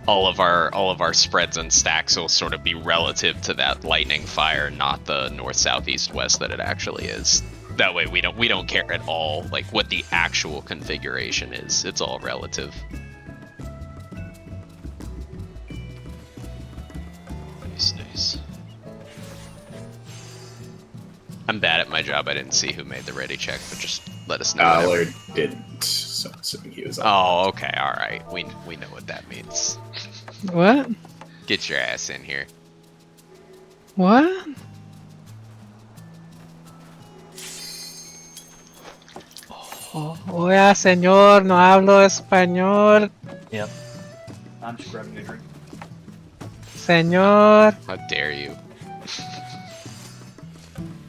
all of our spreads and stacks will sort of be relative to that lightning fire, not the north, south, east, west that it actually is. That way we don't care at all like what the actual configuration is. It's all relative. Nice. I'm bad at my job. I didn't see who made the ready check, but just let us know. Allard didn't, so I'm assuming he was on. Oh, okay, all right. We know what that means. What? Get your ass in here. What? Oiga, señor, no hablo español. Yep. I'm just grabbing a drink. Señor, How dare you?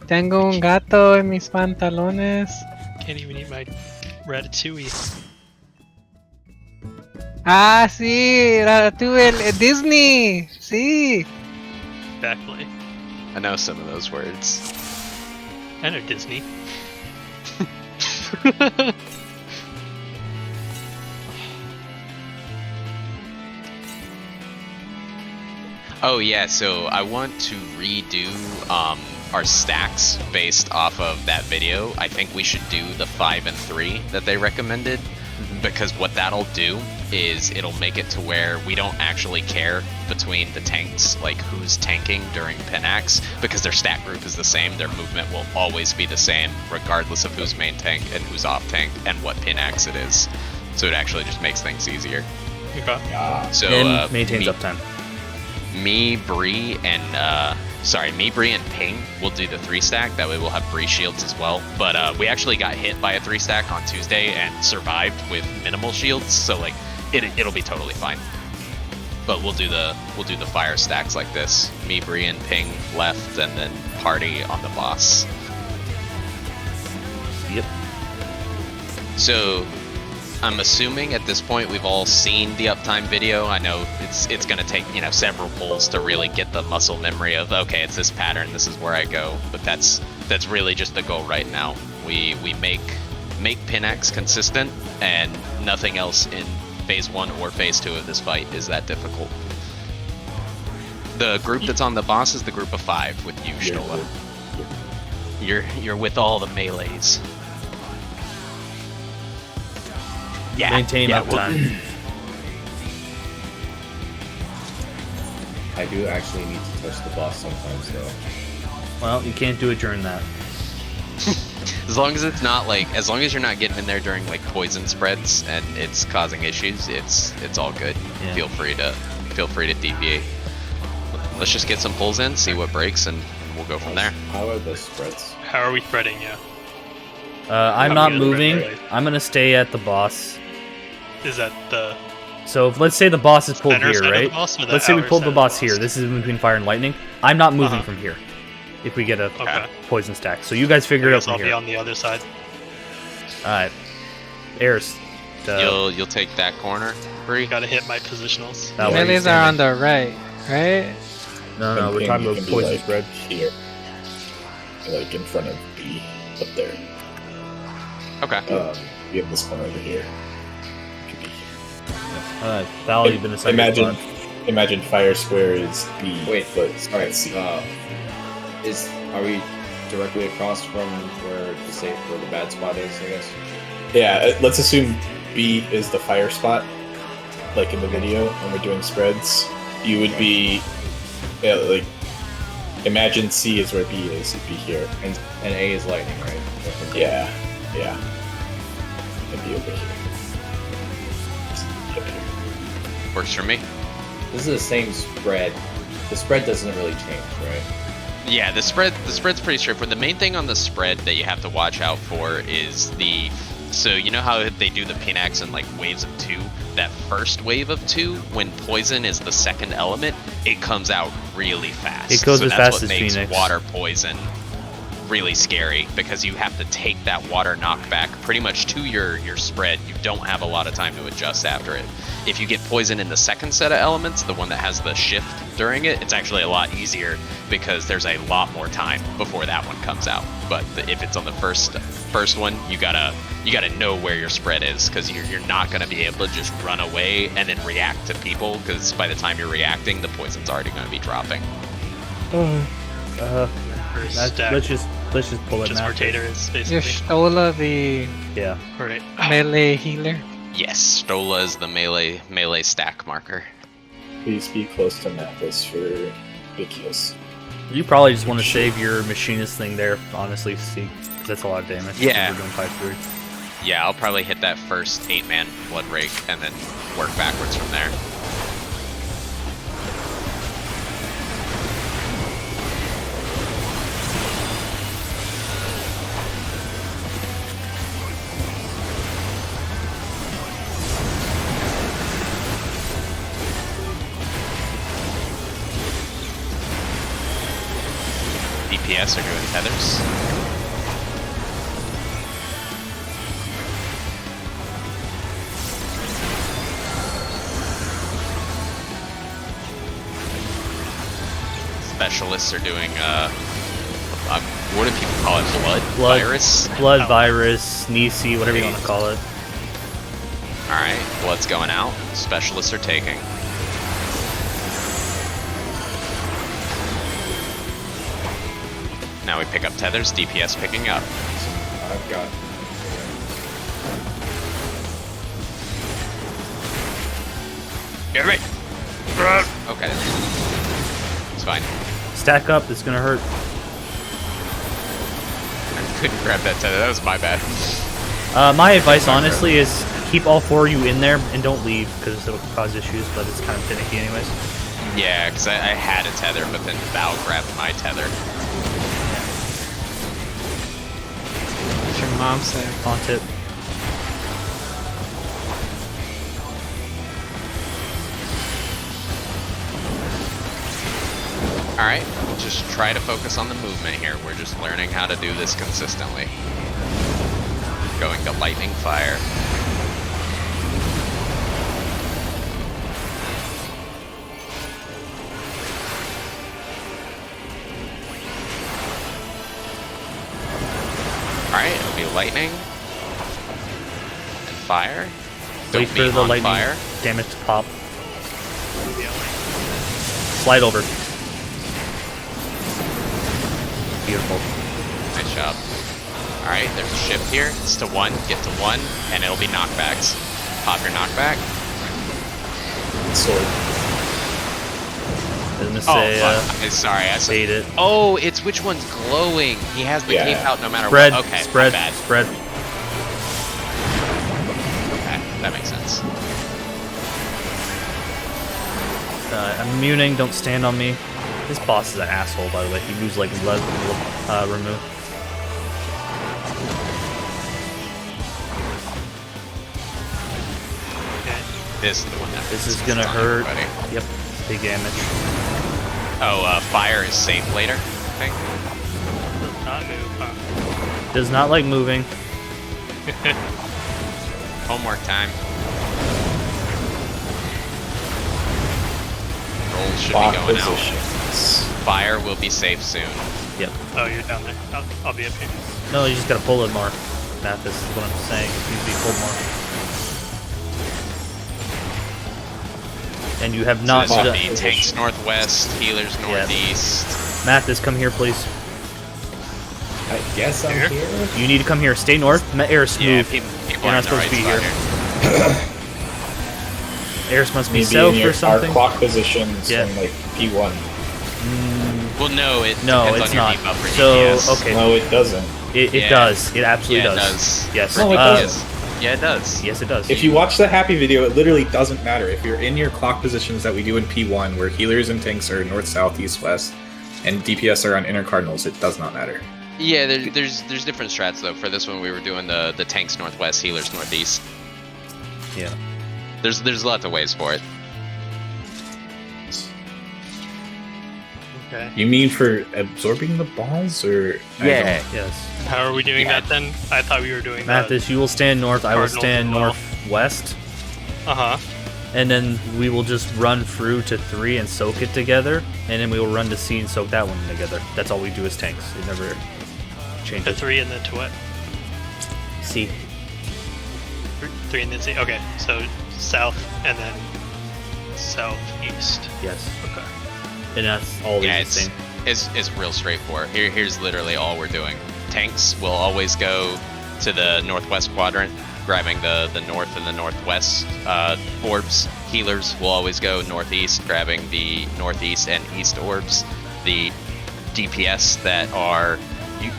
tengo un gato en mis pantalones. Can't even eat my ratatouille. Ah, sí, Ratatouille, Disney. Sí. Exactly. I know some of those words. I know Disney. Oh yeah, so I want to redo our stacks based off of that video. I think we should do the 5 and 3 that they recommended, because what that'll do is it'll make it to where we don't actually care between the tanks, like who's tanking during Pinax, because their stat group is the same. Their movement will always be the same, regardless of who's main tank and who's off tank and what Pinax it is. So it actually just makes things easier. Okay. So And maintains me, uptime. Me, Bree, and Ping will do the 3 stack. That way we'll have Bree shields as well. But we actually got hit by a 3 stack on Tuesday and survived with minimal shields, so like it'll be totally fine. But we'll do the fire stacks like this. Me, Bree, and Ping left, and then party on the boss. Yep. So I'm assuming at this point we've all seen the uptime video. I know it's gonna take, you know, several pulls to really get the muscle memory of, okay, it's this pattern, this is where I go. But that's really just the goal right now. We make Pinax consistent, and nothing else in phase 1 or phase 2 of this fight is that difficult. The group that's on the boss is the group of 5 with you, Stola. You're with all the melees. Yeah, Maintain yeah, uptime. I do actually need to touch the boss sometimes, though. Well, you can't do it during that. As long as it's not like, as long as you're not getting in there during like poison spreads and it's causing issues, it's all good. Yeah. Feel free to deviate. Let's just get some pulls in, see what breaks, and we'll go from there. How are the spreads? How are we spreading you? I'm How not many other moving. red I'm gonna stay at the boss. Is that the So let's say the boss is pulled center here, side of right? the boss or the Let's say we outer pulled side the of boss here. This is in between fire and lightning. I'm not moving from here. If we get a Okay. poison stack, so you guys figure I it out guess from I'll be here. on the other side. All right, Eris. You'll take that corner, Bree. Gotta hit my positionals. That way. Melees are on the right, right? No, we're Ping, talking you about can be, poison like, spread. Here. Like in front of B, up there. Okay. You have this one over here. It could be here. Val, you've been a second. Imagine fire square is B. Wait, but alright, C. are we directly across from where the bad spot is, I guess? Yeah, let's assume B is the fire spot, like in the video when we're doing spreads. You would be, like, imagine C is where B is. It'd be here. And A is lightning, right? Yeah. It'd be over here. Works for me. This is the same spread. The spread doesn't really change, right? Yeah, the spread's pretty straightforward. The main thing on the spread that you have to watch out for is so you know how they do the Pinax in like waves of 2? That first wave of 2, when poison is the second element, it comes out really fast. It goes so as that's fast what as makes Phoenix. water poison really scary because you have to take that water knockback pretty much to your spread. You don't have a lot of time to adjust after it. If you get poisoned in the second set of elements, the one that has the shift during it, it's actually a lot easier because there's a lot more time before that one comes out. But if it's on the first one, you gotta know where your spread is, because you're not gonna be able to just run away and then react to people, because by the time you're reacting, the poison's already gonna be dropping. First stack, let's just pull it just now. where Tater is, Is basically. Stola the Yeah. Right. melee healer? Yes, Stola is the melee stack marker. Please be close to Mathis for Vikios. You probably just want to save your machinist thing there, honestly, see, because that's a lot of damage. Yeah. We're doing 5-3. Yeah, I'll probably hit that first 8-man blood rake and then work backwards from there. DPS are doing tethers. Specialists are doing, what do people call it? Blood virus? Blood Oh. virus, Nisi, whatever you want to call it. Alright, blood's going out. Specialists are taking. Now we pick up tethers, DPS picking up. I've got. Get me! Okay. It's fine. Stack up, it's gonna hurt. I couldn't grab that tether, that was my bad. My advice, honestly, is keep all 4 of you in there and don't leave, because it'll cause issues, but it's kind of finicky anyways. Yeah, because I had a tether, but then Val grabbed my tether. What's your mom say? On tip. Alright, just try to focus on the movement here. We're just learning how to do this consistently. Going to lightning fire. Alright, it'll be lightning. And fire. Don't Wait for be the on lightning fire. damage to pop. Slide over. Beautiful. Nice job. Alright, there's a shift here. It's to 1, get to 1, and it'll be knockbacks. Pop your knockback. Sword. I was gonna Oh, say, fuck. Sorry, I said. bait it. Oh, it's which one's glowing. He has the Yeah. cape out no matter Spread, what. Okay, spread, my bad. spread. Okay, that makes sense. I'm immuning, don't stand on me. This boss is an asshole, by the way. He moves like remove. Okay. This is the one that This is pisses gonna on hurt. everybody. Yep, big damage. Oh, fire is safe later, I think. Does not move, huh? Does not like moving. Homework time. Rolls should Lock be going positions. out. Fire will be safe soon. Yep. Oh, you're down there. I'll be up here. No, you just gotta pull it more. Mathis is what I'm saying. It needs to be pulled more. And you have not So this done. would be tanks northwest, healers northeast. Mathis, come here, please. I guess I'm Here? here. You need to come here. Stay north. Eris, Yeah, move. people You're are not in the right supposed to be spot here. Eris must be Maybe south in or our something. clock positions Yeah. from like P1. Well, no, it No, depends it's on your not. debuff for So, DPS. okay. No, it doesn't. It Yeah. does. It absolutely Yeah, it does. does. Yes. No, it doesn't. Yeah, it does. Yes, it does. If you watch the happy video, it literally doesn't matter. If you're in your clock positions that we do in P1, where healers and tanks are north, south, east, west, and DPS are on inner cardinals, it does not matter. Yeah, there's different strats though. For this one, we were doing the tanks northwest, healers northeast. Yeah. There's lots of ways for it. Okay. You mean for absorbing the balls, or Yeah. Yes. How are we doing Yeah. that then? I thought we were doing Mathis, you will stand north, I will Cardinals stand as well. northwest, Uh huh. and then we will just run through to 3 and soak it together, and then we will run to C and soak that one together. That's all we do as tanks. It never The changes. 3 and then to what? C. 3 and then C. Okay, so south and then southeast. Yes. Okay. And that's always Yeah, the same. it's real straightforward. Here's literally all we're doing. Tanks will always go to the northwest quadrant, grabbing the north and the northwest orbs. Healers will always go northeast, grabbing the northeast and east orbs. The DPS that are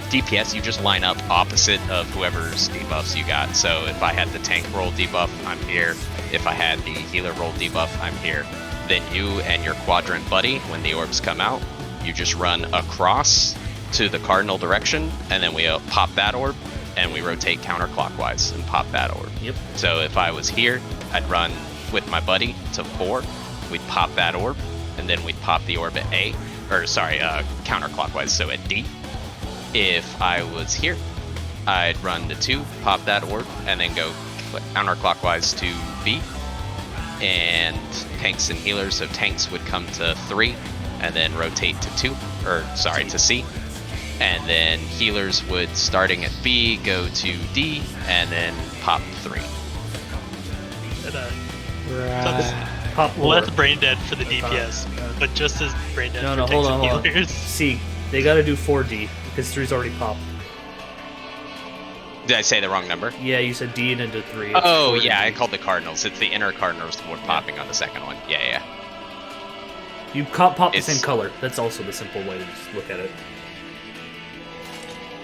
DPS, you just line up opposite of whoever's debuffs you got. So if I had the tank roll debuff, I'm here. If I had the healer roll debuff, I'm here. Then you and your quadrant buddy, when the orbs come out, you just run across to the cardinal direction, and then we pop that orb, and we rotate counterclockwise and pop that orb. Yep. So if I was here, I'd run with my buddy to 4, we'd pop that orb, and then we'd pop the orb at A, or sorry, counterclockwise, so at D. If I was here, I'd run to 2, pop that orb, and then go counterclockwise to B. And tanks and healers, so tanks would come to 3, and then rotate to 2, or sorry, to C. And then healers would, starting at B, go to D, and then pop 3. And, Right. Pop well, orb. that's brain dead for the DPS, but just as brain dead No, for no, tanks hold and on. healers. C. They gotta do 4D, because 3's already popped. Did I say the wrong number? Yeah, you said D and then to 3. It's Oh, 4D. yeah, I called the Cardinals. It's the inner Cardinals we're popping on the second one. Yeah. You pop the It's- same color. That's also the simple way to just look at it.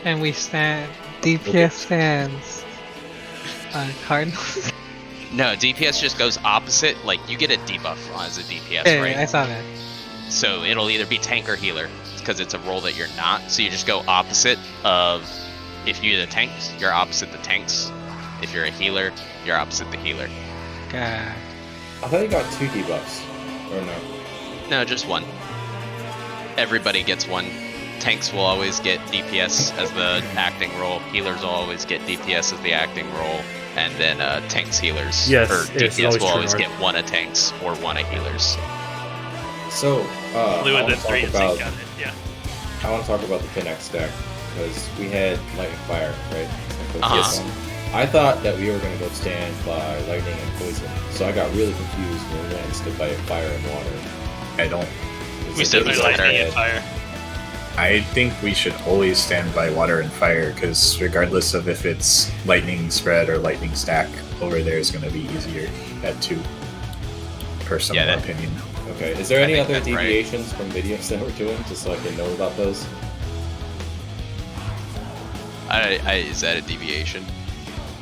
And we stand. DPS stands. Cardinals. No, DPS just goes opposite. Like, you get a debuff as a DPS, Hey, right? I saw that. So it'll either be tank or healer, because it's a role that you're not. So you just go opposite of, if you're the tanks, you're opposite the tanks. If you're a healer, you're opposite the healer. God. I thought you got 2 debuffs. Or no? No, just 1. Everybody gets 1. Tanks will always get DPS as the acting role. Healers will always get DPS as the acting role. And then tanks, healers, Yes, or it's DPS always will true always north. get 1 of tanks or 1 of healers. So, Blue I and want then to 3 talk and about sync on it. Yeah. I want to talk about the Pinax stack because we had lightning fire, right? Yes. I thought that we were going to go stand by lightning and poison, so I got really confused when we went and stood by fire and water. I don't. It We was stood like- by it was like lightning that. and fire. I think we should always stand by water and fire, because regardless of if it's lightning spread or lightning stack, over there is going to be easier at 2. Personal Yeah, that- opinion. Okay, is there I any think other that's right. deviations from videos that we're doing, just so I can know about those? Is that a deviation?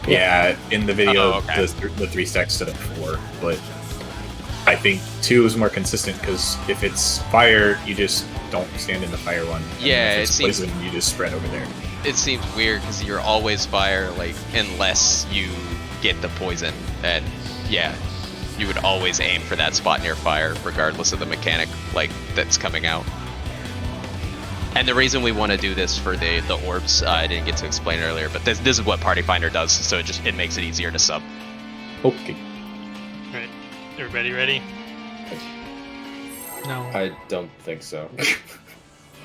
Yeah, in the video, Oh, okay. the 3 stacks stood at 4, but I think 2 is more consistent, because if it's fire, you just don't stand in the fire one. And Yeah, if it it's seems- poison, you just spread over there. It seems weird because you're always fire, like, unless you get the poison. And yeah, you would always aim for that spot near fire, regardless of the mechanic, like, that's coming out. And the reason we want to do this for the orbs, I didn't get to explain earlier, but this is what Party Finder does, so it makes it easier to sub. Okay. Right. Everybody ready? No. I don't think so.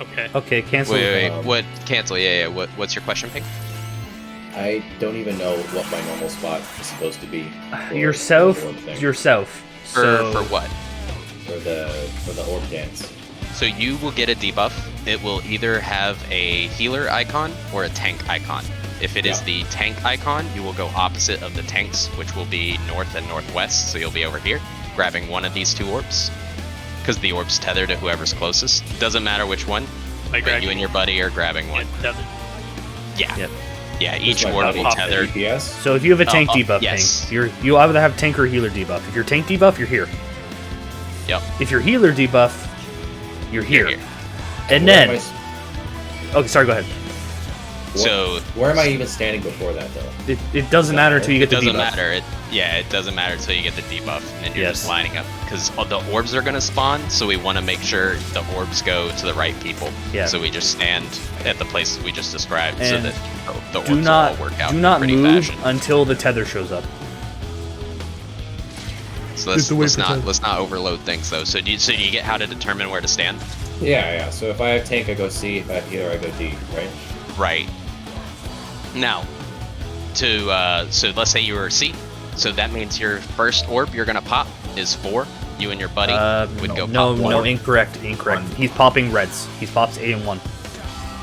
Okay. Okay, cancel. Wait, um, what? Cancel, yeah. What's your question, Pink? I don't even know what my normal spot is supposed to be. for Yourself. the orb thing. Yourself. For So, what? for the orb dance. So you will get a debuff. It will either have a healer icon or a tank icon. If it is the tank icon, you will go opposite of the tanks, which will be north and northwest, so you'll be over here, grabbing one of these 2 orbs. Because the orb's tethered to whoever's closest. Doesn't matter which one, Like but you and your buddy are grabbing one. Yeah. Yep. Yeah, each Just like orb that will pop tether. DPS. So if you have a tank debuff, yes. Hank, you either have tank or healer debuff. If you're tank debuff, you're here. Yep. If you're healer debuff, you're here. Here. And Where am then, I- okay, sorry, go ahead. So where am I even standing before that though? It doesn't matter until you it get the doesn't debuff. matter. Yeah, it doesn't matter until you get the debuff and you're Yes. just lining up because the orbs are gonna spawn. So we want to make sure the orbs go to the right people. Yeah. So we just stand at the places we just described, so And that the orbs Do will not all work out do not pretty move fashion. until the tether shows up. So Just wait let's for not time. let's not overload things though. So do you get how to determine where to stand? Yeah. So if I have tank, I go C. If I have healer, I go D. Right? Right. Now, so let's say you were C. So that means your first orb you're gonna pop is 4. You and your buddy would go no, pop 1. no, incorrect. One. He's popping reds. He pops A and 1.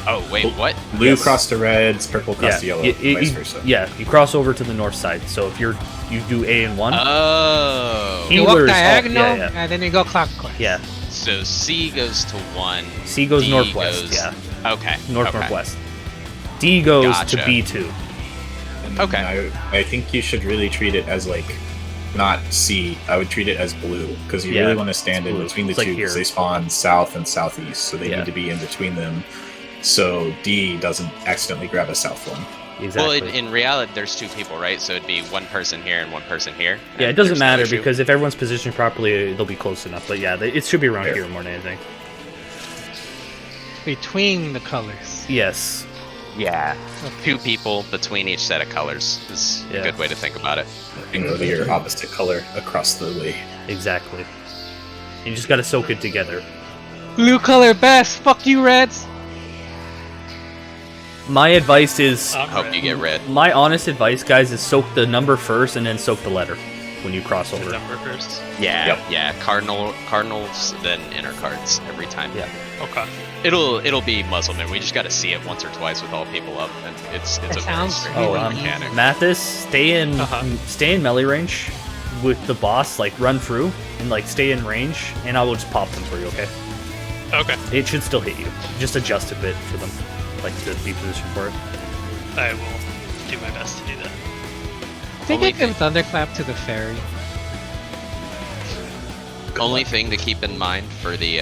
Oh wait, what? Blue Yes. cross to reds, purple cross to yellow, vice versa. Yeah, you cross over to the north side. So if you do A and 1, Oh. He- You walk Healers, diagonal, yeah. and then you go clockwise. yeah, So C goes to 1. C goes D northwest. goes- Yeah, Okay. north okay. northwest. D goes Gotcha. to B2. And Okay. I think you should really treat it as like not C. I would treat it as blue because you Yeah, really want to stand it's in blue. between the It's like two because here. they spawn south and southeast, so they Yeah. need to be in between them. So D doesn't accidentally grab a south one. Exactly. Well, in reality, there's 2 people, right? So it'd be 1 person here and 1 person here. yeah, it and doesn't there's no matter issue. because if everyone's positioned properly, they'll be close enough. But yeah, it should be around Fair. here more than anything. Between the colors. Yes. Yeah, Okay. 2 people between each set of colors is Yeah. a good way to think about it. And go to your opposite color across the way. Exactly. You just gotta soak it together. Blue color best. Fuck you, reds. My advice is, I'm Hope red. you get red. my honest advice, guys, is soak the number first and then soak the letter when you cross The over. number first. Yeah, Yep. yeah. Cardinals, then inner cards every time. Yeah. Okay. It'll be Muzzleman. We just got to see it once or twice with all people up, and it's That a very sounds straightforward really mechanic. Mathis, stay in melee range with the boss, like run through and like stay in range, and I will just pop them for you. Okay? Okay. It should still hit you. Just adjust a bit for them, like to be positioned for it. I will do my best to do that. I think I can thunderclap to the fairy. Only thing to keep in mind for the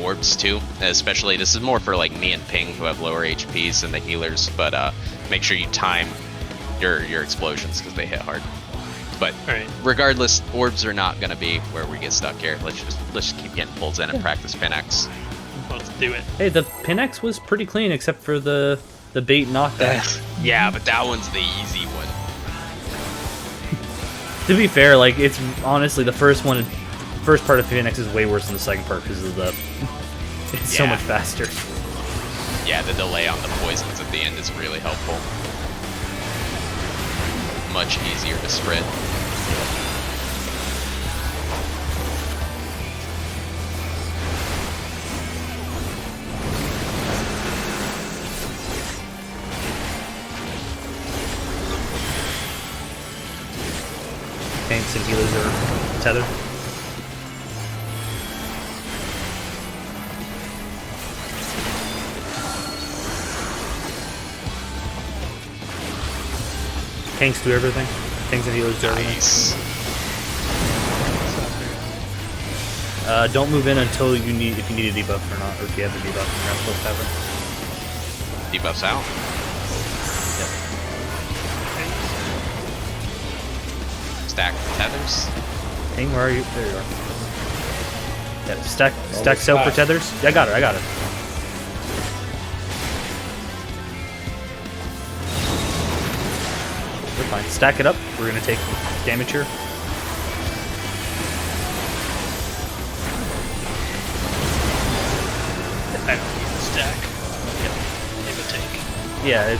orbs too, especially this is more for like me and Ping who have lower HPs than the healers, but make sure you time your explosions because they hit hard. But Alright. regardless, orbs are not gonna be where we get stuck here. Let's just keep getting pulls in and practice Pin-X. Let's do it. Hey, the Pin-X was pretty clean except for the bait knockdown. Yeah, but that one's the easy one. To be fair, like it's honestly the first part of Phoenix is way worse than the second part because of the it's so Yeah. much faster. Yeah, the delay on the poisons at the end is really helpful. Much easier to spread. Tanks and healers are tethered. Tanks do everything. Tanks and healers do everything. Nice. Don't move in until if you need a debuff or not, or if you have a debuff, you're not supposed to have it. Debuffs out. Stack tethers. Hang, where are you? There you are. Yeah, stack Almost cell for back. tethers. Yeah, I got it. We're fine. Stack it up. We're gonna take damage here. I don't need the stack. Yep. Give a take. Yeah.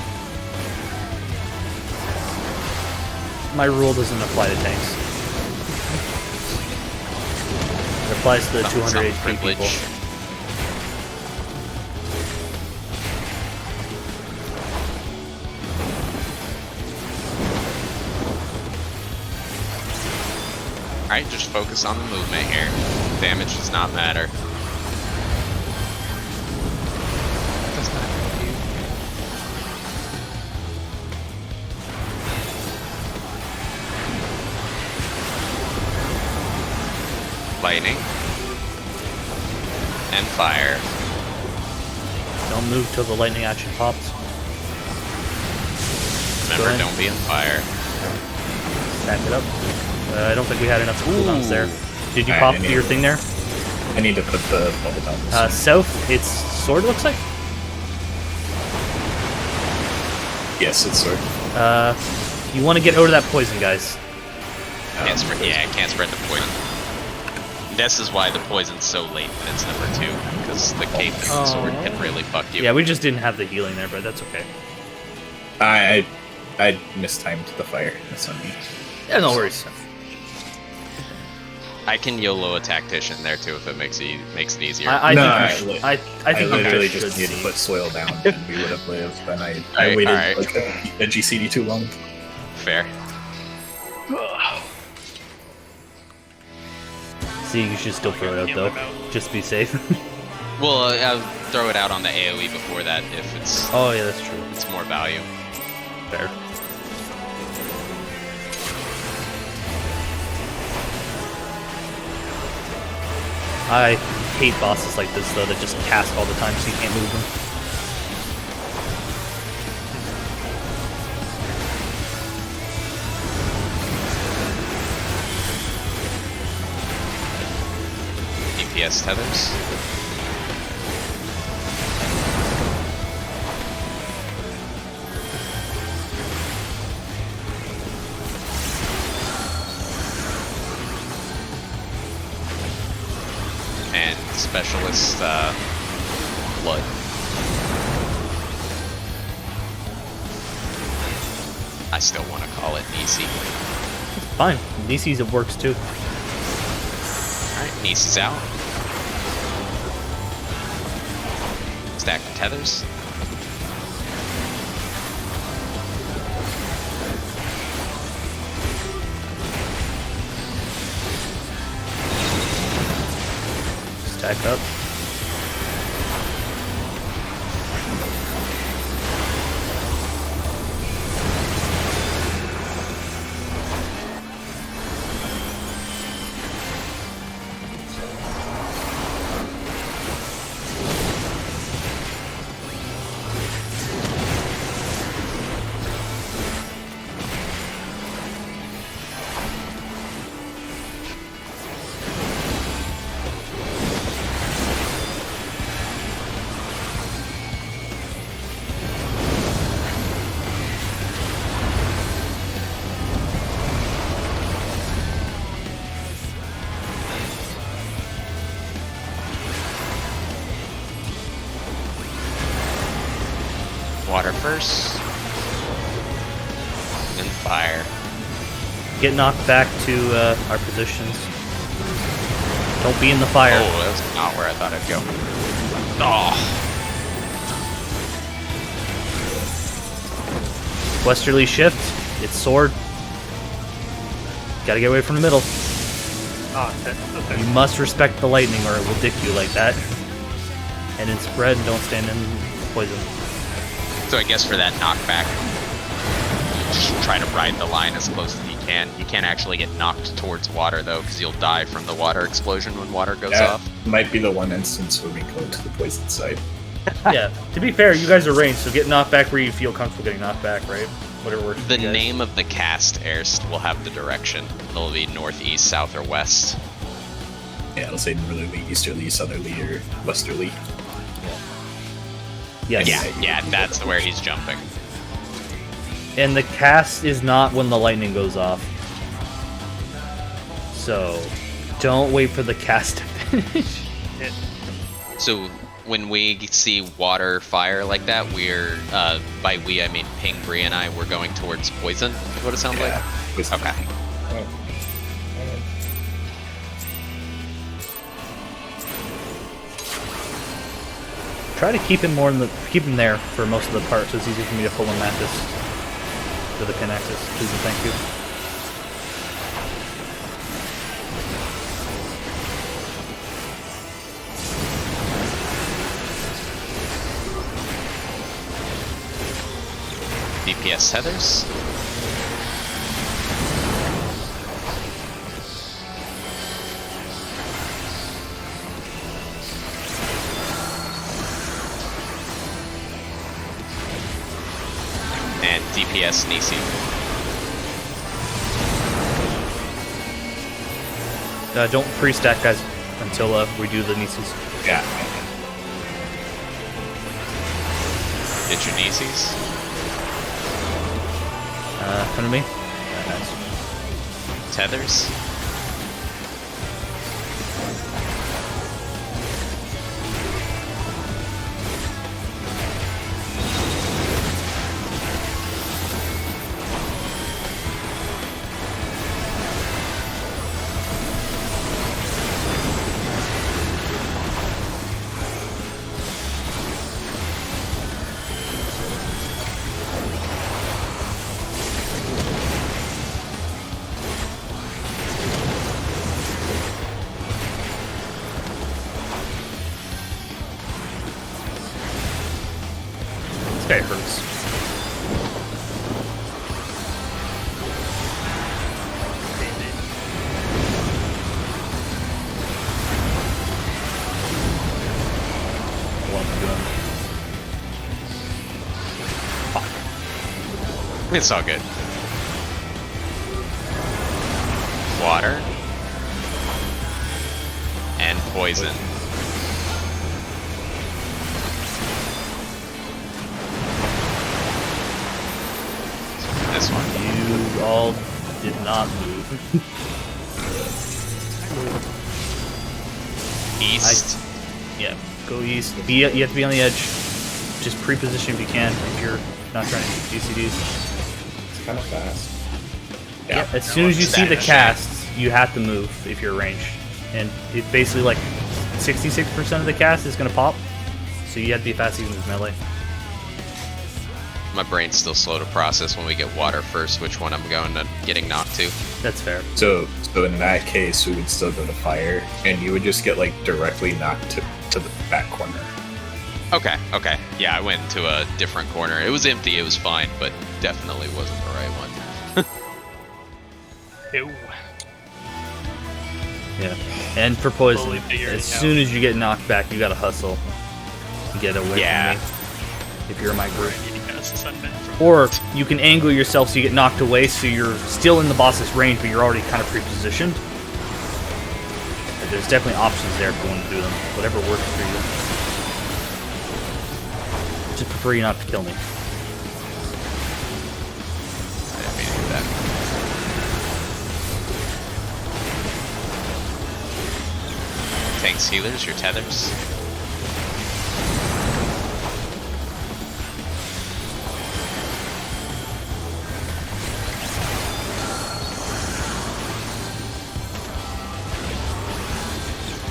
My rule doesn't apply to tanks. It applies to the 200 Some HP privilege. people. Alright, just focus on the movement here. Damage does not matter. That's not gonna do. Lightning. And fire. Don't move till the lightning action pops. Remember, ahead. don't be on fire. Stack it up. I don't think we had enough cooldowns there. Did you pop your thing there? I need to put the bubble down. South, it's sword, looks like? Yes, it's sword. You want to get out of that poison, guys. Can't spread the poison. This is why the poison's so late in its number 2, because the cape and the sword can really fuck you. Yeah, we just didn't have the healing there, but that's okay. I mistimed the fire. That's on me. Yeah, no worries. I can YOLO a tactician there too if it makes it easier. I No, think you literally should just needed to see. put soil down and we would have lived. And I Alright, waited alright. like a GCD too long. Fair. See, you should still throw it out though. Just be safe. Well, I'll throw it out on the AoE before that if Oh yeah, that's true. it's more value. Fair. I hate bosses like this though that just cast all the time so you can't move them. DPS tethers. And specialist blood. I still want to call it Nisi. Fine. DC's it works too. Alright, Nisi's out. Stack the tethers. Stack up. Water first. Then fire. Get knocked back to our positions. Don't be in the fire. Oh, that was not where I thought I'd go. Oh, Westerly shift. It's sword. Gotta get away from the middle. Okay. You must respect the lightning or it will dick you like that. And then spread and don't stand in poison. so I guess for that knockback, you just try to ride the line as close as you can. You can't actually get knocked towards water though, because you'll die from the water explosion when water goes That off. might be the one instance where we go to the poison side. Yeah, to be fair, you guys are ranged, so get knocked back where you feel comfortable getting knocked back, right? Whatever works for The you guys. name of the cast, Erst, will have the direction. It'll be northeast, south, or west. Yeah, it'll say northerly, easterly, southerly, or westerly. Yes. Yeah, that's where he's jumping. And the cast is not when the lightning goes off. So, don't wait for the cast to finish. So when we see water, fire like that, we're, by we I mean Ping, Bree, and I, we're going towards poison, is what it sounds like? With- Okay. Try to keep him there for most of the part, so it's easy for me to pull him at this for the pin axis. Please and thank you. DPS tethers. And DPS Nisi. Don't pre-stack, guys, until we do the Nisis. Yeah. Did your Nieces? Come to me. Nice. Tethers? This guy hurts. What am I doing? Fuck. It's all good. Water. And poison. This one. You all did not move. East. Yeah, go east. You have to be on the edge. Just pre-position if you can, if you're not trying to do DCDs. It's kind of fast. Yeah. As soon as you see the Status. casts, you have to move if you're ranged. And it basically like 66% of the cast is going to pop. So you have to be fast even with melee. My brain's still slow to process when we get water first, which one I'm going to getting knocked to. That's fair. So in that case, we would still go to fire, and you would just get like directly knocked to the back corner. Okay, okay. Yeah, I went to a different corner. It was empty, it was fine, but definitely wasn't the right one. Ew. Yeah. And for poison, Slowly figuring as out. soon as you get knocked back, you gotta hustle. Get away Yeah. from me. If you're in my group. You can cast the Sunman from. Or you can angle yourself so you get knocked away so you're still in the boss's range, but you're already kind of pre-positioned. But there's definitely options there if you want to do them. Whatever works for you. Just prefer you not to kill me. I didn't mean to do that. Tanks, healers, your tethers.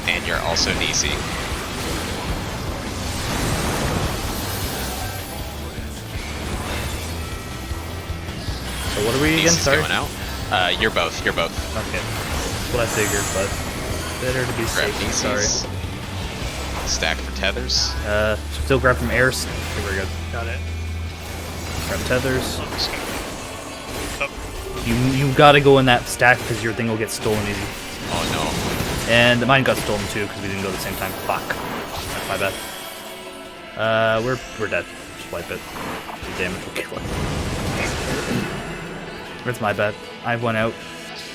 And you're also Nisi. So what are we again? Nisi's Sorry. going out. You're both. You're both. Okay. That's what I figured, but better to be Grab safe. Nisi's. Sorry. Stack for tethers. Still grab from airs. Okay, we're good. Got it. Grab tethers. I'm just gonna. Oh, You gotta go in that stack because your thing will get stolen easy. Oh And mine got stolen too because we didn't go at the same time. Fuck. My bad. We're dead. Just wipe it. The damage will kill it. It's my bad. I went out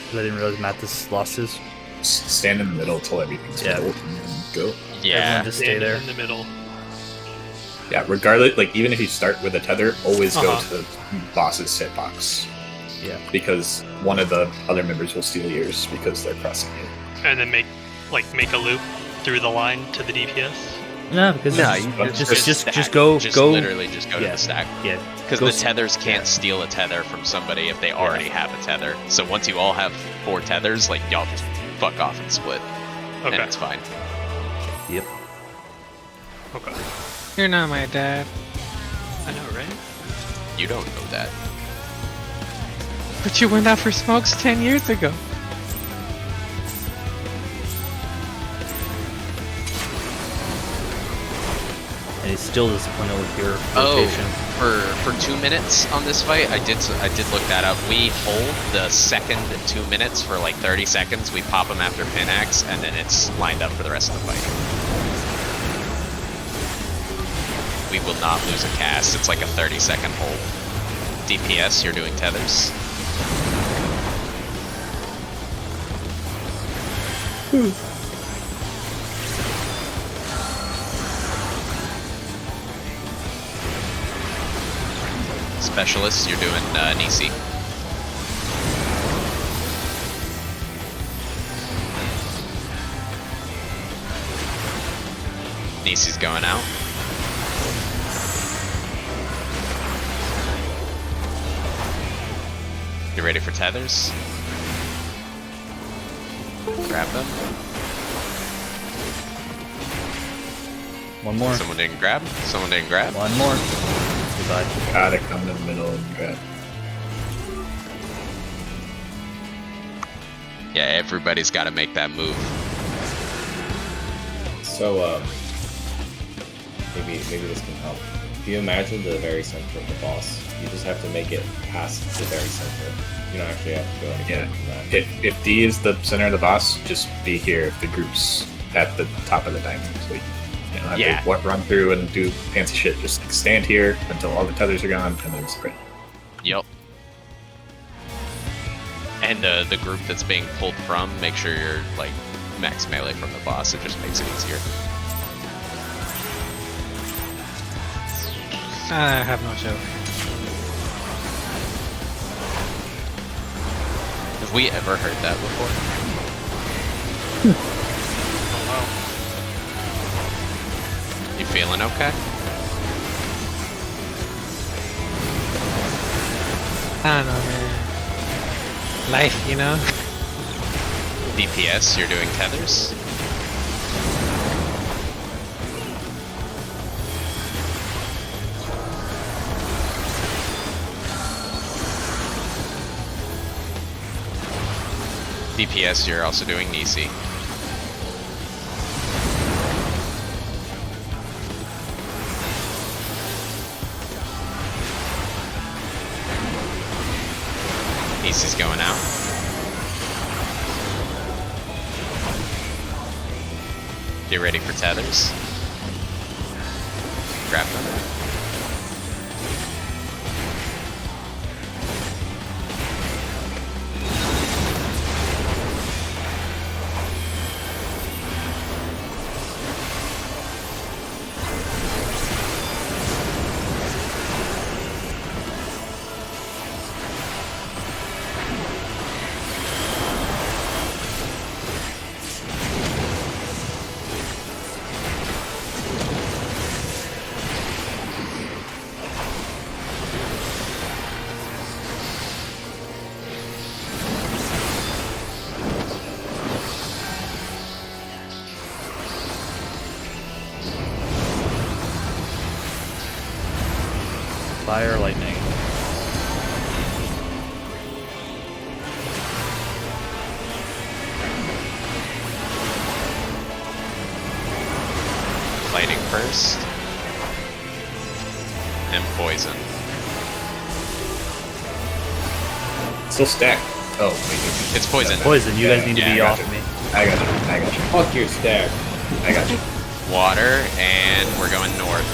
because I didn't realize Mathis lost his. Stand in the middle till everything's Yeah. full, and then go. no. Yeah. Everyone just stay standing there. in the middle. Yeah, regardless, like even if you start with a tether, always go Uh-huh. to the boss's hitbox Yeah. because one of the other members will steal yours because they're crossing you. And then make a loop through the line to the DPS. No, because No, it's- you just stack. go. Literally just go to Yeah. the stack. Yeah. Because Go the tethers can't steal a tether from somebody if they already have a tether. So once you all have 4 tethers, like y'all just fuck off and split, and Okay. it's fine. Yep. Okay. You're not my dad. I know, right? You don't know that. But you went out for smokes 10 years ago. And he's still disappointed with your Oh, rotation. for 2 minutes on this fight, I did look that up. We hold the second 2 minutes for like 30 seconds. We pop them after pin axe, and then it's lined up for the rest of the fight. We will not lose a cast. It's like a 30-second hold. DPS, you're doing tethers. Specialists, you're doing Nisi. Nisi's going out. You ready for tethers? Grab them. One more. Someone didn't grab? Someone didn't grab? One more. Goodbye. Gotta come in the middle and grab. Yeah, everybody's got to make that move. So, maybe this can help. If you imagine the very center of the boss, you just have to make it past the very center. You don't actually have to go any further than that. If D is the center of the boss, just be here if the group's at the top of the diamond. So you don't have Yeah. to run through and do fancy shit. Just like, stand here until all the tethers are gone and then spread. Yep. And the group that's being pulled from, make sure you're like max melee from the boss. It just makes it easier. I have no joke. Have we ever heard that before? Oh You feeling okay? I don't know, man. Life, you know? DPS, you're doing tethers? DPS, you're also doing Nisi. Nisi's going out. Get ready for tethers. Grab them. Fire, lightning. Lighting first. And poison. Still stacked. Oh, wait. It's poison. Poison, you guys need to Yeah, be I got off you. of me. I got you. I got you. Fuck your stack. I got you. Water, and we're going north.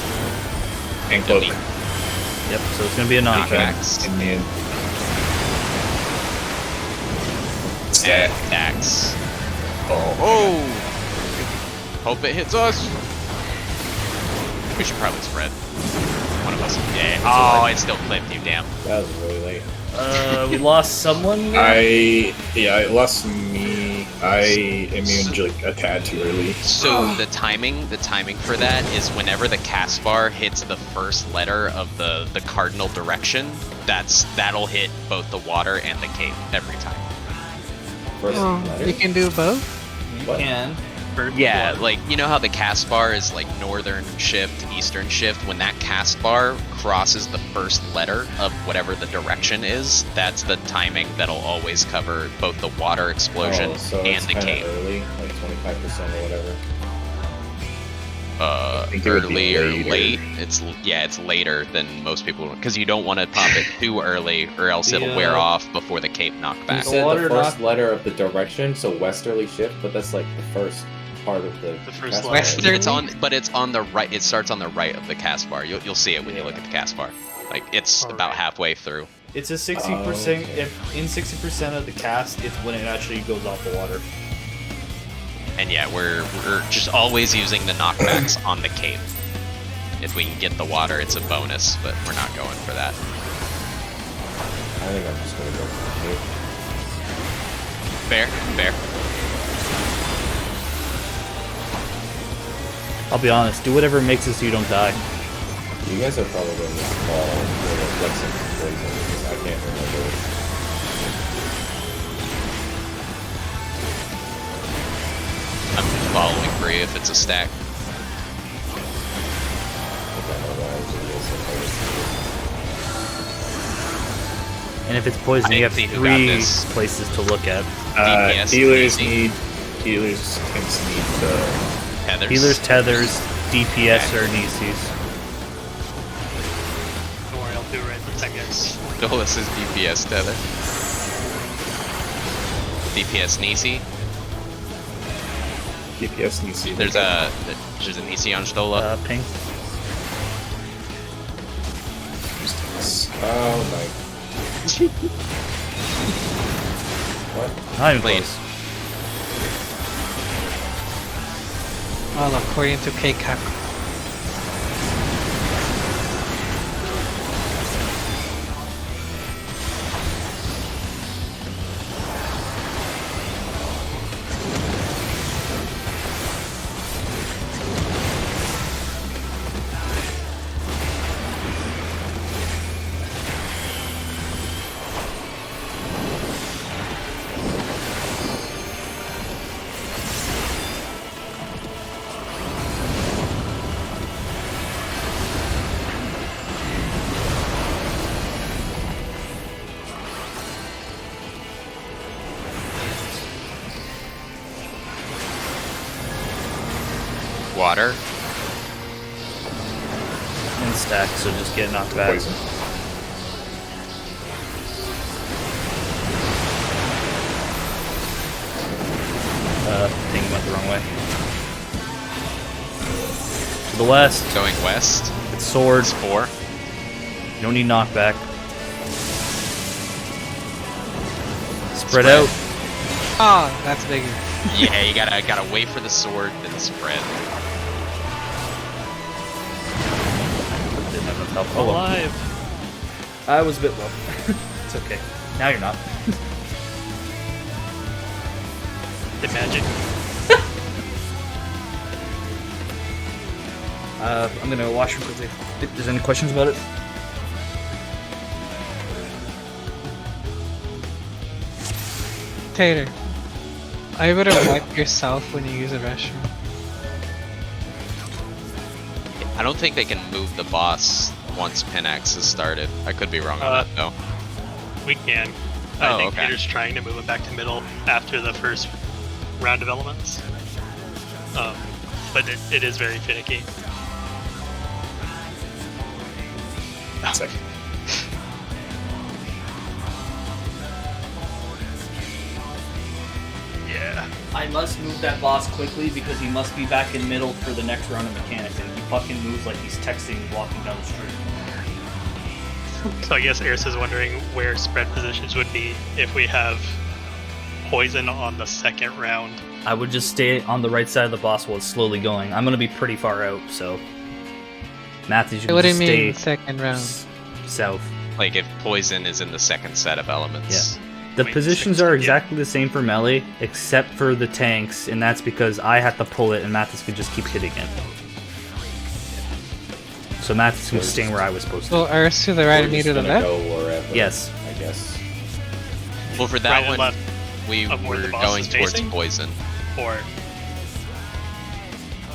And clothing. Yep, so it's gonna be a knockback. Knockbacks. In the end. And Stack. axe. Oh. Oh! Hope it hits us. We should probably spread. One of us. Yeah. Oh, it still clipped you, damn. That was really late. We lost someone. It lost me. I immune like a tad too early. So the timing for that is whenever the cast bar hits the first letter of the cardinal direction, that'll hit both the water and the cape every time. First Oh, letter. you can do both? What? can. Yeah, like you know how the cast bar is like northern shift, eastern shift. When that cast bar crosses the first letter of whatever the direction is, that's the timing that'll always cover both the water explosion Oh, so and it's the kinda cape. early, like 25% or whatever. think it would Early be or later. late. It's later than most people because you don't want to pop it too early or else it'll wear off before the cape You knockback. said water the first knock- letter of the direction, so westerly shift, but that's like the first part of the first cast letter. bar. Western- It's on the right. It starts on the right of the cast bar. You'll see it when you look at the cast bar. Like it's All about right. halfway through. It's a 60%. okay. If in 60% of the cast, it's when it actually goes off the water. And yeah, we're just always using the knockbacks on the cape. If we can get the water, it's a bonus, but we're not going for that. I think I'm just gonna go for the cape. Fair, fair. I'll be honest, do whatever makes it so you don't die. You guys are probably going to fall with a flexing poison because I can't remember. I'm following Bree if it's a stack. I don't know why it is if And if it's poison, I you have see who got 3 this. places to look at. DPS Healers easy. tanks need the. Tethers. Healers, tethers, DPS, or Nisis. Don't worry, I'll do it right the time, guys. Dolus is DPS tether. DPS Nisi. DPS needs to. There's a Nisi on Stola. Ping. Oh my. What? Not even Clean. close. All according to Keikaku. Water. In stack, so just get knocked back. Poison. Thing went the wrong way. To the west, Going west. it's swords. It's 4. You don't need knockback. Spread out. Oh, that's bigger. Yeah, you gotta wait for the sword, then spread. Didn't have enough health. Oh, well. Alive! I was a bit low. It's okay. Now you're not. The magic. I'm gonna wash real quickly. If there's any questions about it? Tater, are you able to wipe yourself when you use a restroom? I don't think they can move the boss once Pinax has started. I could be wrong on that though. We can. Oh, I think okay. Peter's trying to move it back to middle after the first round of elements. But it is very finicky. Second. Yeah. I must move that boss quickly because he must be back in middle for the next round of mechanics, and he fucking moves like he's texting walking down the street. So I guess Eris is wondering where spread positions would be if we have poison on the second round. I would just stay on the right side of the boss while it's slowly going. I'm gonna be pretty far out, so Matthews, you can What do you just mean stay second round? south. Like if poison is in the second set of elements. The Wait, positions six, are yeah. exactly the same for melee, except for the tanks, and that's because I have to pull it and Mathis could just keep hitting it. So Mathis was staying where I was supposed to. So Earth to the right We're and me just to the gonna left? go wherever. Yes. I guess. Well, for that Right and one, left we of where were the boss going is towards facing? poison. Or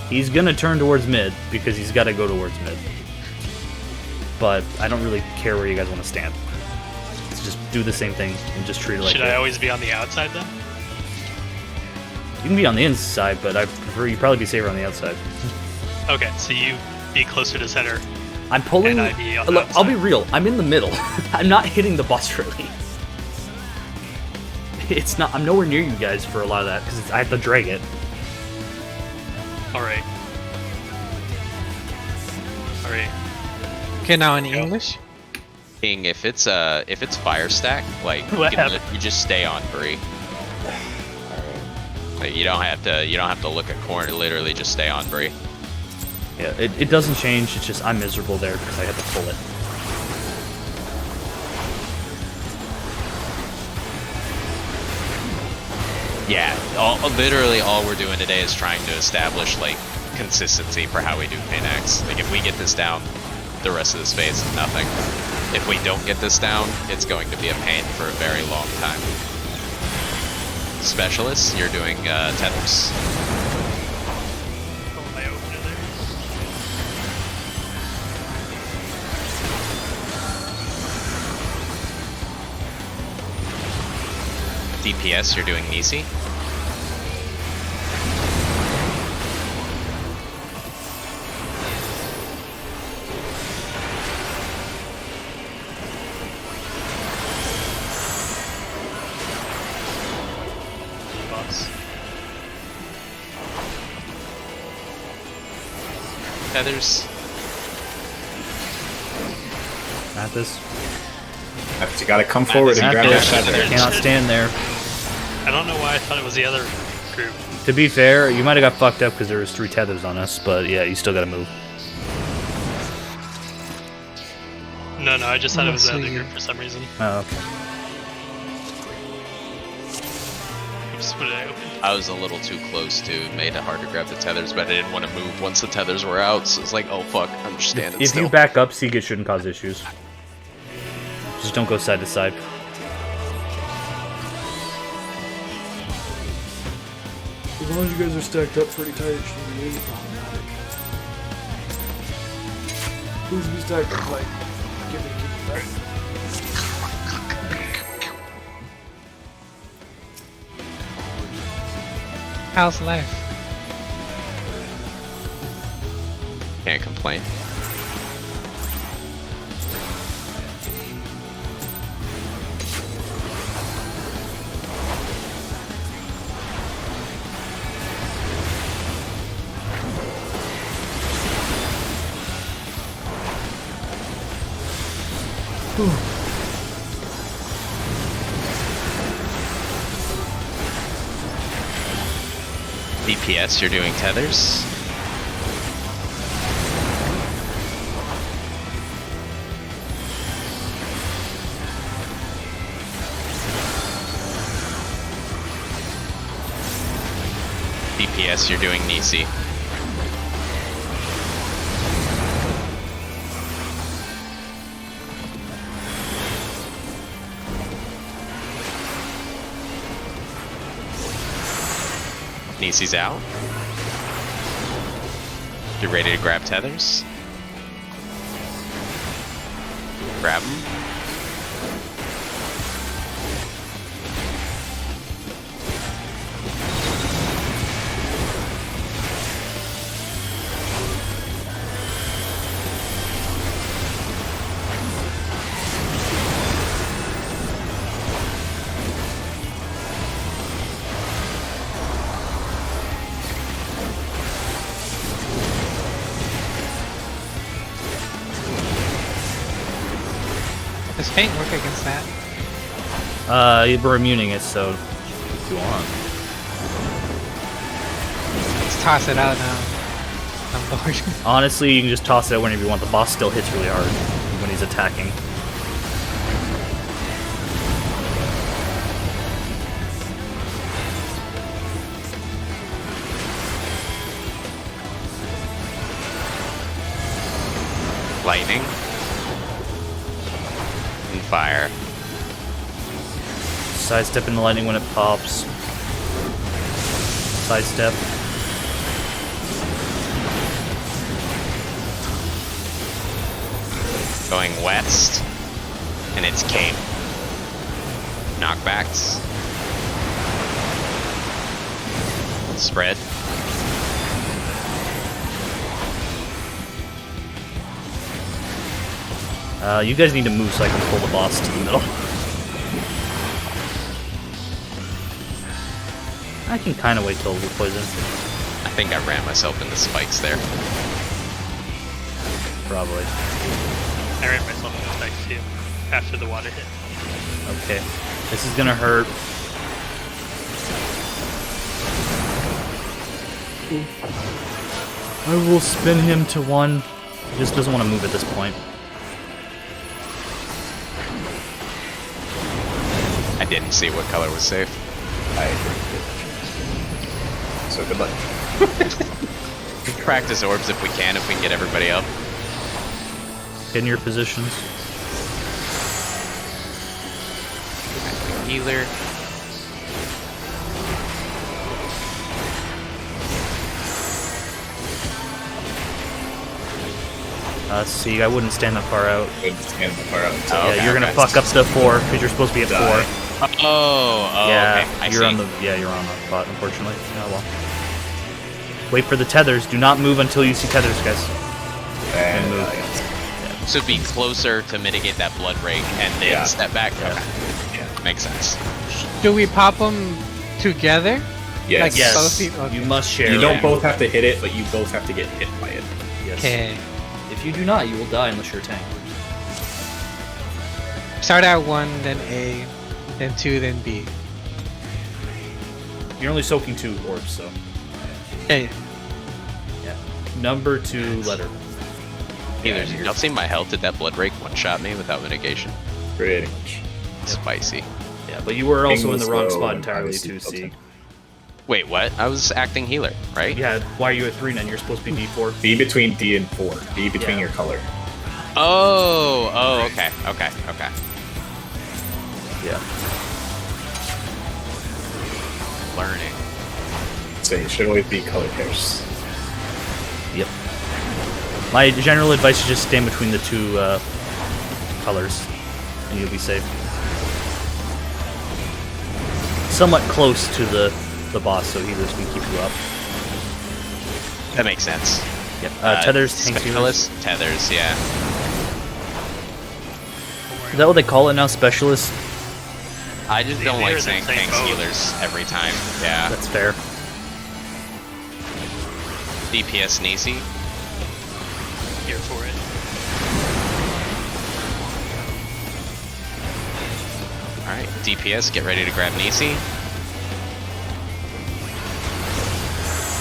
He's gonna turn towards mid because he's got to go towards mid. But I don't really care where you guys want to stand. Let's just do the same thing and just treat it like should that. I always be on the outside then? You can be on the inside, but I prefer you probably be safer on the outside. Okay, so you be closer to center. I'm pulling. And I'd be on the Look, I'll be outside. real. I'm in the middle. I'm not hitting the boss really. It's not. I'm nowhere near you guys for a lot of that because I have to drag it. Alright. Alright. Okay, now in Yeah. English? King, if it's fire stack, like What you happened? just stay on Bree. Alright. Like, you don't have to look at corner. Literally, just stay on Bree. Yeah, it doesn't change. It's just I'm miserable there because I had to pull it. Yeah, literally all we're doing today is trying to establish like consistency for how we do Phoenix. Like if we get this down, the rest of this phase is nothing. If we don't get this down, it's going to be a pain for a very long time. Specialists, you're doing tethers. Oh, my opener there. DPS, you're doing Nisi. Boss. Tethers. Mathis. You gotta come forward and grab that Mathis. feather. I cannot stand there. I don't know why I thought it was the other group. To be fair, you might have got fucked up because there was 3 tethers on us, but yeah, you still gotta move. No, I just thought it was the So other you- group for some reason. Oh, okay. Oops, what did I open? I was a little too close to, made it hard to grab the tethers, but I didn't want to move once the tethers were out, so it's like, oh fuck, I'm just standing If still. you back up, Seagate shouldn't cause issues. Just don't go side to side. As long as you guys are stacked up pretty tight, it shouldn't be problematic. Please be stacked up like, give me back. How's life? Can't complain. DPS, you're doing tethers. DPS, you're doing Nisi. Nisi's out. You ready to grab tethers? Grab them. Does Faint work against that? We're immuning it, so if you want. Let's toss it out now. I'm bored. Honestly, you can just toss it out whenever you want. The boss still hits really hard when he's attacking. Lightning. And fire. Sidestep in the lightning when it pops. Sidestep. Going west. And it's Cape. Knockbacks. Spread. You guys need to move so I can pull the boss to the middle. I can kind of wait till we poison. I think I ran myself into spikes there. Probably. I ran myself in the spikes too, after the water hit. Okay. This is gonna hurt. I will spin him to 1. He just doesn't want to move at this point. I didn't see what color was safe. I agree. So good luck. Practice orbs if we can get everybody up. In your positions. Healer. See, I wouldn't stand that far out. Good stand far out. Oh, Yeah, okay, you're gonna okay. fuck up the 4 because you're supposed to be at 4. Oh, Yeah, okay. I you're see. on the you're on the spot, unfortunately. Oh well. Wait for the tethers. Do not move until you see tethers, guys. And move. So be closer to mitigate that blood break and then Yeah. step back. Yeah. Okay. Yeah. Makes sense. Do we pop them together? Yes. Like Yes, both okay. you must share. You don't Yeah. both have to hit it, but you both have to get hit by it. Yes. Okay. If you do not, you will die unless you're a tank. Start at 1, then A, then 2, then B. You're only soaking 2 orbs, so Okay. yeah. Number 2 letter. Healers, y'all seen my health? Did that blood break one-shot me without mitigation? Pretty much. Spicy. Yeah, but you were also King in the was wrong low spot and entirely obviously too, built C. in. Wait, what? I was acting healer, right? Yeah, why are you at 3 then? You're supposed to be D4. Be between D and 4. Be between Yeah. your color. Oh, okay. Yeah. Learning. So you should always be color pairs. Yep. My general advice is just stand between the 2 colors, and you'll be safe. Somewhat close to the boss, so healers can keep you up. That makes sense. Yep. Tethers, tanks, healers. Specialist, tethers, yeah. Is that what they call it now? Specialists? I just The don't like healers saying and tanks both. healers every time. Yeah. That's fair. DPS Nisi. Here for it. Alright, DPS, get ready to grab Nisi.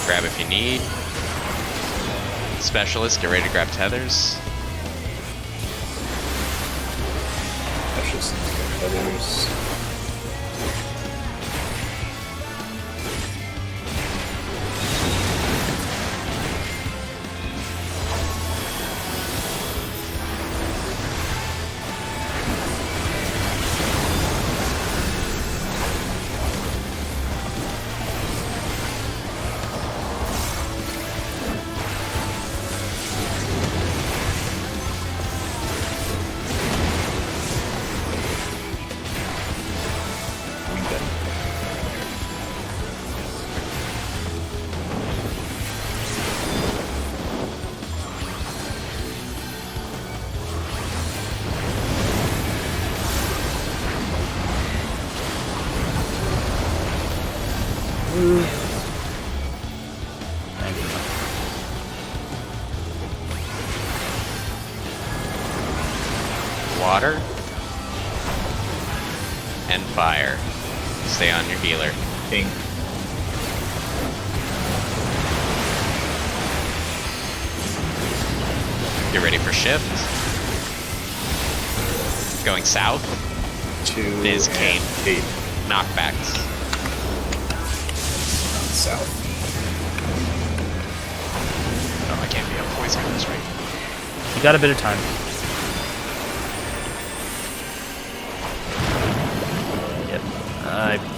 Grab if you need. Specialist, get ready to grab tethers. That's just others. Thank you. Water. And fire. Stay on your healer. King. Get ready for shift. Going south. 2 Is and Kane. 8 Knockbacks. south. Oh, I can't be up poison on this right. You got a bit of time. Yep.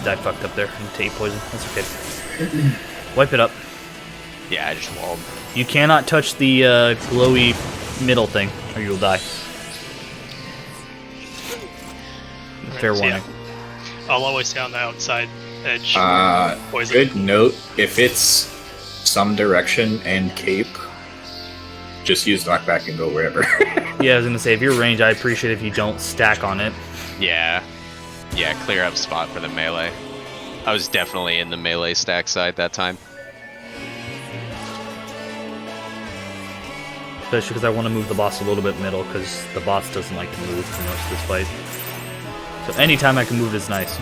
I fucked up there and take poison. That's okay. Wipe it up. Yeah, I just walled. You cannot touch the glowy middle thing, or you'll die. Fair So, warning. yeah. I'll always stay on the outside edge. Poison. Good note. If it's some direction and cape, just use knockback and go wherever. Yeah, I was gonna say, if you're range, I appreciate if you don't stack on it. Yeah. Yeah, clear up spot for the melee. I was definitely in the melee stack side that time. Especially because I want to move the boss a little bit middle, because the boss doesn't like to move for most of this fight. So anytime I can move is nice.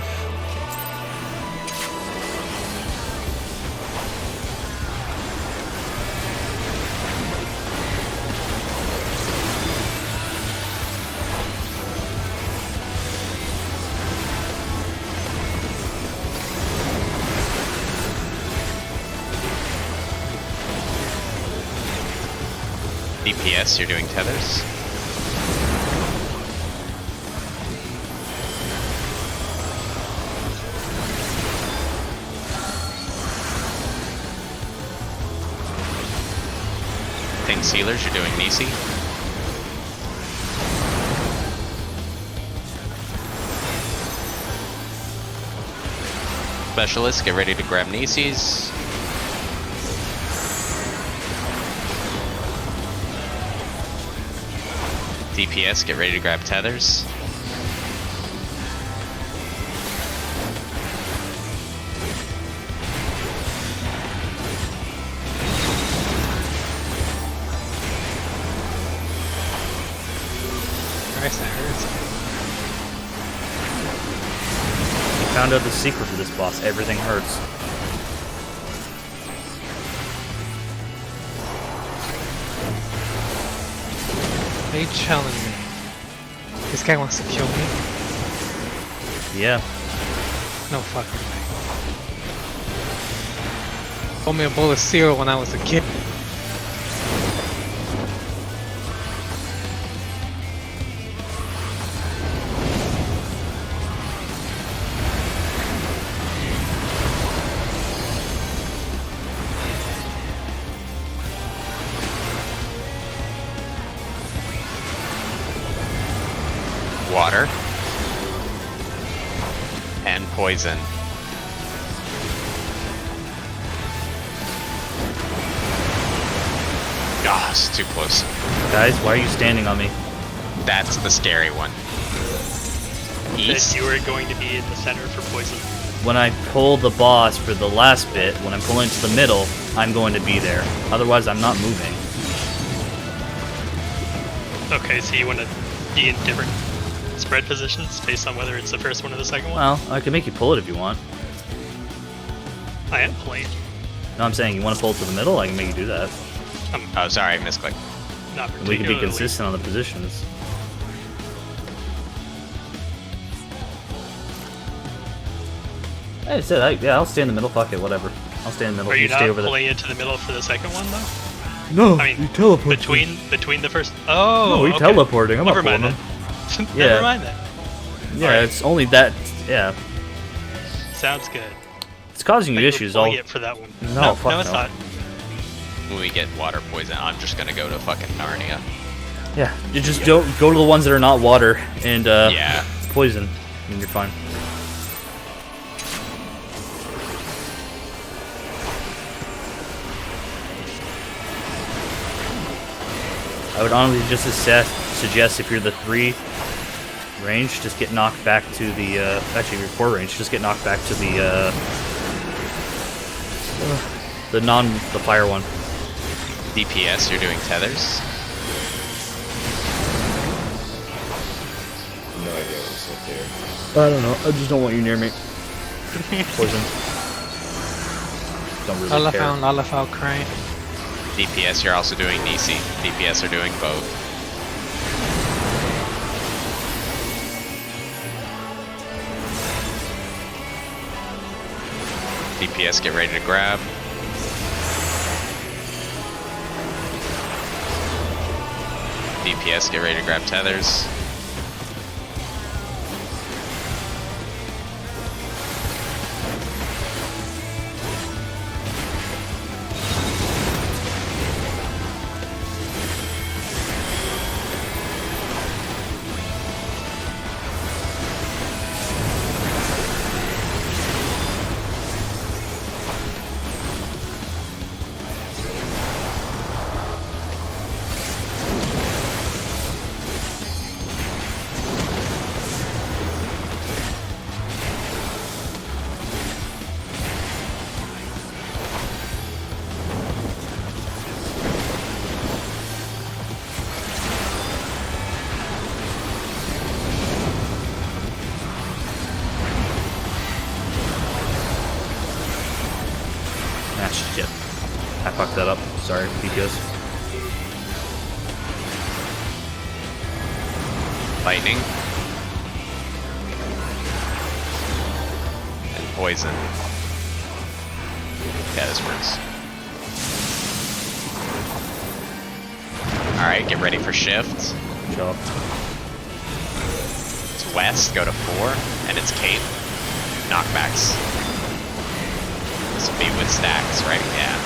DPS, you're doing tethers. Things healers, you're doing Nisi. Specialists, get ready to grab Nisis. DPS, get ready to grab tethers. Christ, that hurts. Found out the secret to this boss. Everything hurts. Are you challenging me? This guy wants to kill me? Yeah. No fucking way. Told me a bowl of cereal when I was a kid. Water. And poison. Ah, it's too close. Guys, why are you standing on me? That's the scary one. That East. you were going to be in the center for poison. When I pull the boss for the last bit, when I'm pulling to the middle, I'm going to be there. Otherwise, I'm not moving. Okay, so you want to be in different spread positions based on whether it's the first one or the second one? Well, I can make you pull it if you want. I am playing. No, I'm saying you want to pull it to the middle, I can make you do that. Oh, sorry, I misclicked. Not And we can be particularly. consistent on the positions. I said, yeah, I'll stay in the middle. Fuck it, whatever. I'll stay in the middle. Are you stay not over there. pulling into the middle for the second one though? No, I mean, you teleport. between the first. Oh, No, you're okay. teleporting. I'm Never not mind pulling then. Yeah. Never mind then. Yeah, Alright. it's only that. Yeah, Sounds good. it's causing Like you we're issues. pulling All it for that one. No, fuck no, it's no. not. When we get water poison, I'm just gonna go to fucking Narnia. yeah, you just don't go to the ones that are not water and Yeah. poison, and you're fine. I would honestly just suggest if you're the 3 range, just get knocked back to the, actually your 4 range, just get knocked back to the fire one. DPS, you're doing tethers. No idea what's up there. I don't know, I just don't want you near me. Poison. Don't really All I care. found, all I found crying. DPS, you're also doing Nisi. DPS are doing both. DPS, get ready to grab. DPS, get ready to grab tethers. Ah, shit. I fucked that up. Sorry, DPS. Lightning. And poison. Yeah, this works. Alright, get ready for shift. Show up. It's west, go to 4, and it's cape. Knockbacks. This will be with stacks, right? Yeah.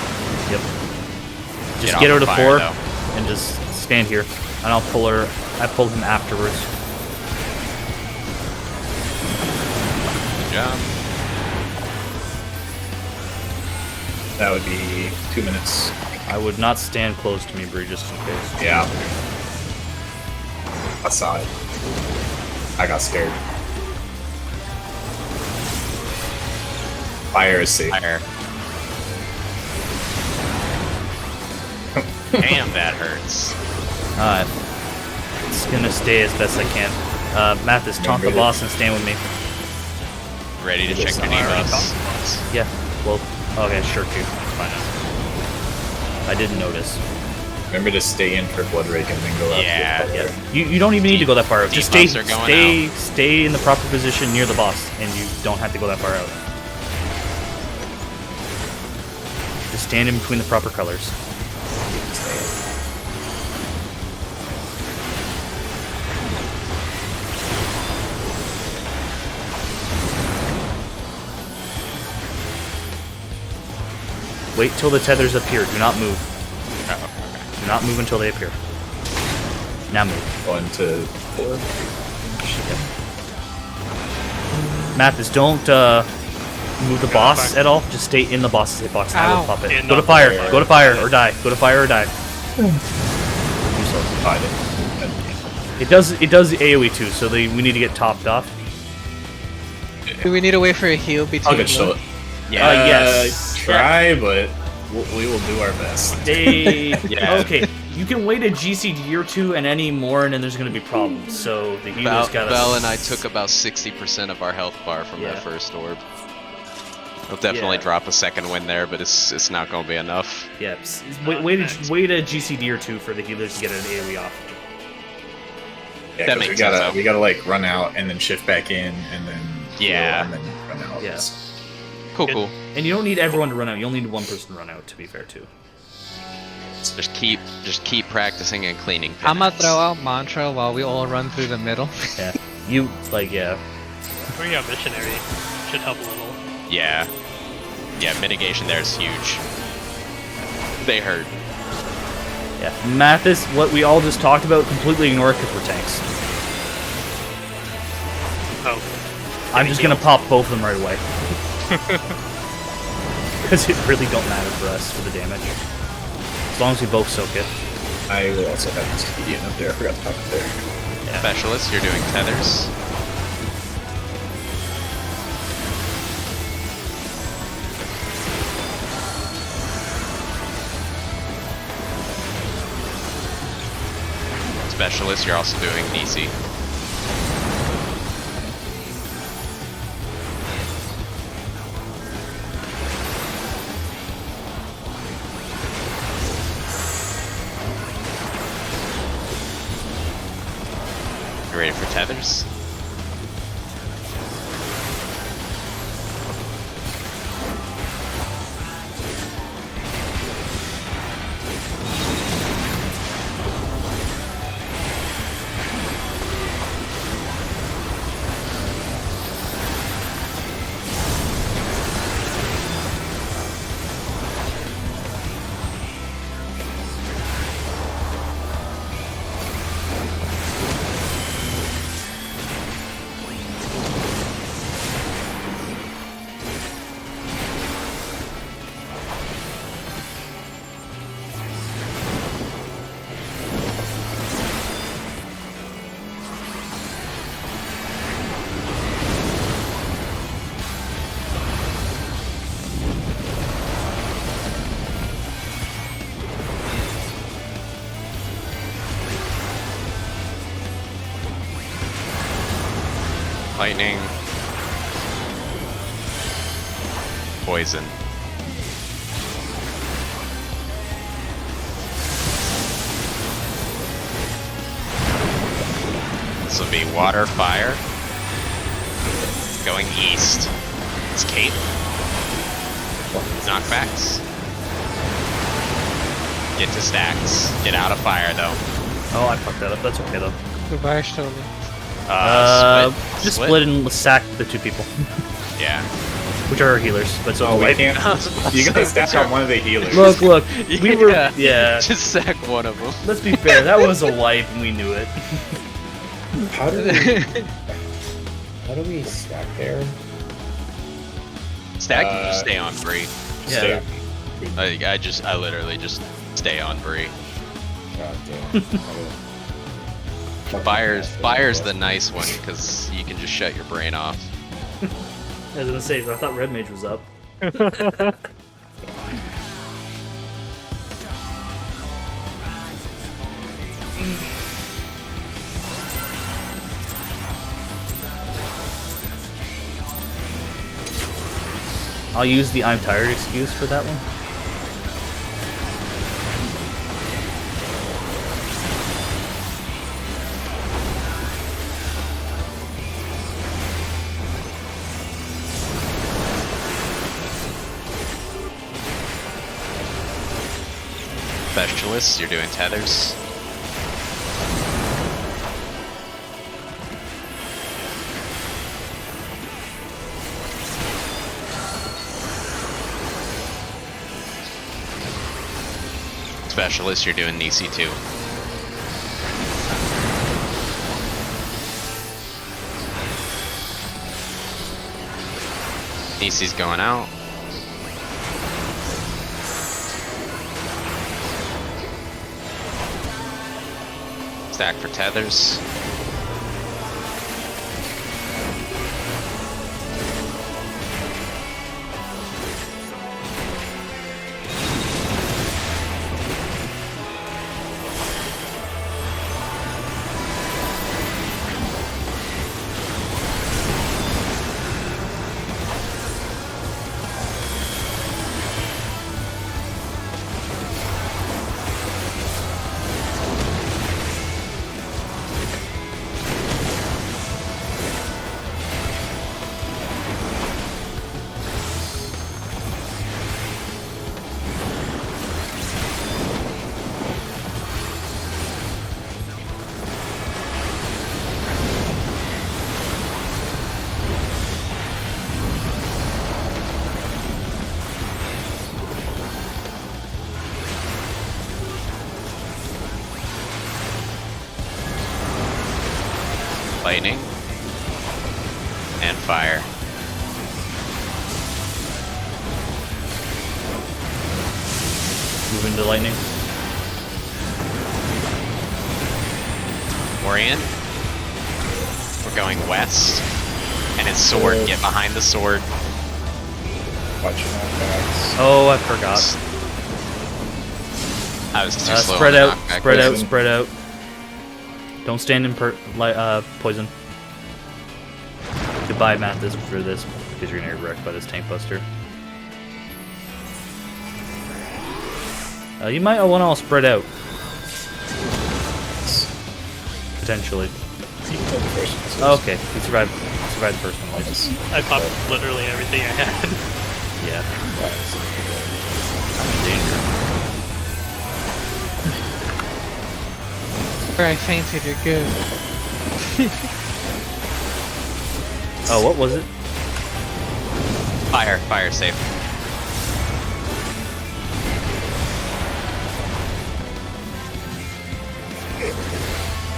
Yep. Just Get get off her the to fire, 4 though. and just stand here. And I'll pull her. I pulled him afterwards. Good job. That would be 2 minutes. I would not stand close to me, Bree, just in case. Yeah. I saw it. I got scared. Fire is safe. Fire. Damn, that hurts. Alright. It's gonna stay as best I can. Mathis, taunt the boss and stand with me. Ready to check your Alright, debuffs. top boss. Yeah. Well, okay, sure, too. Fine. I didn't notice. Remember to stay in for Blood Rake and then go out. Yeah, to the fire. You don't even need to go that far out. Just stay Debuffs are going stay in the proper position near the boss, and you don't have to go that far out. Just stand in between the proper colors. Wait till the tethers appear. Do not move. Oh, Do not move until they appear. Now move. 1 to 4. Mathis, don't move the boss at all. Just stay in the boss's hitbox. And I will Ow. pop it. In Go to the fire. fire. Go to fire or die. Go to fire or die. Do so. Hide it. It does the AoE too, so we need to get topped off. Do we need to wait for a heal between? I'll get show it. Yeah. Yes. Try, but we will do our best. They Yeah. okay. You can wait a GCD or 2 and any more, and then there's gonna be problems. So the healer's gotta. Val and I took about 60% of our health bar from Yeah. that first orb. I'll definitely Yeah. drop a second win there, but it's not going to be enough. Yeah. Wait a GCD or 2 for the healers to get an AoE off. Yeah, That 'cause makes we gotta sense, though. we gotta like run out and then shift back in and then heal Yeah. and then run out. Yeah. Cool, Good. cool. And you don't need everyone to run out. You only need one person to run out. To be fair, too. Just keep practicing and cleaning. I'm gonna pivots. throw out mantra while we all run through the middle. Yeah. You like yeah. Bringing out missionary should help a little. Yeah. Yeah, mitigation there is huge. They hurt. Yeah. Mathis, what we all just talked about, completely ignore it because we're tanks. Oh, I'm just gonna pop both of them right away. Because it really don't matter for us for the damage. As long as we both soak it. I will also have this comedian up there. I forgot to talk up there. Specialist, you're doing tethers. Specialist, you're also doing DC. You ready for tethers? Lightning. Poison. This will be water, fire. Going east. It's Cape. Knockbacks. Get to stacks. Get out of fire though. Oh, I fucked that up. That's okay though. Goodbye, Stoli. Just split and sack the 2 people, Yeah. which are our healers. But so Oh, we wait. can't. You gotta stack on one of the healers. Look, we were yeah. Just sack one of them. Let's be fair. That was a wipe, and we knew it. How do we stack there? Stack, you just stay on Bree. Yeah. I literally just stay on Bree. God damn. Fire's the nice one because you can just shut your brain off. I was gonna say, I thought Red Mage was up. I'll use the I'm tired excuse for that one. Specialists, you're doing tethers. Specialist, you're doing Nisi too. Nisi's going out. Stack for tethers. Lightning and fire. Moving to lightning. We're in. We're going west. And it's sword. Get behind the sword. Watch your knockbacks. Oh, I forgot. I was too slow. Spread on the out, knockback. spread out, Poison. spread out. Don't stand in poison. Goodbye, Mathis, for this, because you're gonna get wrecked by this tank buster. You might want to all spread out. Potentially. You can go the first one, so Oh, okay, you survived the first one, at least. I popped literally everything I had. Yeah. it's- Danger. I fainted, you're good. Oh, what was it? Fire safe.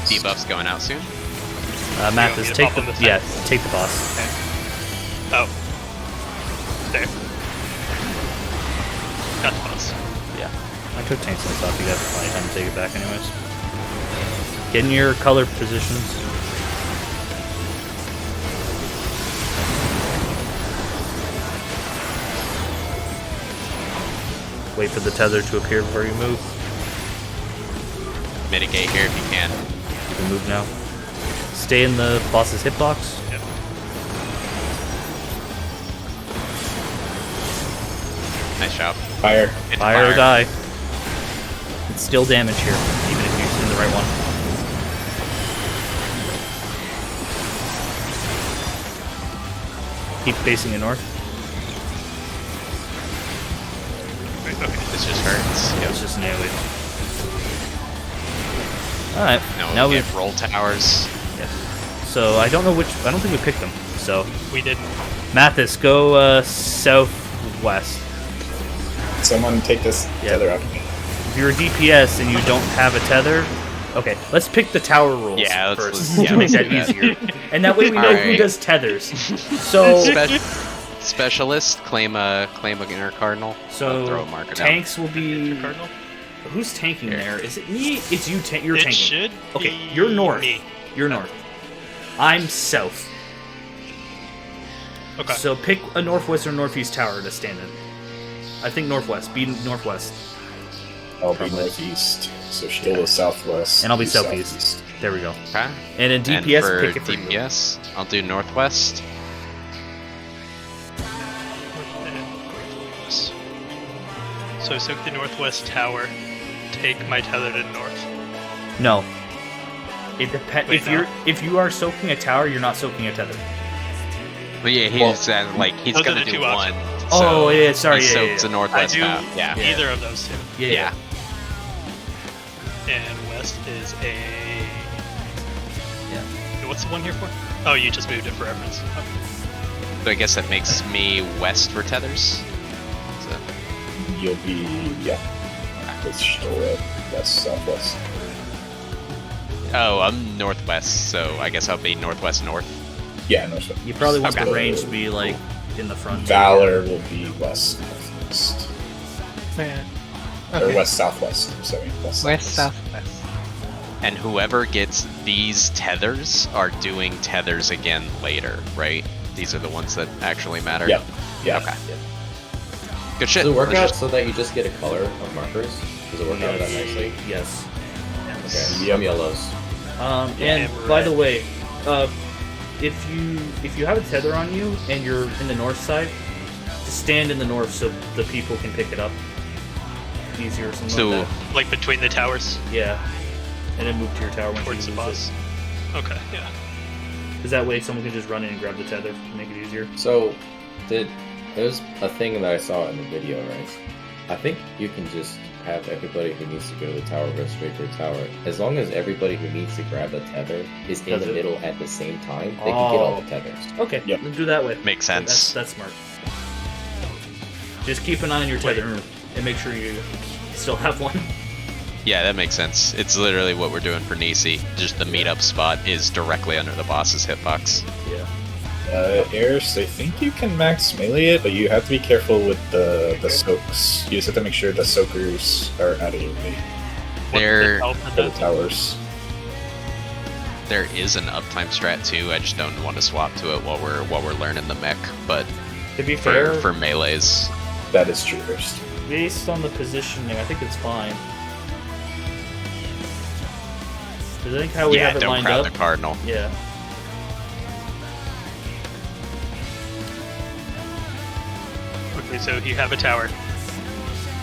Debuff's going out soon. Mathis, to take pop the on this yeah, side? take the boss. Oh. There. Got the boss. Yeah. I took tank sense off. You got plenty of time to take it back, anyways. Get in your color positions. Wait for the tether to appear before you move. Mitigate here if you can. You can move now. Stay in the boss's hitbox. Yep. Nice job. Fire. Hit Fire or die. It's still damage here, even if you're in the right one. Keep facing it north. Wait, okay. This just hurts. Yeah, it's just an AoE. All right. No, now we we. have roll towers. So I don't know which. I don't think we picked them. So We didn't. Mathis, go southwest. Someone take this Yeah. tether out. If you're a DPS and you don't have a tether, okay, let's pick the tower rules Yeah, let's- first let's- to yeah, make let's that do that. easier. And that way we know who Alright. does tethers. So, Specialist, claim a inner cardinal. I'll throw so a marker down. tanks will be. Cardinal? Who's tanking Here. there? Is it me? It's you. You're It tanking. should Okay, be you're north. me. You're north. I'm south. Okay. So pick a northwest or northeast tower to stand in. I think northwest. Be northwest. I'll be northeast. So Sheila southwest. And I'll be you southeast. There we go. Okay. And in And DPS, for pick it for you. DPS, I'll do northwest. So soak the northwest tower. Take my tether to north. No. It depends. Wait, If you are soaking a tower, you're not soaking a tether. But yeah, he Well, said like he's those are gonna the do two one. options. Oh, yeah, sorry, He yeah, soaks yeah, the yeah. I northwest do path. Yeah. either of those two. Yeah. And west is a. Yeah. What's the one here for? Oh, you just moved it for reference. Okay. So I guess that makes me west for tethers. So, You'll be with Sheila west southwest. oh, I'm northwest, so I guess I'll be northwest north. Yeah, northwest. You probably want Okay. the range to be like in the front. Valor will be west northwest. Man. Or Okay. west southwest. I'm sorry, west West, southwest. southwest. And whoever gets these tethers are doing tethers again later, right? These are the ones that actually matter. Yep. Yeah. Okay. Good shit. Does it work Let's out just- so that you just get a color of markers? Does it work out that nicely? Yes. Okay, Yep. I'm yellows. And we're by red. the way, if you have a tether on you and you're in the north side, just stand in the north so the people can pick it up easier or something So like that. Like between the towers Yeah. And then move to your tower once towards the you lose boss. Okay, yeah. Because that way someone can just run in and grab the tether to make it easier. So, there's a thing that I saw in the video, right? I think you can just have everybody who needs to go to the tower go straight to the tower. As long as everybody who needs to grab the tether is in Does the it? middle at the same time, they can get all the tethers. Okay, Yep. then do that way. Makes sense. That's smart. Just keep an eye on your tether and make sure you still have one. Yeah, that makes sense. It's literally what we're doing for Nisi. Just the meetup spot is directly under the boss's hitbox. Yeah. Eris, I think you can max melee it, but you have to be careful with the soaks. You just have to make sure the soakers are out of your way There, for the towers. there is an uptime strat too. I just don't want to swap to it while we're learning the mech. But To be fair, for melees, That is true, Eris. based on the positioning, I think it's fine. Because I think how we yeah, have it don't lined crowd up. the cardinal. Yeah. Okay, so if you have a tower,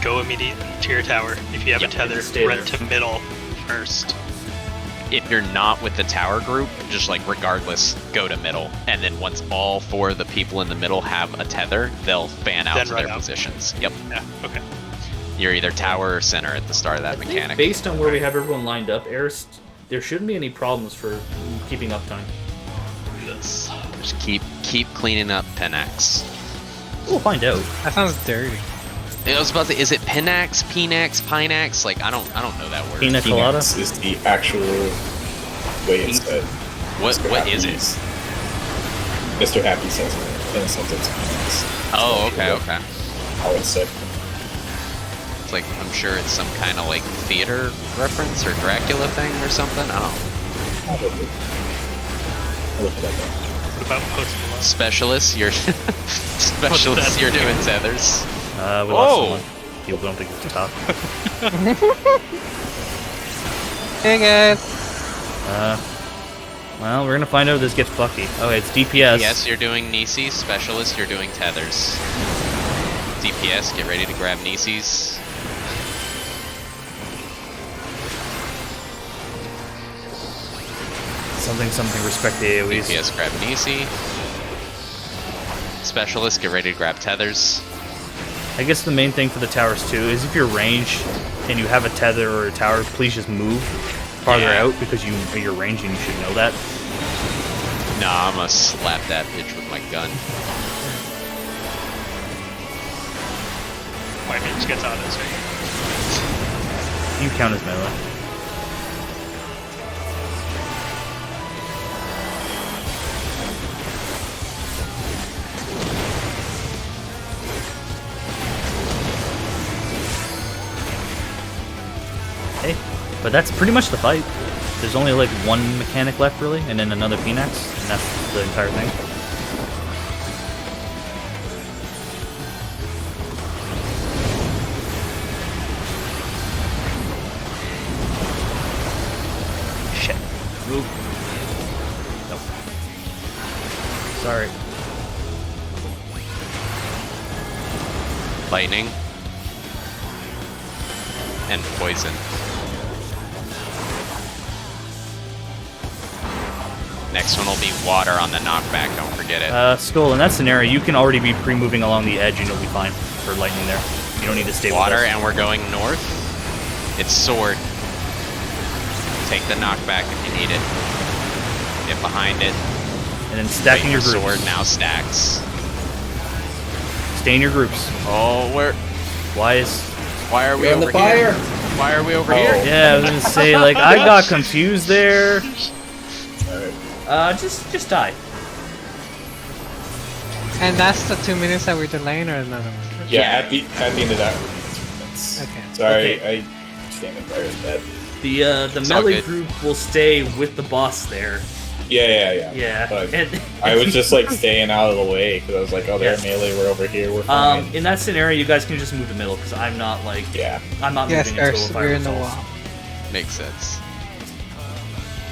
go immediately to your tower. If you have Yep, a tether, stay run there. to middle first. If you're not with the tower group, just like regardless, go to middle. And then once all four of the people in the middle have a tether, they'll fan out Then to run their out. positions. Yep. Yeah, okay. You're either tower or center at the start of that I think mechanic. based on where we have everyone lined up, Eris, there shouldn't be any problems for keeping uptime. Yes. Just keep cleaning up Penax. We'll find out. That sounds dirty. I was about to. Is it Penax, Penax, Pinax? Like I don't know that word. Pina colada? Phoenix is the actual way it's said. What is it? Happy's- Mr. Happy says it in a sentence. Phoenix. Oh, okay. How it's said. It's like I'm sure it's some kind of like theater reference or Dracula thing or something. I don't know. Probably. I'll look it up. What about Post Malone? Specialists, you're specialists. that? You're doing tethers. We Oh! lost someone. People don't think it's top. Hey guys. Well, we're gonna find out if this gets fucky. Oh, it's DPS. Yes, you're doing Nisi. Specialist, you're doing tethers. DPS, get ready to grab Nisi's. Something, respect the AoEs. DPS, grab Nisi. Specialist, get ready to grab tethers. I guess the main thing for the towers too is if you're ranged and you have a tether or a tower, please just move. farther Yeah. out because you're ranging. You should know that. Nah, I'm gonna slap that bitch with my gun. My mage gets autos, right? You count as melee. Hey, but that's pretty much the fight. There's only like one mechanic left really, and then another Phoenix, and that's the entire thing. Shit. Move. Nope. Sorry. Lightning. And poison. Next one will be water on the knockback, don't forget it. Skull, in that scenario, you can already be pre-moving along the edge and you'll be fine for lightning there. You don't need to stay Water, with us. and we're going north. It's sword. Take the knockback if you need it. Get behind it. And then stacking your Wait, groups. sword now stacks. Stay in your groups. Oh, Why why are we You're on over the fire. here? Why are we over Oh. here? Yeah, I was gonna say, like, I got confused there. Alright. Just die. And that's the 2 minutes that we're delaying, or another one? Yeah, at the end of that, we're doing 2 minutes. Okay. Sorry, I stand in fire is bad. The It's all melee good. group will stay with the boss there. Yeah. Yeah. But And- I was just like staying out of the way because I was like, oh, they're Yeah. melee, we're over here, we're fine. in that scenario, you guys can just move the middle because I'm not like Yeah. I'm not Yes, moving until Urs, the fire we're in the resolves. wall. Makes sense.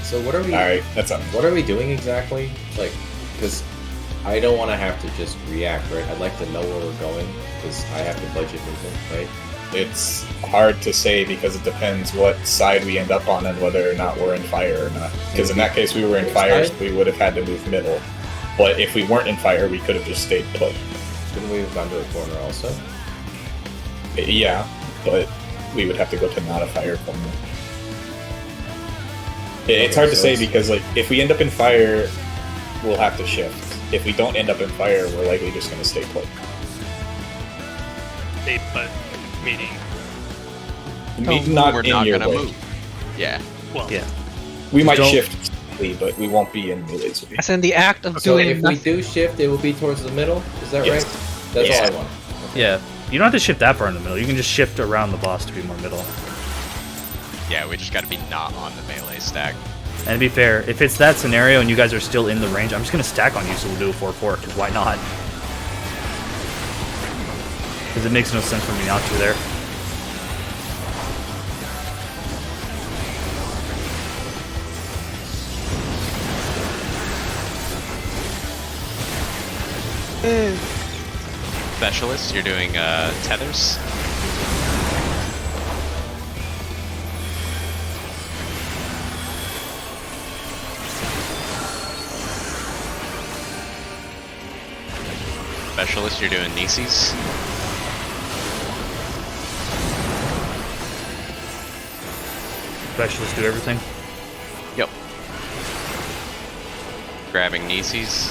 So what are we? Alright, that's up. What are we doing exactly? Like, because I don't want to have to just react, right? I'd like to know where we're going because I have to budget movement, right? It's hard to say because it depends what side we end up on and whether or not we're in fire or not. Because in that case, we were in fire, so we would have had to move middle. But if we weren't in fire, we could have just stayed put. Couldn't we have gone to the corner also? Yeah, but we would have to go to not a fire corner. It's hard to say because, like, if we end up in fire, we'll have to shift. If we don't end up in fire, we're likely just going to stay put. They put meaning. Not we're in not your gonna way. move. Yeah. Well, Yeah. We might Don't- shift, slightly, but we won't be in melee speed. That's in the act of So doing if we nothing. do shift, it will be towards the middle. Is that Yes. right? That's Yeah. all I want. Yeah. You don't have to shift that far in the middle. You can just shift around the boss to be more middle. Yeah, we just gotta be not on the melee stack. And to be fair, if it's that scenario and you guys are still in the range, I'm just gonna stack on you, so we'll do a 4-4. Because why not? Because it makes no sense for me not to there. Specialist, you're doing tethers. Specialist, you're doing Nisis. Specialists do everything. Yep. Grabbing Nisis.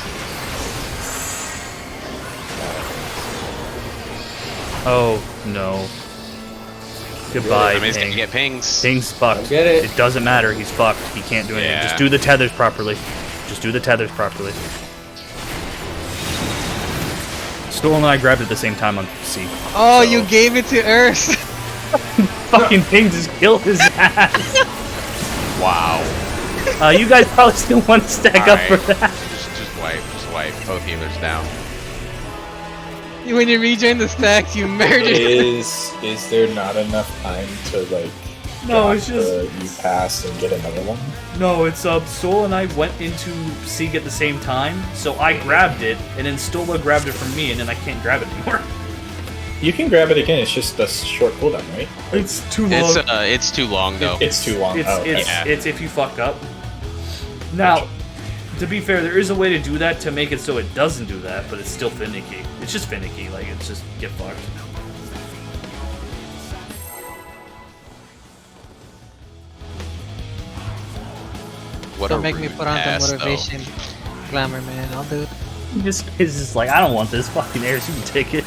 Oh, no. Goodbye, Somebody's Ping. gonna get pings. Ping's fucked. Get it. It doesn't matter. He's fucked. He can't do anything. Yeah. Just do the tethers properly. Just do the tethers properly. Stool and I grabbed it at the same time on C. Oh, So- you gave it to Urs. Fucking Ping just killed his ass. Wow. You guys probably still want to stack up for Alright. that. Just wipe. Both healers down. When you rejoin the stacks, you murdered. Is there not enough time to like? No, drop it's just- the you pass and get another one. No, it's Stola and I went into Sieg at the same time, so I grabbed it, and then Stola grabbed it from me, and then I can't grab it anymore. You can grab it again. It's just a short cooldown, right? It's too It's too long though. It's too long. It's, oh, okay. it's if you fuck up. Now, to be fair, there is a way to do that to make it so it doesn't do that, but it's still finicky. It's just finicky, like, it's just get fucked. What Don't a make me rude put on the pass, though. motivation glamour, man. I'll do it. It's just like, I don't want this. Fucking Ares, you can take it.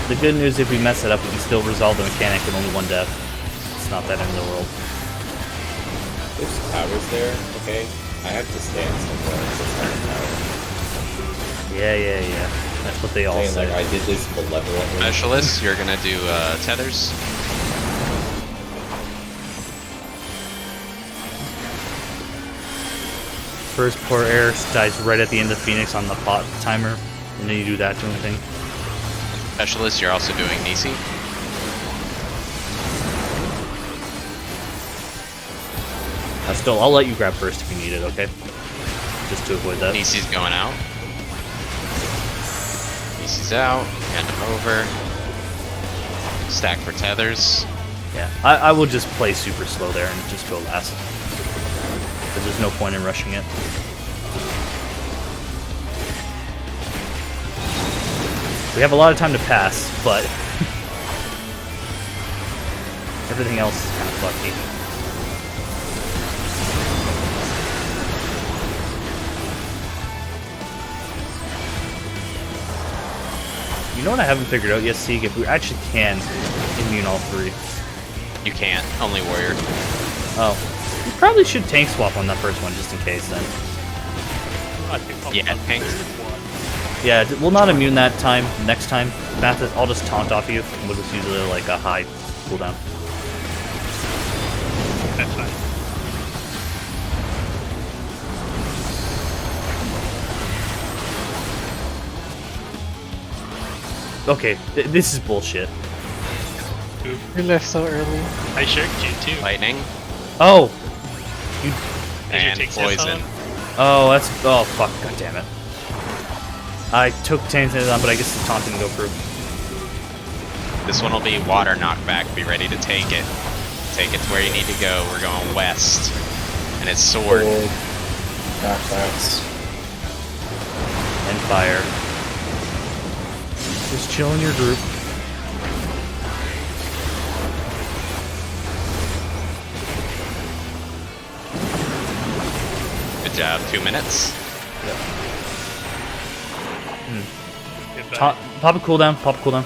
The good news, if we mess it up, we can still resolve the mechanic with only one death. It's not that end of the world. There's towers there, okay? I have to stand somewhere that's not a tower. Yeah. That's what they all Saying, say. like, I did this malevolently. Specialist, you're gonna do tethers. First poor Ares dies right at the end of Phoenix on the pot timer, and then you do that to anything. Specialist, you're also doing Nisi. Still, I'll let you grab first if you need it, okay? Just to avoid that. Nisi's going out. Nisi's out. Hand him over. Stack for tethers. Yeah, I will just play super slow there and just go last. Because there's no point in rushing it. We have a lot of time to pass, but everything else is kind of fucky. You know what I haven't figured out yet, Sieg? If we actually can immune all three. You can't. Only warrior. Oh. We probably should tank swap on that first one, just in case, then. I think I'll Yeah, tank. Yeah, we'll not immune that time. Next time, Mathis, I'll just taunt off you, and we'll just use like a high cooldown. That's fine. Okay, this is bullshit. You left so early. I shirked you too. Lightning. Oh! Did you And take Seth poison. on? Oh, that's... Oh, fuck. God damn it. I took Tainted on, but I guess the taunt didn't go through. This one will be water knockback. Be ready to take it. Take it to where you need to go. We're going west. And it's sword. Cold. Knockbacks. And fire. Just chill in your group. Good job. 2 minutes. Goodbye. Pop a cooldown. Pop a cooldown.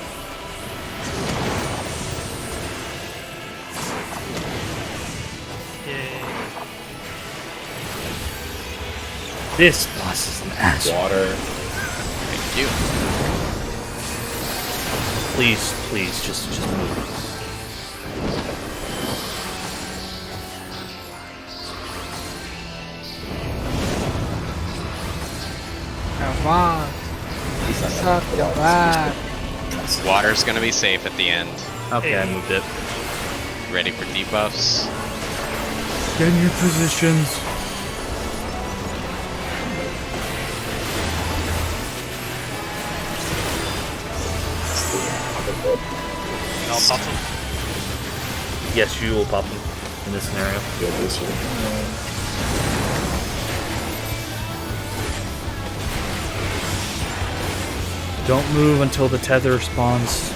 Yay. This boss is an ass. Water. Thank you. Please, just move. Come on. Suck your back. Water's gonna be safe at the end. Okay, I moved it. Ready for debuffs. Get in your positions. And I'll pop them. Yes, you will pop them in this scenario. Good this year. Don't move until the tether spawns.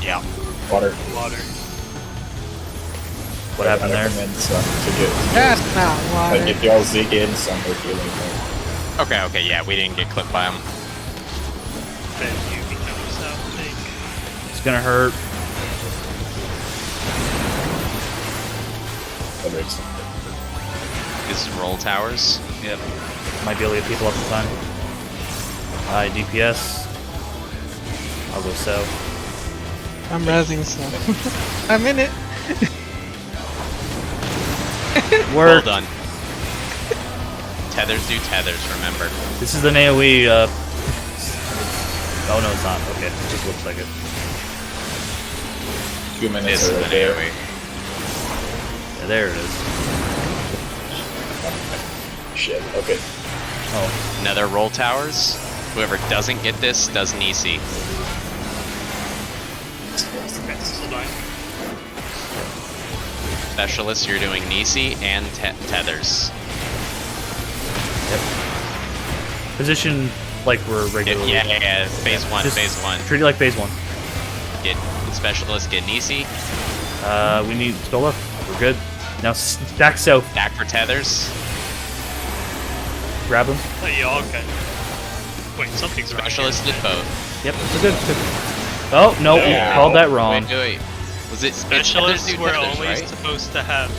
Yeah. Water. Water. What happened I there? recommend some to get. That's not water. Like if y'all zig in, some are healing them. Okay, yeah, we didn't get clipped by him. Then you become yourself, I think. It's gonna hurt. Whether it's Is roll towers. Yep. Might be able to get people up in time. DPS. I'll go south. I'm rezzing, so I'm in it. Well done. Tethers do tethers, remember. This is an AoE, oh no, it's not. Okay, it just looks like it. 2 minutes This is are an right there. AoE. Yeah, there it is. Shit. Okay. Oh, Another roll towers. Whoever doesn't get this does Nisi. Okay, still dying. Specialist, you're doing Nisi and tethers. Position like we're regularly. Yeah. Phase one. Just Phase one. Treat it like phase 1. Get Specialist. Get Nisi. We need spell up. We're good. Now stack south. Back for tethers. Grab them. Oh, y'all can. Wait, something's wrong. Specialist did both. Yep, we're good. Oh no, Yeah. we called that wrong. Wait. Was it Specialists tethers do were tethers, only right? supposed to have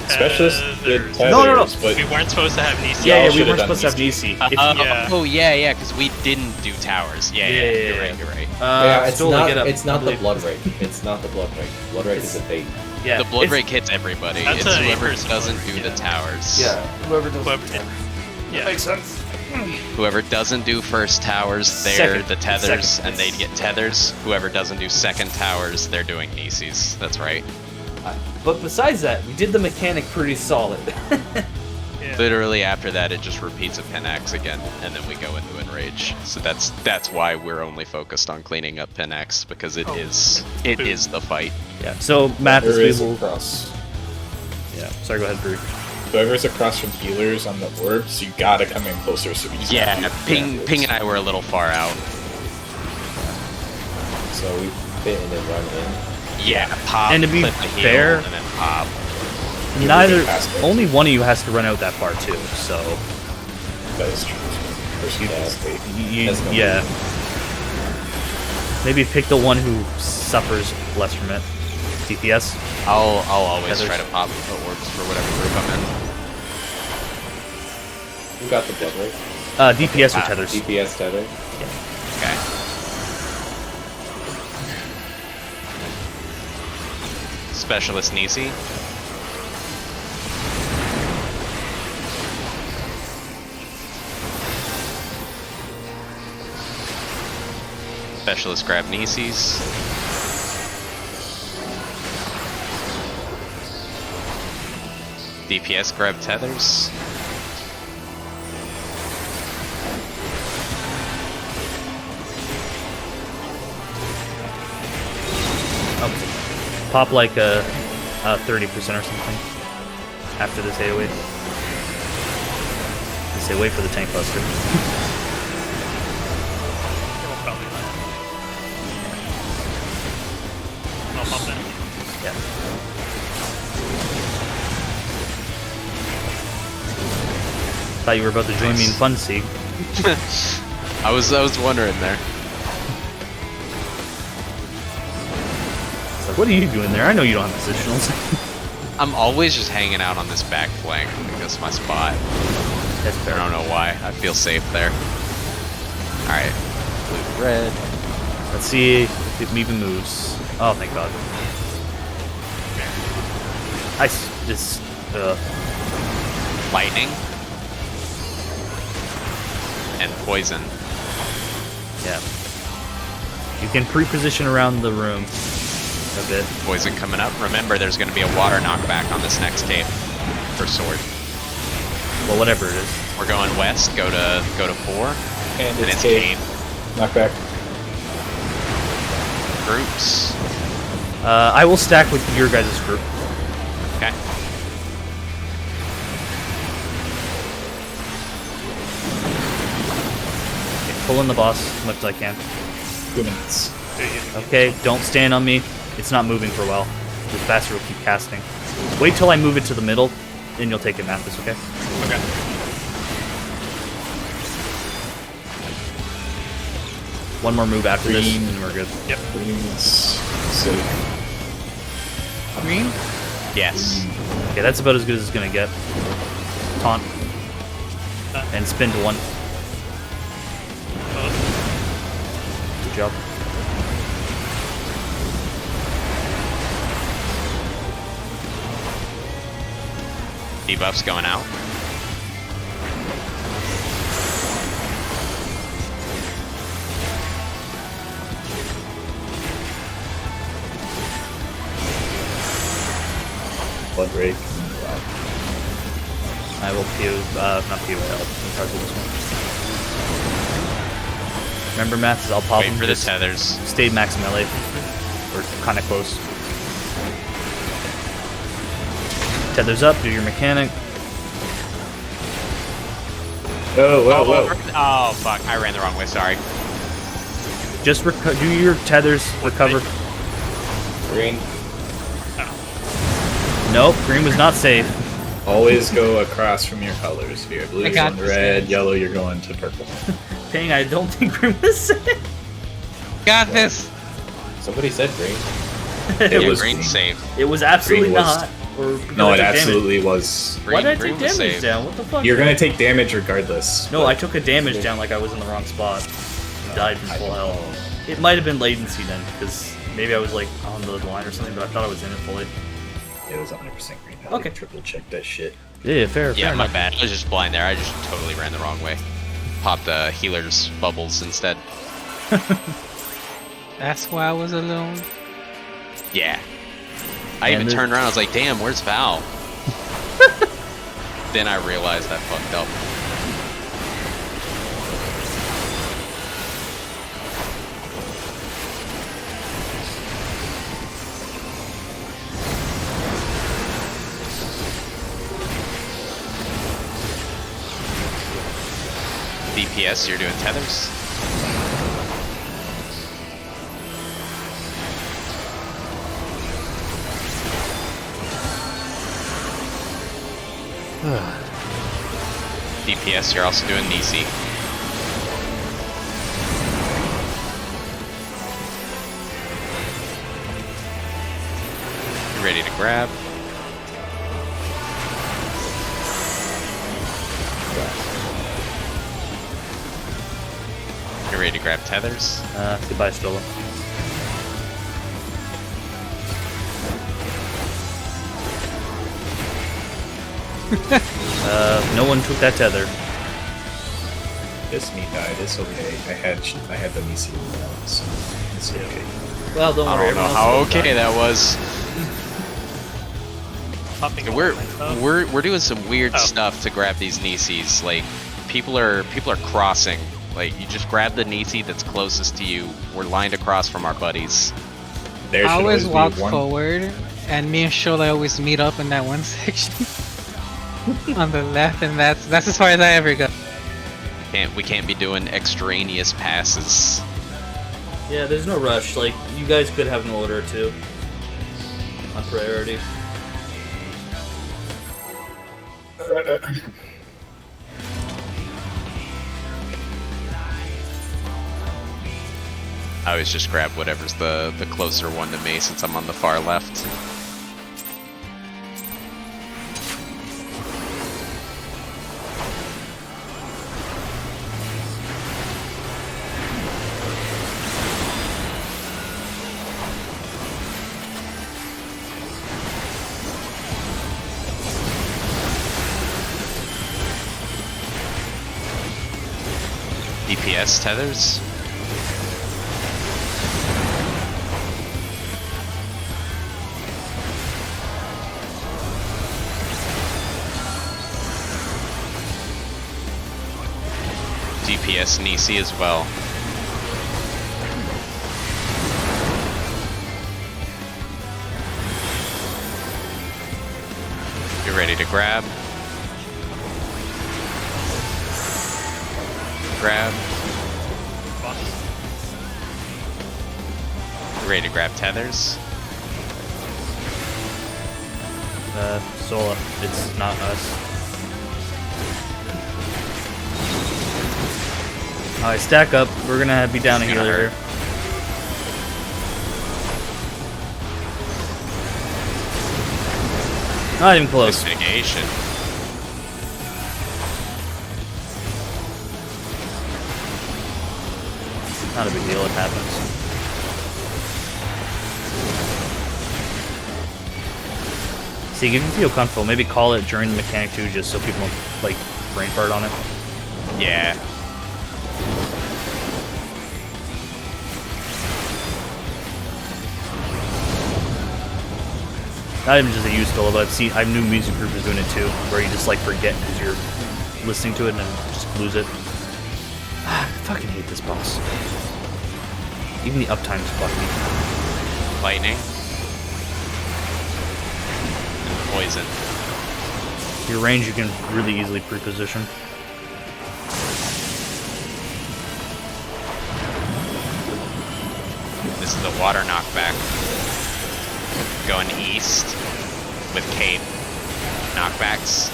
Specialist did tethers. tethers, No. but We weren't supposed to have Nisi. Yeah, Y'all we should've weren't done supposed to have Nisi. Nisi. Yeah. Yeah, because we didn't do towers. Yeah, Yeah. You're right. Yeah, it's still to get not. up, It's I not the believe. blood rake. It's not the blood rake. Blood rake is a bait. Yeah, The blood it's- rake hits everybody. That's It's an whoever eight-person doesn't blood do rake, the yeah. towers. Whoever does Whoever- it. Yeah. Makes sense. Whoever doesn't do first towers, they're Second. the tethers, Second. and they get tethers. Whoever doesn't do second towers, they're doing Nisis. That's right. But besides that, we did the mechanic pretty solid. Yeah. Literally after that, it just repeats a Pinax again, and then we go into Enrage. So that's why we're only focused on cleaning up Pinax, because it is the fight. Yeah. So Mathis, whoever we is will. across, Yeah. Sorry. Go ahead, Drew. whoever's across from healers on the orbs, you gotta come in closer so we can. Yeah, Ping and I were a little far out. So we fit in and run in. Yeah, pop. And to be clip the heal, fair- and then pop. Neither. past it. Only one of you has to run out that far too. So That is true. First Yeah. mistake. That's no yeah. Maybe pick the one who suffers less from it. DPS. I'll always Tethers. try to pop the orbs for whatever group I'm in. Who got the blood rake? DPS or tethers. DPS tether. Okay. Specialist Nisi. Specialist grab Nisis. DPS grab tethers. Okay. Pop like a 30% or something after this 808. I say wait for the tank buster. It will probably not. I'll pop in. Yeah. Thought you were about to join me in Fun Seek. I was wondering there. It's like, what are you doing there? I know you don't have positionals. I'm always just hanging out on this back flank because it's my spot. That's I fair. don't know why. I feel safe there. Alright. Blue, red. Let's see if it even moves. Oh, thank God. Just Lightning. And poison. yeah. You can pre-position around the room a bit. Poison coming up. Remember, there's going to be a water knockback on this next cape for sword. Well, whatever it is. We're going west. Go to 4. And And it's it's Kate. Kane. Knockback. Groups. I will stack with your guys' group. Okay. Okay, pull in the boss as much as I can. 2 minutes. Okay, don't stand on me. It's not moving for a while. The faster we'll keep casting. Wait till I move it to the middle, then you'll take it, Mathis, okay? Okay. One more move after this, Green. and we're good. Green's safe. Green? Yes. Okay, that's about as good as it's gonna get. Taunt. And spin to 1. Good job. Debuff's going out. Blood rake. I will PO, not PO, I'll charge this one. Remember, Mathis, I'll pop Wait him. for the Just tethers. stay max melee. Or kinda close. Tethers up, do your mechanic. Oh, whoa, whoa. Oh, fuck. I ran the wrong way. Sorry. Just do your tethers, recover. Green. Nope, green was not safe. Always go across from your colors. If you're blue, I you're got going to this, red. guys. Yellow, you're going to purple. Dang, I don't think green was safe. Got this. Somebody said green. It Yeah, was green green. safe. It was absolutely Green was- not. Or because No, I it took damage. absolutely was. Why did I Green take was damage safe. down? What the fuck? You're going to take damage regardless. No, I took a damage down like I was in the wrong spot. Died from full health. It might have been latency then, because maybe I was like on the line or something, but I thought I was in it fully. It was 100% green. I Okay. triple checked that shit. Yeah, fair. Yeah, fair my enough. bad. I was just blind there. I just totally ran the wrong way. Popped the healer's bubbles instead. That's why I was alone. Yeah. I And even this- turned around. I was like, damn, where's Val? Then I realized I fucked up. DPS, you're doing tethers? DPS, you're also doing Nisi. You ready to grab? You ready to grab tethers? Goodbye, Stola. No one took that tether. This me died. It's okay. I had the Nisi now, so it's okay. Well, don't I worry. don't know everyone how else okay died. that was. Popping We're on my phone. we're doing some weird Oh. stuff to grab these Nisis. Like people are crossing. Like you just grab the Nisi that's closest to you. We're lined across from our buddies. There I should always be walk one. forward, and me and Shola always meet up in that one section on the left, and that's as far as I ever go. We can't be doing extraneous passes. Yeah, there's no rush. Like, you guys could have an order or two on priority. I always just grab whatever's the closer one to me since I'm on the far left. DPS tethers. DPS Nisi as well. You ready to grab? Grab. You ready to grab tethers? Sola, it's not us. Alright, stack up. We're gonna be down a It's gonna healer hurt. here. Not even close. Mitigation. Not a big deal, it happens. See, if you feel comfortable, maybe call it during the mechanic too, just so people don't, like, brain fart on it. Yeah. Not even just a use tool, but I've new music groups doing it too, where you just like forget because you're listening to it and then just lose it. I fucking hate this boss. Even the uptime's fucking. Lightning. And poison. Your range you can really easily pre-position. This is the water knockback. Going east with cape knockbacks.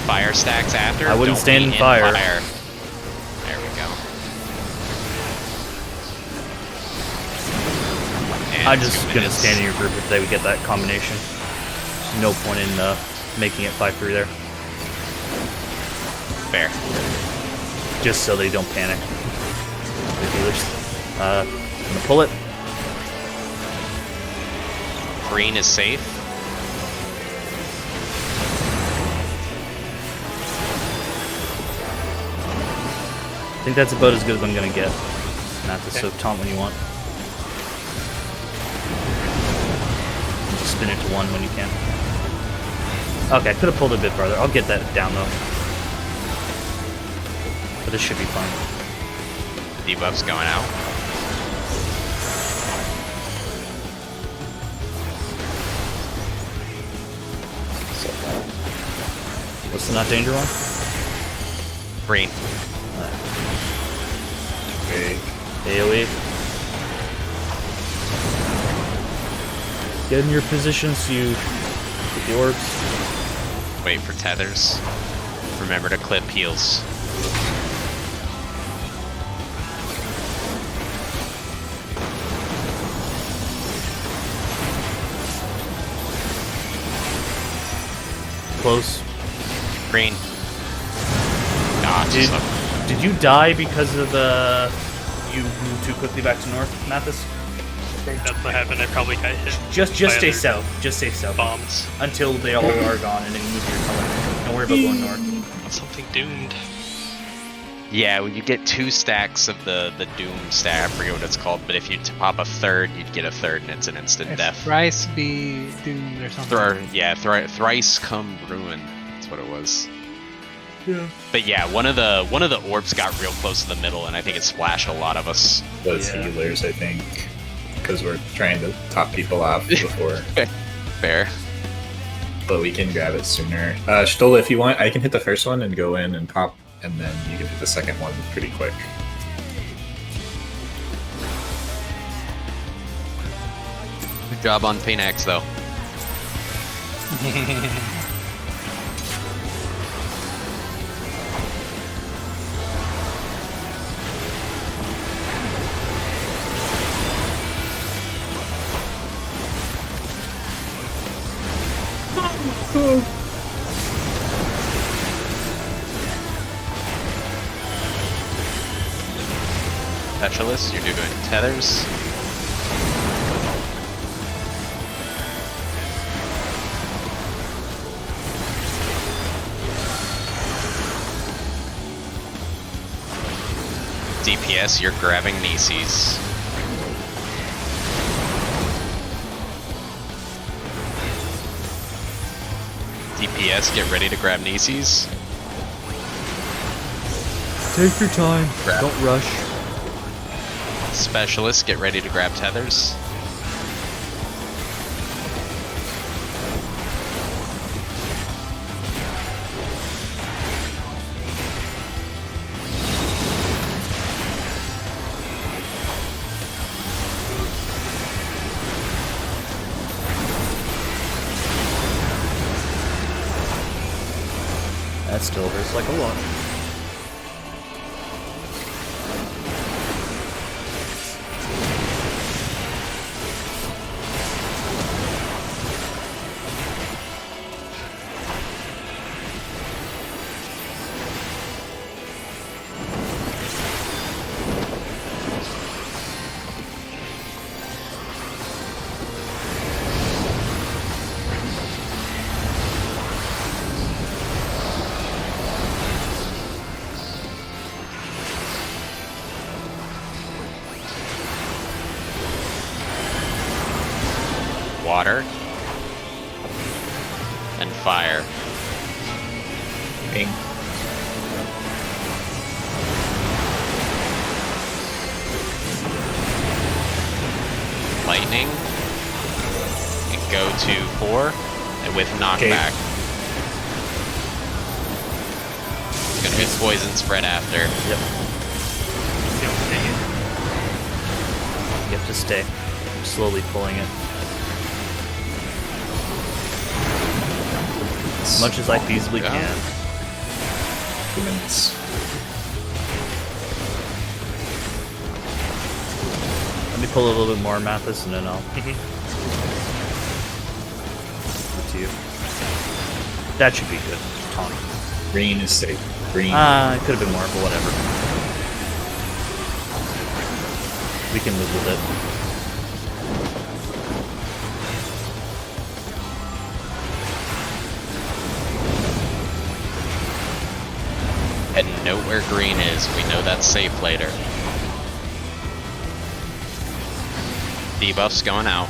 Fire stacks after. I wouldn't Don't stand be in fire. There we go. And I'm just Scuba gonna is- stand in your group if they would get that combination. No point in making it 5-3 there. Fair. Just so they don't panic. The healers. I'm gonna pull it. Green is safe. I think that's about as good as I'm gonna get. Not to so taunt when you want. And just spin it to 1 when you can. Okay, I could have pulled it a bit farther. I'll get that down though. But this should be fine. Debuff's going out. What's the not danger one? Green. Okay. AoE. Get in your position so you get the orbs. Wait for tethers. Remember to clip heals. Close. Green. Ah, Did, just a- did you die because of you moved too quickly back to north, Mathis? That's what happened. I probably got hit Just by stay other south. Just stay south. bombs. Until they all are gone and then move your color. Don't worry about going north. Something doomed. Yeah, when you get 2 stacks of the Doom stack, I forget what it's called, but if you pop a third, you'd get a third and it's an instant If death. thrice be doomed or something. Thrice come ruin. That's what it was. Yeah. But yeah, one of the orbs got real close to the middle, and I think it splashed a lot of us. Was Yeah. healers, I think, because we're trying to top people off before, Fair. but we can grab it sooner. Stola, if you want, I can hit the first one and go in and pop, and then you can hit the second one pretty quick. Good job on Phoenix, though. Specialist, you're doing tethers. DPS, you're grabbing Nieces. DPS, get ready to grab Nieces. Take your time. Grab. Don't rush. Specialist, get ready to grab tethers. That still hurts like a lot. Water. And fire. Ping. Lightning. And go to 4 and with knockback. It's gonna be poison spread after. Yep. You have to stay. I'm slowly pulling it. As much as I feasibly Yeah. can. 2 minutes. Let me pull a little bit more, Mathis, and then I'll. Up to you. That should be good. Taunt. Green is safe. Green. It could have been more, but whatever. We can live with it. And note where green is. We know that's safe later. Debuff's going out.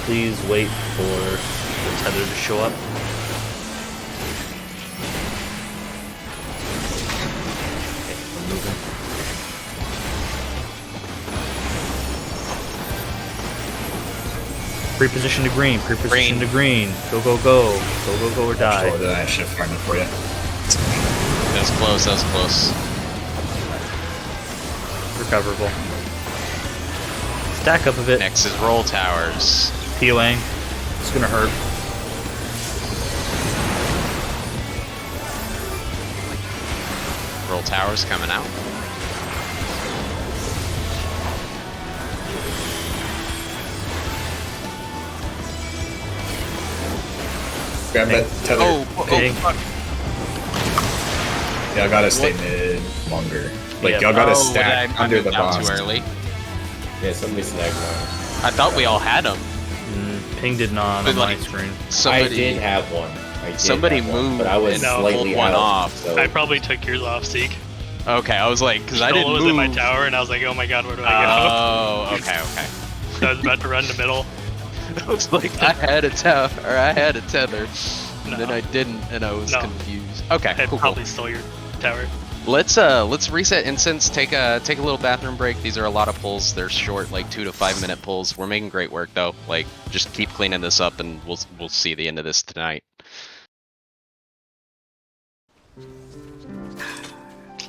Please wait for the tether to show up. Okay, we're moving. Pre-position to green, pre-position to green. Go, go, go. Go, go, go, or die. Oh, then I should have farmed it for you. That was close, that was close. Recoverable. Stack up a bit. Next is roll towers. POing. It's gonna hurt. Roll towers coming out. Grab that tether. Dang. Fuck. Y'all gotta stay mid longer. Like, Yeah. y'all gotta I stack under moved the out boss. too early. Yeah, somebody snagged mine. I thought we all had them. Ping did not But on my like- screen. Somebody, I did have one. I did somebody have one, moved but I was and slightly pulled one out, off. So I probably took yours off, Zeke. Okay, I was like, because I didn't was move. in my tower, and I was like, oh my god, where do I go? Oh, okay, okay. So I was about to run the middle. I was like, I had a tower, or I had a tether, and then No. I didn't, and I was No. confused. Okay, I cool, cool. probably stole your tower. Let's reset incense. Take a little bathroom break. These are a lot of pulls. They're short, like 2 to 5 minute pulls. We're making great work though. Like, just keep cleaning this up, and we'll see the end of this tonight.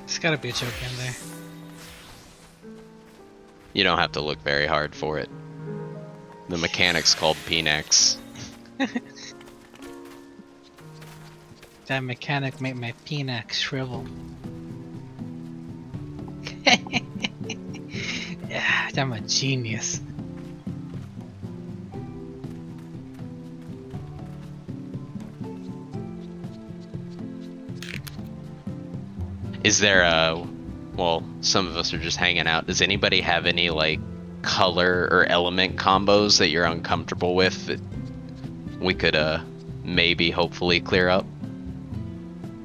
There's gotta be a joke in there. You don't have to look very hard for it. The mechanic's called Pnex. That mechanic made my peanut shrivel. Yeah, I'm a genius. Is there a... Well, some of us are just hanging out. Does anybody have any, like, color or element combos that you're uncomfortable with that we could, maybe, hopefully clear up?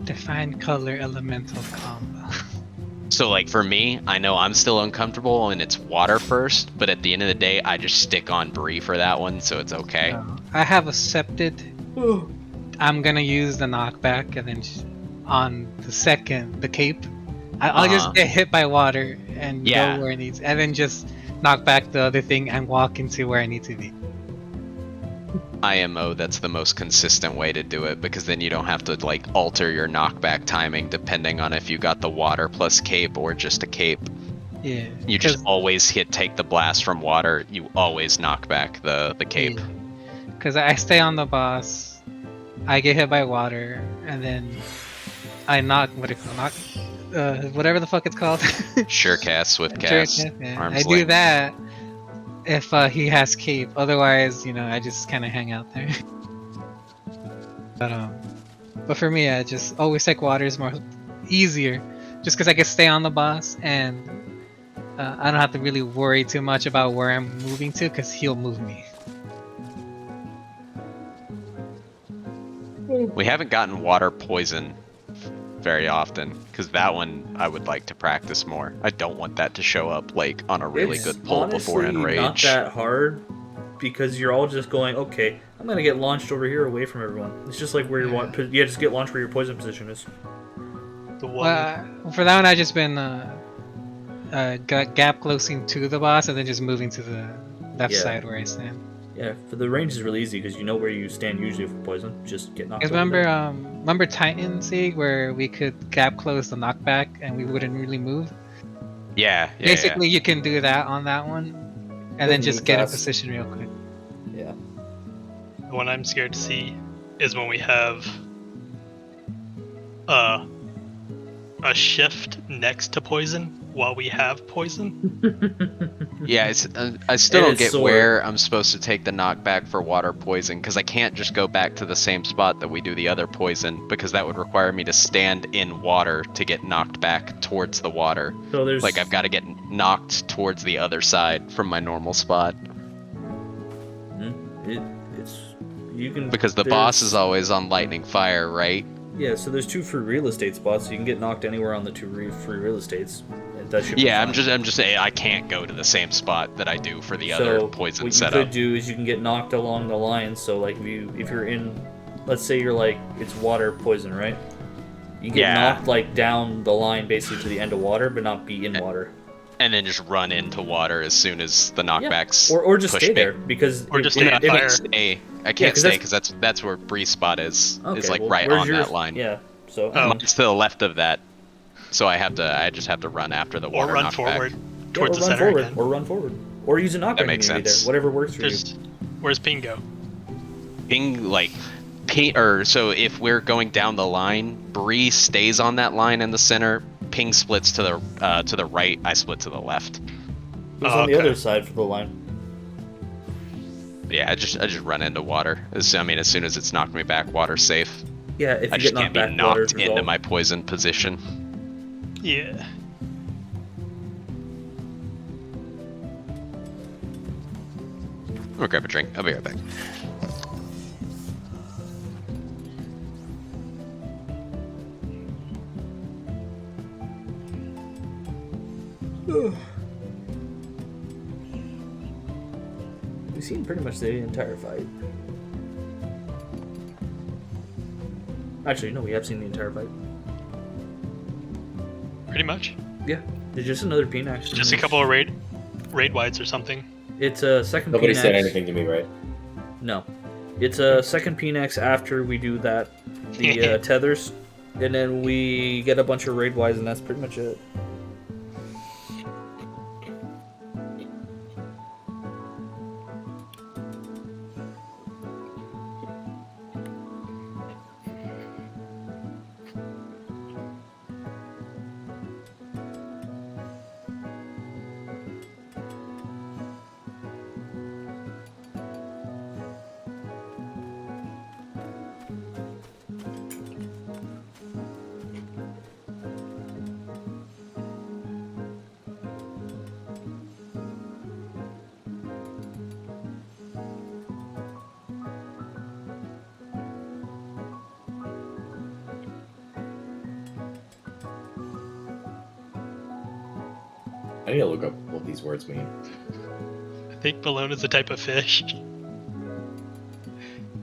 Define color elemental combo. So, like, for me, I know I'm still uncomfortable and it's water first, but at the end of the day, I just stick on Bree for that one, so it's okay. I have accepted. I'm gonna use the knockback and then on the second, the cape. I'll just get hit by water and Yeah. go where it needs, and then just knock back the other thing and walk into where I need to be. IMO, that's the most consistent way to do it, because then you don't have to, like, alter your knockback timing depending on if you got the water plus cape or just a cape. Yeah. You just always take the blast from water, you always knock back the cape. Because I stay on the boss, I get hit by water, and then I knock whatever the fuck it's called. Sure cast, swift Sure cast, cast, yeah. arm's I do length. that if he has cape. Otherwise, I just kind of hang out there. But for me, I just always take water is more easier, just because I can stay on the boss and I don't have to really worry too much about where I'm moving to, because he'll move me. We haven't gotten water poison very often, because that one I would like to practice more. I don't want that to show up like on a really It's good pull before honestly Enrage. not that hard because you're all just going, okay, I'm gonna get launched over here away from everyone. It's just like where you just get launched where your poison position is. The one. For that one, I just been gap closing to the boss and then just moving to the left Yeah. side where I stand. Yeah, for the range is really easy because you know where you stand usually for poison. Just get knocked. Because over there. remember Titan Siege where we could gap close the knockback and we wouldn't really move. Yeah, yeah, Basically, you can do that on that one, and then Doesn't just move get in fast. position real quick. Yeah. The one I'm scared to see is when we have a shift next to poison while we have poison. Yeah, it's, I still And don't it's get sword. where I'm supposed to take the knockback for water poison, because I can't just go back to the same spot that we do the other poison, because that would require me to stand in water to get knocked back towards the water. So there's Like, I've got to get knocked towards the other side from my normal spot, it's you can because the boss there's- is always on lightning fire, right? Yeah, so there's 2 free real estate spots, so you can get knocked anywhere on the 2 free real estates. And that should be Yeah, fine. I'm just saying I can't go to the same spot that I do for the So other poison what you setup. could do is you can get knocked along the line. So like if you're in, let's say you're like it's water poison, right? You get Yeah. knocked like down the line basically to the end of water, but not be in water. And then just run into water as soon as the Yeah. knockbacks. Or just push stay me. there because Or just if- stay on if- I fire. can't stay. I can't 'cause stay that's- because that's where Bree's spot is. Okay, Is like well, right where's on yours? that line. Yeah. So Oh. Mine's to the left of that, so I just have to run after the Or water run knockback. forward yeah, towards or the run center forward, again. or run forward, or use a knockback makes immunity sense. there. Whatever works for you. Just where's Ping go? So if we're going down the line, Bree stays on that line in the center. Ping splits to the right. I split to the left. Who's Oh, on the okay. other side for the line? Yeah, I just run into water. As soon as it's knocked me back, water's safe. Yeah, if I you just get can't knocked be back, water's knocked into resolved. my poison position. Yeah. I'm gonna grab a drink. I'll be right back. We've seen pretty much the entire fight. Actually, no, we have seen the entire fight. Pretty much. Yeah, there's just another Phoenix. Just a couple of raid wides or something. It's a second Nobody Phoenix. said anything to me, right? No, it's a second Phoenix after we do that, the tethers, and then we get a bunch of raid wides, and that's pretty much it. I need to look up what these words mean. I think balloon is a type of fish.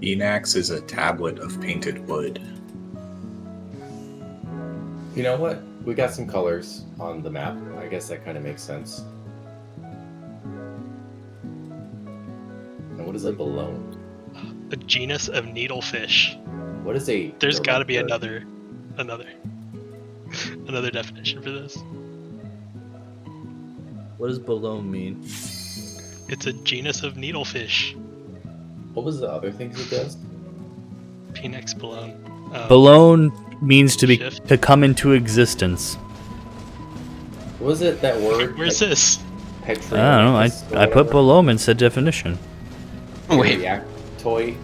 Enax is a tablet of painted wood. You know what? We got some colors on the map. I guess that kind of makes sense. And what is a balloon? A genus of needlefish. What is a? There's got to be director? another definition for this. What does balloon mean? It's a genus of needlefish. What was the other things it does? Phoenix balloon. Balloon means to be Shift. to come into existence. What was it that word? Where's this? I don't know. I put balloon and said definition. Wait. Toy.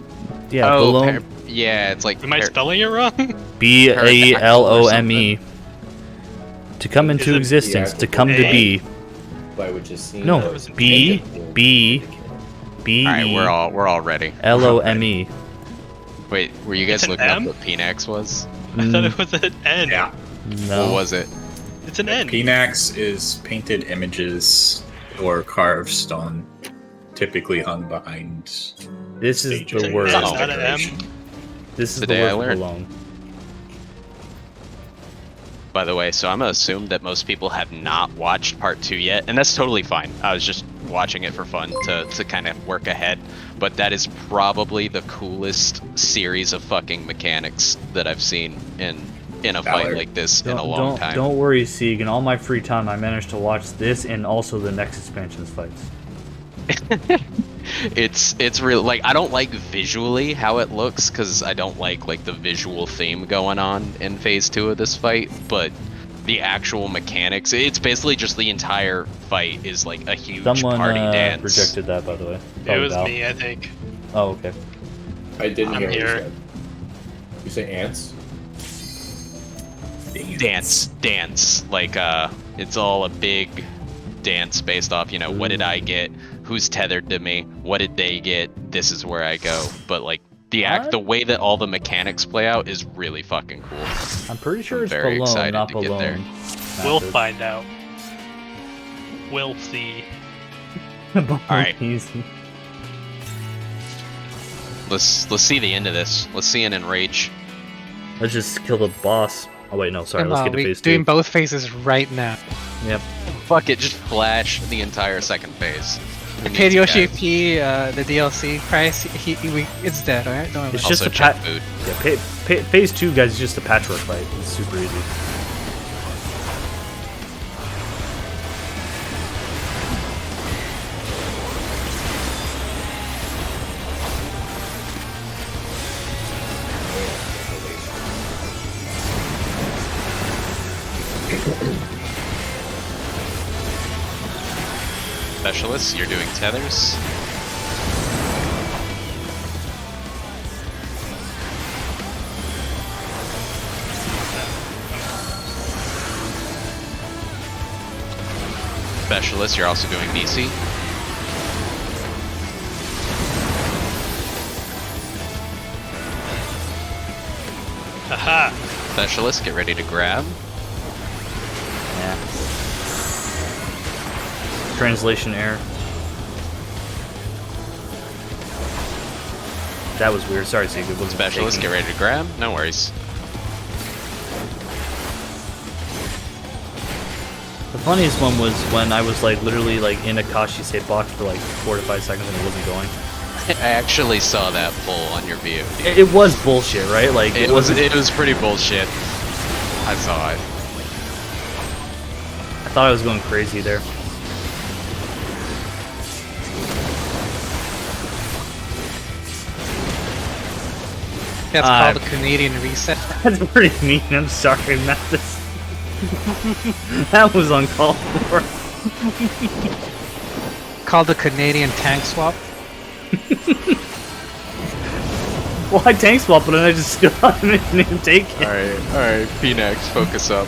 Yeah, Oh, balloon. yeah, it's like Am I spelling it wrong? BALOME. To come Is into it- existence. Yeah, To come to A? be. I would just see. No. That was an B B B All right, E we're all ready. LOME. Wait, were you guys It's an looking up M? what Phoenix was? I thought it was an N. Yeah. No. What was it? It's an N. Pnax is painted images or carved stone, typically hung behind. This is Stages. the word. It's Oh. not an M. This is the Today I word for learned. belong. By the way, so I'm gonna assume that most people have not watched part 2 yet, and that's totally fine. I was just watching it for fun to kind of work ahead, but that is probably the coolest series of fucking mechanics that I've seen in a fight Valor. like this in a long time. Don't worry, Sieg. In all my free time, I managed to watch this and also the next expansion's fights. It's real. Like, I don't like visually how it looks because I don't like the visual theme going on in phase 2 of this fight, but the actual mechanics, it's basically just the entire fight is like a huge Someone party dance. rejected that, by the way. It Probably was Val. me, I think. Oh, okay. I didn't I'm hear what you here. said. You say ants? Dance. Like, it's all a big dance based off, what did I get? Who's tethered to me? What did they get? This is where I go. But like the way that all the mechanics play out is really fucking cool. I'm pretty sure I'm it's very Balone, excited not to get there. Balone. We'll find out. We'll see. All right. Let's see the end of this. Let's see an enrage. Let's just kill the boss. Oh wait, no, sorry. Let's get to we're phase doing 2. both phases right now. Yep. Fuck it, just flash the entire second phase. Who I needs paid a Yoshi guide? P the DLC price. It's dead, alright? Don't worry It's about just Also a check pat- food. Yeah, phase 2, guys, is just a patchwork fight. It's super easy. Specialists, you're doing tethers. Specialist, you're also doing DC. Haha! Specialist, get ready to grab. Yeah. Translation error. That was weird. Sorry, Sig. It wasn't Specialist, taking- get ready to grab. No worries. The funniest one was when I was like literally like in Akashi's hitbox for like 4 to 5 seconds and it wasn't going. I actually saw that pull on your VOD. It was bullshit, right? Like It was pretty bullshit. I saw it. I thought I was going crazy there. That's called a Canadian reset. That's pretty mean. I'm sorry, Mathis. That was uncalled for. Called a Canadian tank swap. Well, I tank swapped, but then I just still didn't even take it. Alright, Phoenix, focus up.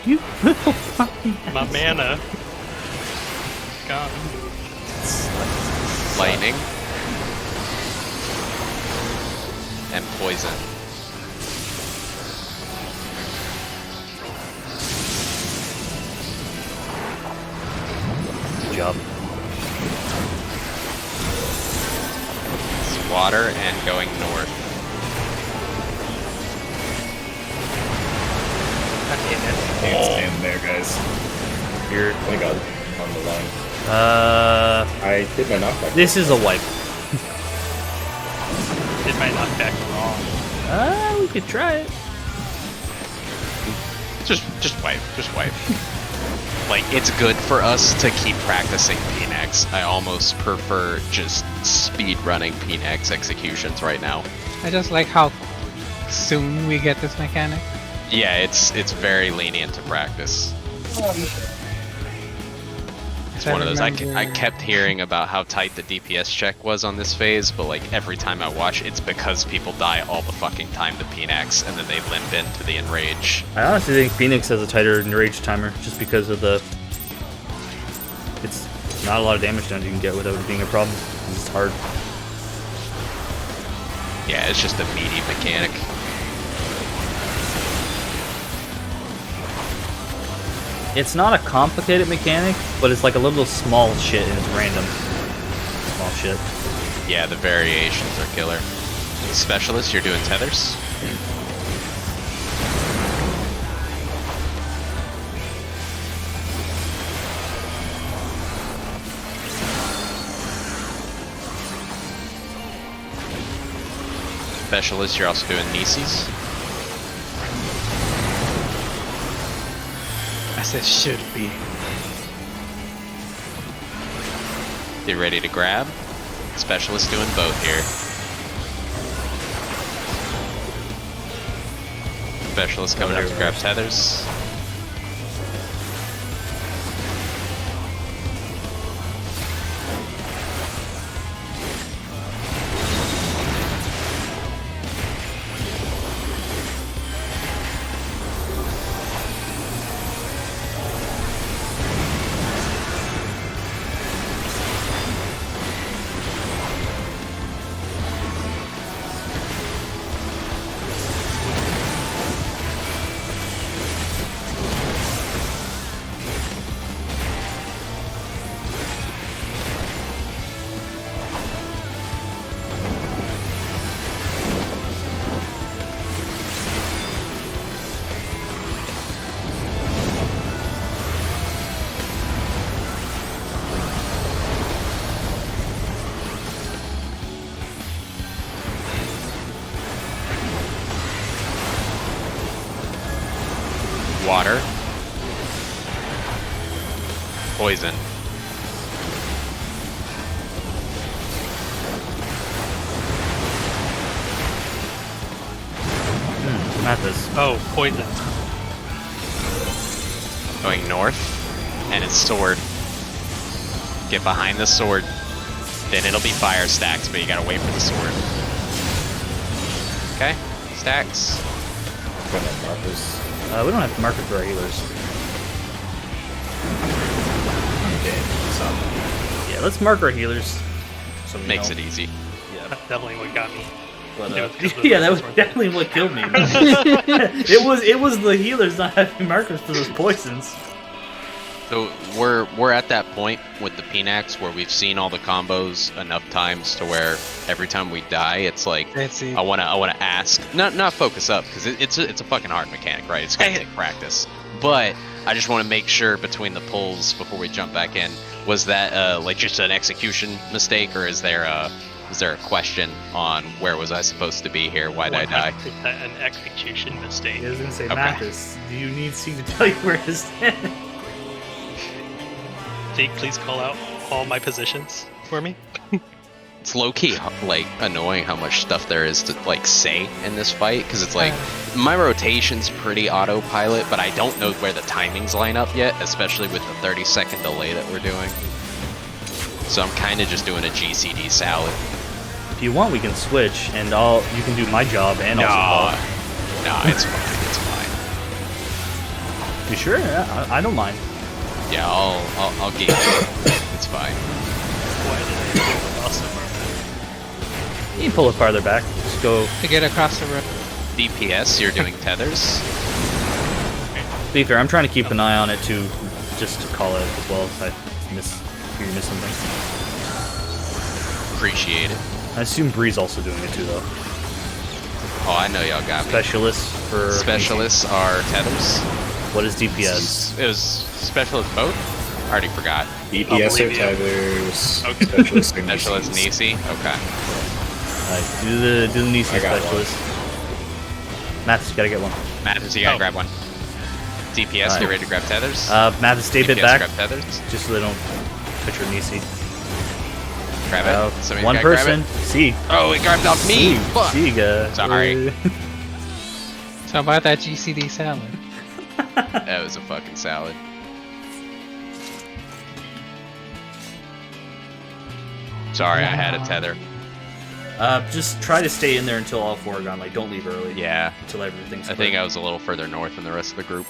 You little fucking My mana. Gone. Lightning. And poison. Good job. It's water and going north. Can't stand there, guys. Here, I got on the line. I did my knockback. This is a wipe. Did my knockback wrong. We could try it. Just wipe. Like, it's good for us to keep practicing PNX. I almost prefer just speed running PNX executions right now. I just like how soon we get this mechanic. Yeah, it's very lenient to practice. It's one of those. I kept hearing about how tight the DPS check was on this phase, but like every time I watch, it's because people die all the fucking time to PNX and then they limp into the enrage. I honestly think Phoenix has a tighter enrage timer just because of the. It's not a lot of damage done you can get without it being a problem. It's hard. Yeah, it's just a meaty mechanic. It's not a complicated mechanic, but it's like a little small shit and it's random. Small shit. Yeah, the variations are killer. Specialist, you're doing tethers? Specialist, you're also doing Nisis. I said should be. Get ready to grab. Specialist doing both here. Specialist coming up to grab tethers. Water. Poison. Mathis. Oh, poison. Going north. And it's sword. Get behind the sword. Then it'll be fire stacks, but you gotta wait for the sword. Okay, stacks. Gonna markers. We don't have markers for our healers. Okay, so Yeah, let's mark our healers. So we Makes know. it easy. That's definitely what got me. But, It was 'cause the yeah, that was markers weren't definitely what killed me. it was the healers not having markers for those poisons. So we're at that point with the Pinax where we've seen all the combos enough times to where every time we die, it's like Let's see. I wanna ask, not focus up because it's a fucking hard mechanic, right? It's gonna take practice, but I just want to make sure between the pulls before we jump back in, was that like just an execution mistake, or is there a question on where was I supposed to be here? Why did I die? 100% an execution mistake. I was gonna say, Okay. Mathis, do you need C to tell you where to stand? Zeke, please call out all my positions for me. It's low key like annoying how much stuff there is to like say in this fight because it's like my rotation's pretty autopilot, but I don't know where the timings line up yet, especially with the 30-second delay that we're doing. So I'm kind of just doing a GCD salad. If you want, we can switch, and you can do my job and also Nah, Paul. nah, it's fine. It's fine. You sure? Yeah, I don't mind. Yeah, I'll get you. It's fine. Why did I do it also? You can pull it farther back. Just go. To get across the road. DPS, you're doing tethers. To be fair, I'm trying to keep an eye on it too, just to call it as well if I hear you miss something. Appreciate it. I assume Bree's also doing it too, though. Oh, I know y'all got me. Specialists for Specialists are tethers. What is DPS? It was specialist both? I already forgot. DPS believe or you. tethers, Okay. specialist or Specialist Nisis. Nisi? Okay. Do the Nisi I got specialist. Mathis, you gotta get one. Mathis, you gotta Oh. grab one. DPS, Alright. get ready to grab tethers. Mathis, stay a bit DPS, back, grab tethers. just so they don't touch your Nisi. Grab it. Somebody's One gotta grab person. it. See. Oh, it grabbed off me! Fuck! See, Sorry. So about that GCD salad. That was a fucking salad. Sorry, I had a tether. Just try to stay in there until all four are gone. Like, don't leave early. Yeah. Until everything's I think I was a little further north than the rest of the group.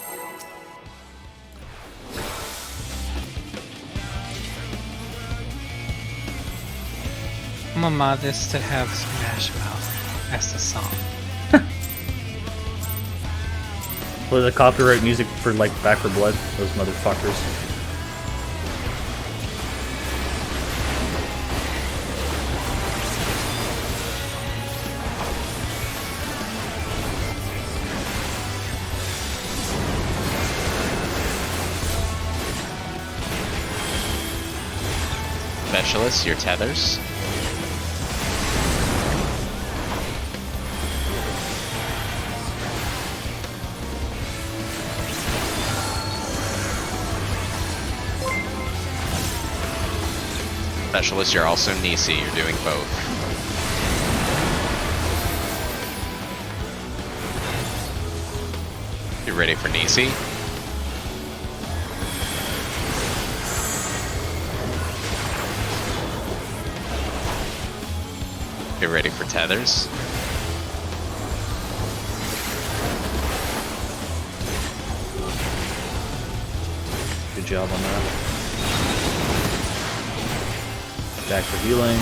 I'm gonna mod this to have Smash Mouth. That's the song. Play the copyright music for like Back for Blood, those motherfuckers. Specialists, your tethers. Specialist, you're also Nisi, you're doing both. You ready for Nisi? Get ready for tethers. Good job on that. Back for healing.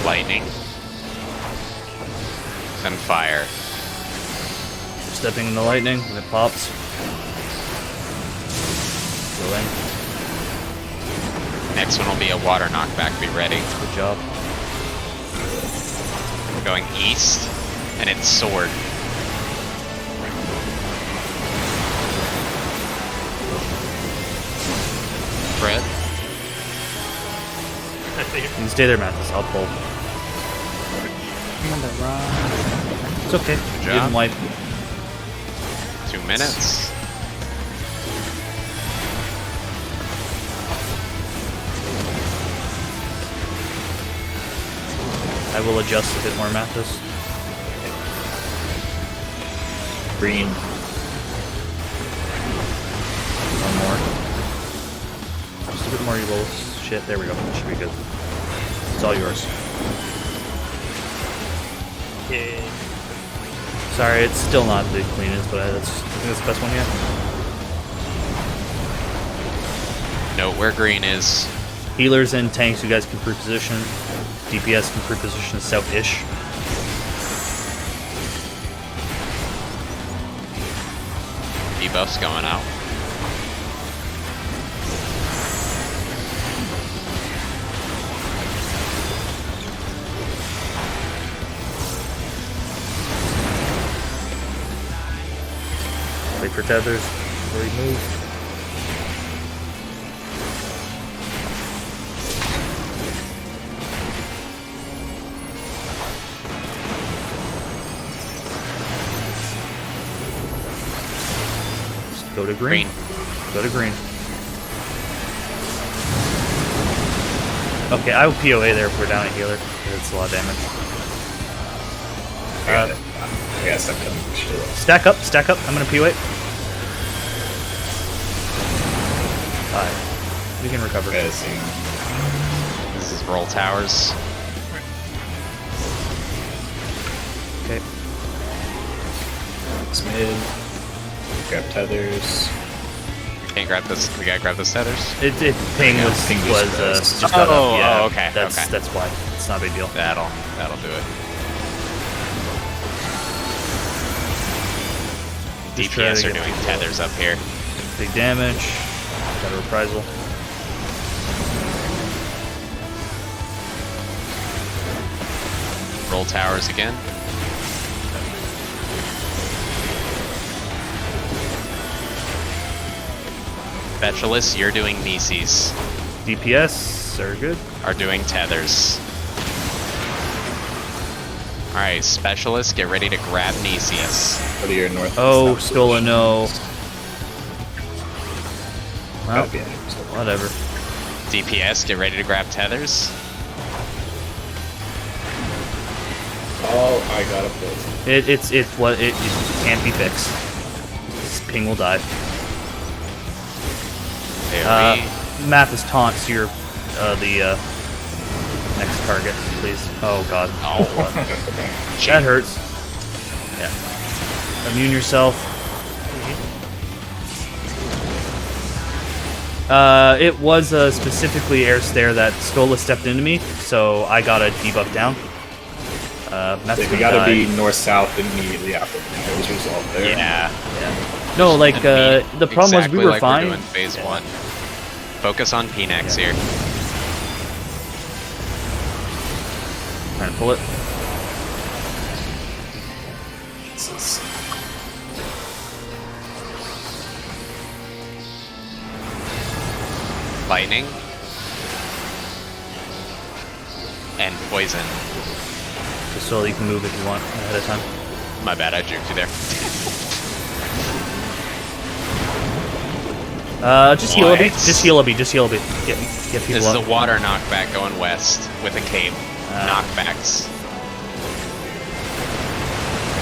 Lightning. Then fire. Stepping in the lightning when it pops. Go in. Next one will be a water knockback, be ready. Good job. We're going east, and it's sword. Fred? You can stay there, Mathis. I'll pull. I'm on the run. It's okay. Good Give job. him life. 2 minutes. I will adjust a bit more, Mathis. Green. One more. Just a bit more evil shit. There we go. Should be good. It's all yours. Yay. Sorry, it's still not the cleanest, but I think that's the best one yet. Note where green is. Healers and tanks, you guys can pre-position. DPS can pre-position south-ish. Debuff's going out. Wait for tethers before you move. Just go to green. Go to green. Okay, I will POA there if we're down a healer. That's a lot of damage. I got stuff coming. Stack up, stack up. I'm gonna POA. Alright. We can recover. This is roll towers. Okay. It's mid. Grab tethers. Can't grab this. We gotta grab those tethers. Ping was Ping just got Oh, up. Yeah, oh, okay, That's okay. that's why. It's not a big deal. That'll do it. Just try DPS to are get doing people tethers up here. Big damage. Got a reprisal. Roll towers again. Specialists, you're doing Nisis. DPS are good. Are doing tethers. Alright, specialists, get ready to grab Nieces. Go to your north. Oh, south Stola, position. no. Well, Gotta be ahead of Stola. whatever. DPS, get ready to grab tethers. Oh, I got a poison. It can't be fixed. This ping will die. There Mathis taunts your the next target, please. Oh god. Oh. That hurts. Yeah. Immune yourself. It was specifically Air Stare that Stola stepped into me, so I got a debuff down. Mathis We gonna gotta die. be north-south immediately after it was resolved there. Yeah. Yeah. No, like the problem was exactly we were like fine. We're doing phase 1. Focus on Phoenix here. Trying to pull it. Jesus. Lightning. And poison. Just so you can move if you want ahead of time. My bad, I juked you there. Just heal a bit. What? Just heal a bit. Just heal a bit. Get people This is up. a water knockback going west with a cape. Knockbacks.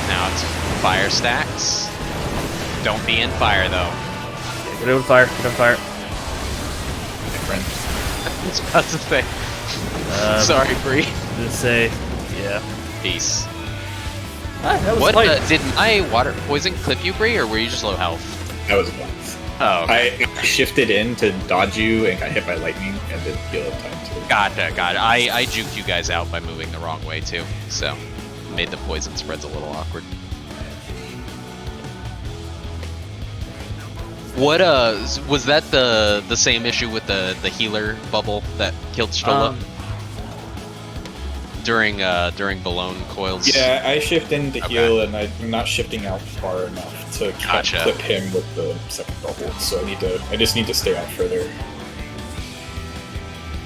Now it's fire stacks. Don't be in fire though. Get over fire. Get over fire. My friend. I was about to say. Sorry, Bree. Just say, yeah. Peace. That was What light. did my water poison clip you, Bree, or were you just low health? That was a bluff. Oh, okay. I shifted in to dodge you and got hit by lightning and did heal in time too. Gotcha. I juked you guys out by moving the wrong way too, so made the poison spreads a little awkward. What was that the same issue with the healer bubble that killed Stola during Balone coils? Yeah, I shift in to Okay. heal and I'm not shifting out far enough to Gotcha. clip him with the second bubble, so I just need to stay out further.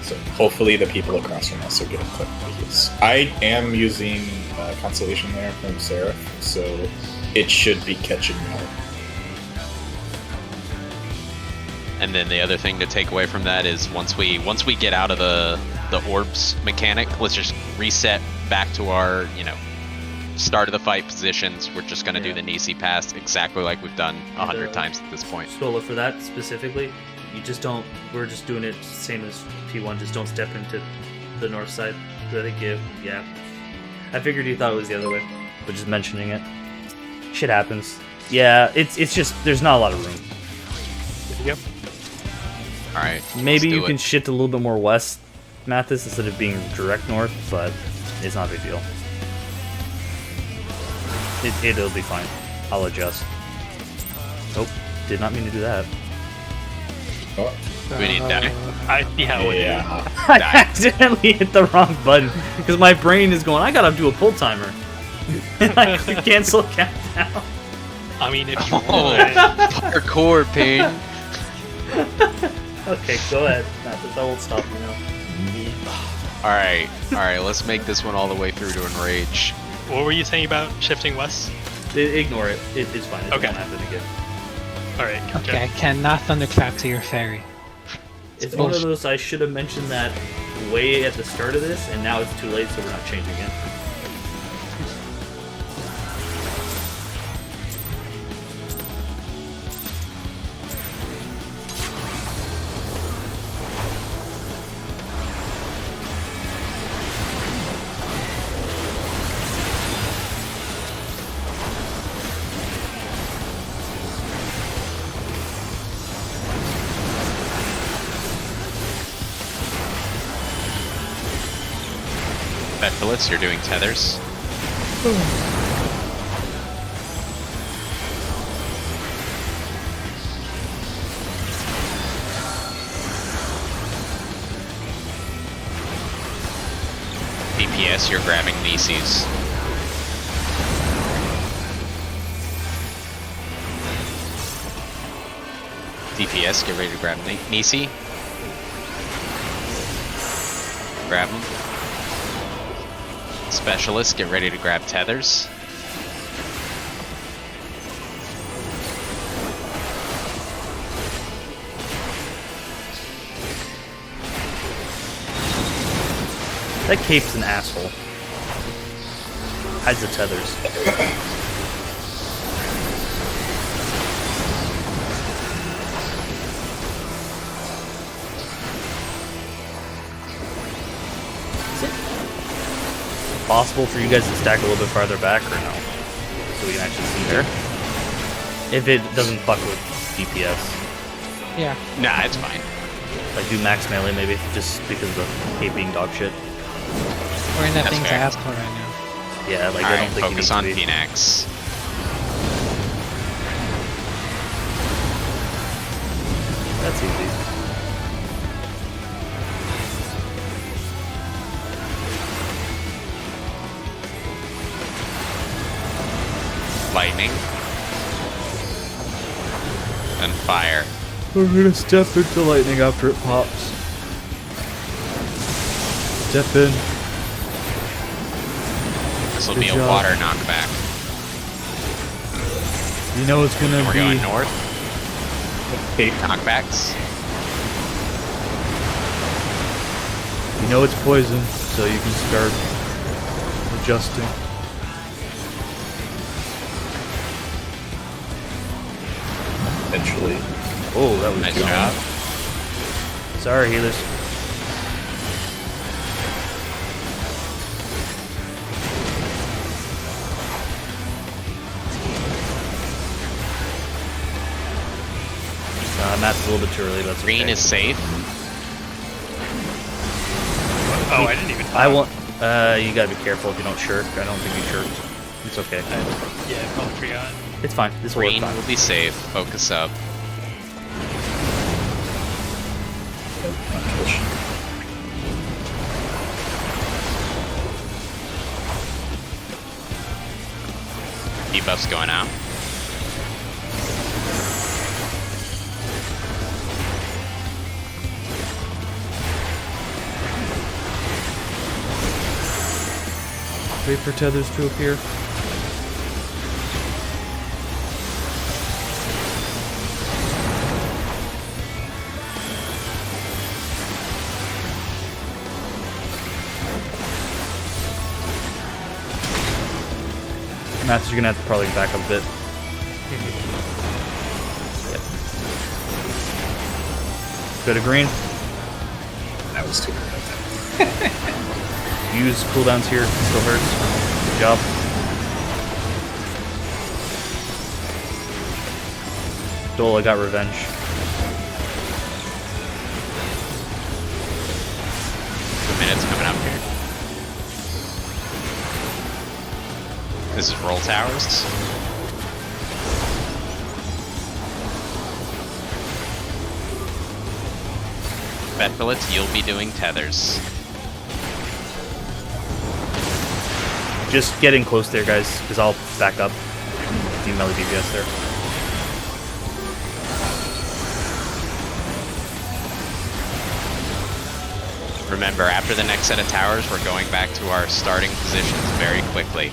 So hopefully the people across from us are getting clipped by heals. I am using Constellation there from Seraph, so it should be catching me out. And then the other thing to take away from that is once we get out of the orbs mechanic, let's just reset back to our start of the fight positions. We're just gonna do the Nisi pass exactly like we've done 100 times at this point. Stola, for that specifically, you just don't. We're just doing it same as P1. Just don't step into the north side. I think yeah. I figured you thought it was the other way, but just mentioning it. Shit happens. Yeah, it's just there's not a lot of room. Good to go. All right. Maybe you do can it. shift a little bit more west, Mathis, instead of being direct north, but it's not a big deal. It'll be fine. I'll adjust. Oh, did not mean to do that. Oh, We need that. yeah. I accidentally hit the wrong button because my brain is going, I gotta do a pull timer. And I could cancel countdown. I mean, if you Oh, want. parkour pain. Okay, go ahead. Mathis, I won't stop you now. All right. Let's make this one all the way through to enrage. What were you saying about shifting west? Ignore it. It's fine. It Okay. won't happen again. All right. Gotcha. Okay, I cannot thunderclap to your fairy. It's one of those I should have mentioned that way at the start of this, and now it's too late, so we're not changing it. Betfilets, you're doing tethers. DPS, you're grabbing Nieces. DPS, get ready to grab Nisi. Grab him. Specialists, get ready to grab tethers. That cape's an asshole. Hides the tethers. Is it possible for you guys to stack a little bit farther back or no? So we can actually see there? If it doesn't fuck with DPS. Yeah. Nah, it's fine. Like do max melee maybe, just because of the cape being dog shit. We're in that That's thing to fair. ask for right now. Yeah, like I Alright, don't think focus you on need to be. Phoenix. That's easy. Lightning. And fire. We're gonna step into lightning after it pops. Step in. This will Good be a job. water knockback. You know it's gonna We're be. going north. Cape. Knockbacks. You know it's poison, so you can start adjusting. Eventually. Oh, that was Nice good. job. Sorry, healers. Matt's a little bit too early, but that's Green okay. is safe. Oh, I didn't even. I want. You gotta be careful if you don't shirk. I don't think you shirked. It's okay. Yeah, I probably forgot. It's fine. This will Green work fine. will be safe. Focus up. Debuff's going out. Wait for tethers to appear. Matt's, you're gonna have to probably back up a bit. Yep. Go to green. That was too bad. Use cooldowns here. Still hurts. Good job. Dola got revenge. Minutes coming up here. This is roll towers. Bet bullets, you'll be doing tethers. Just get in close there, guys, because I'll back up. Do melee DPS there. Remember, after the next set of towers, we're going back to our starting positions very quickly.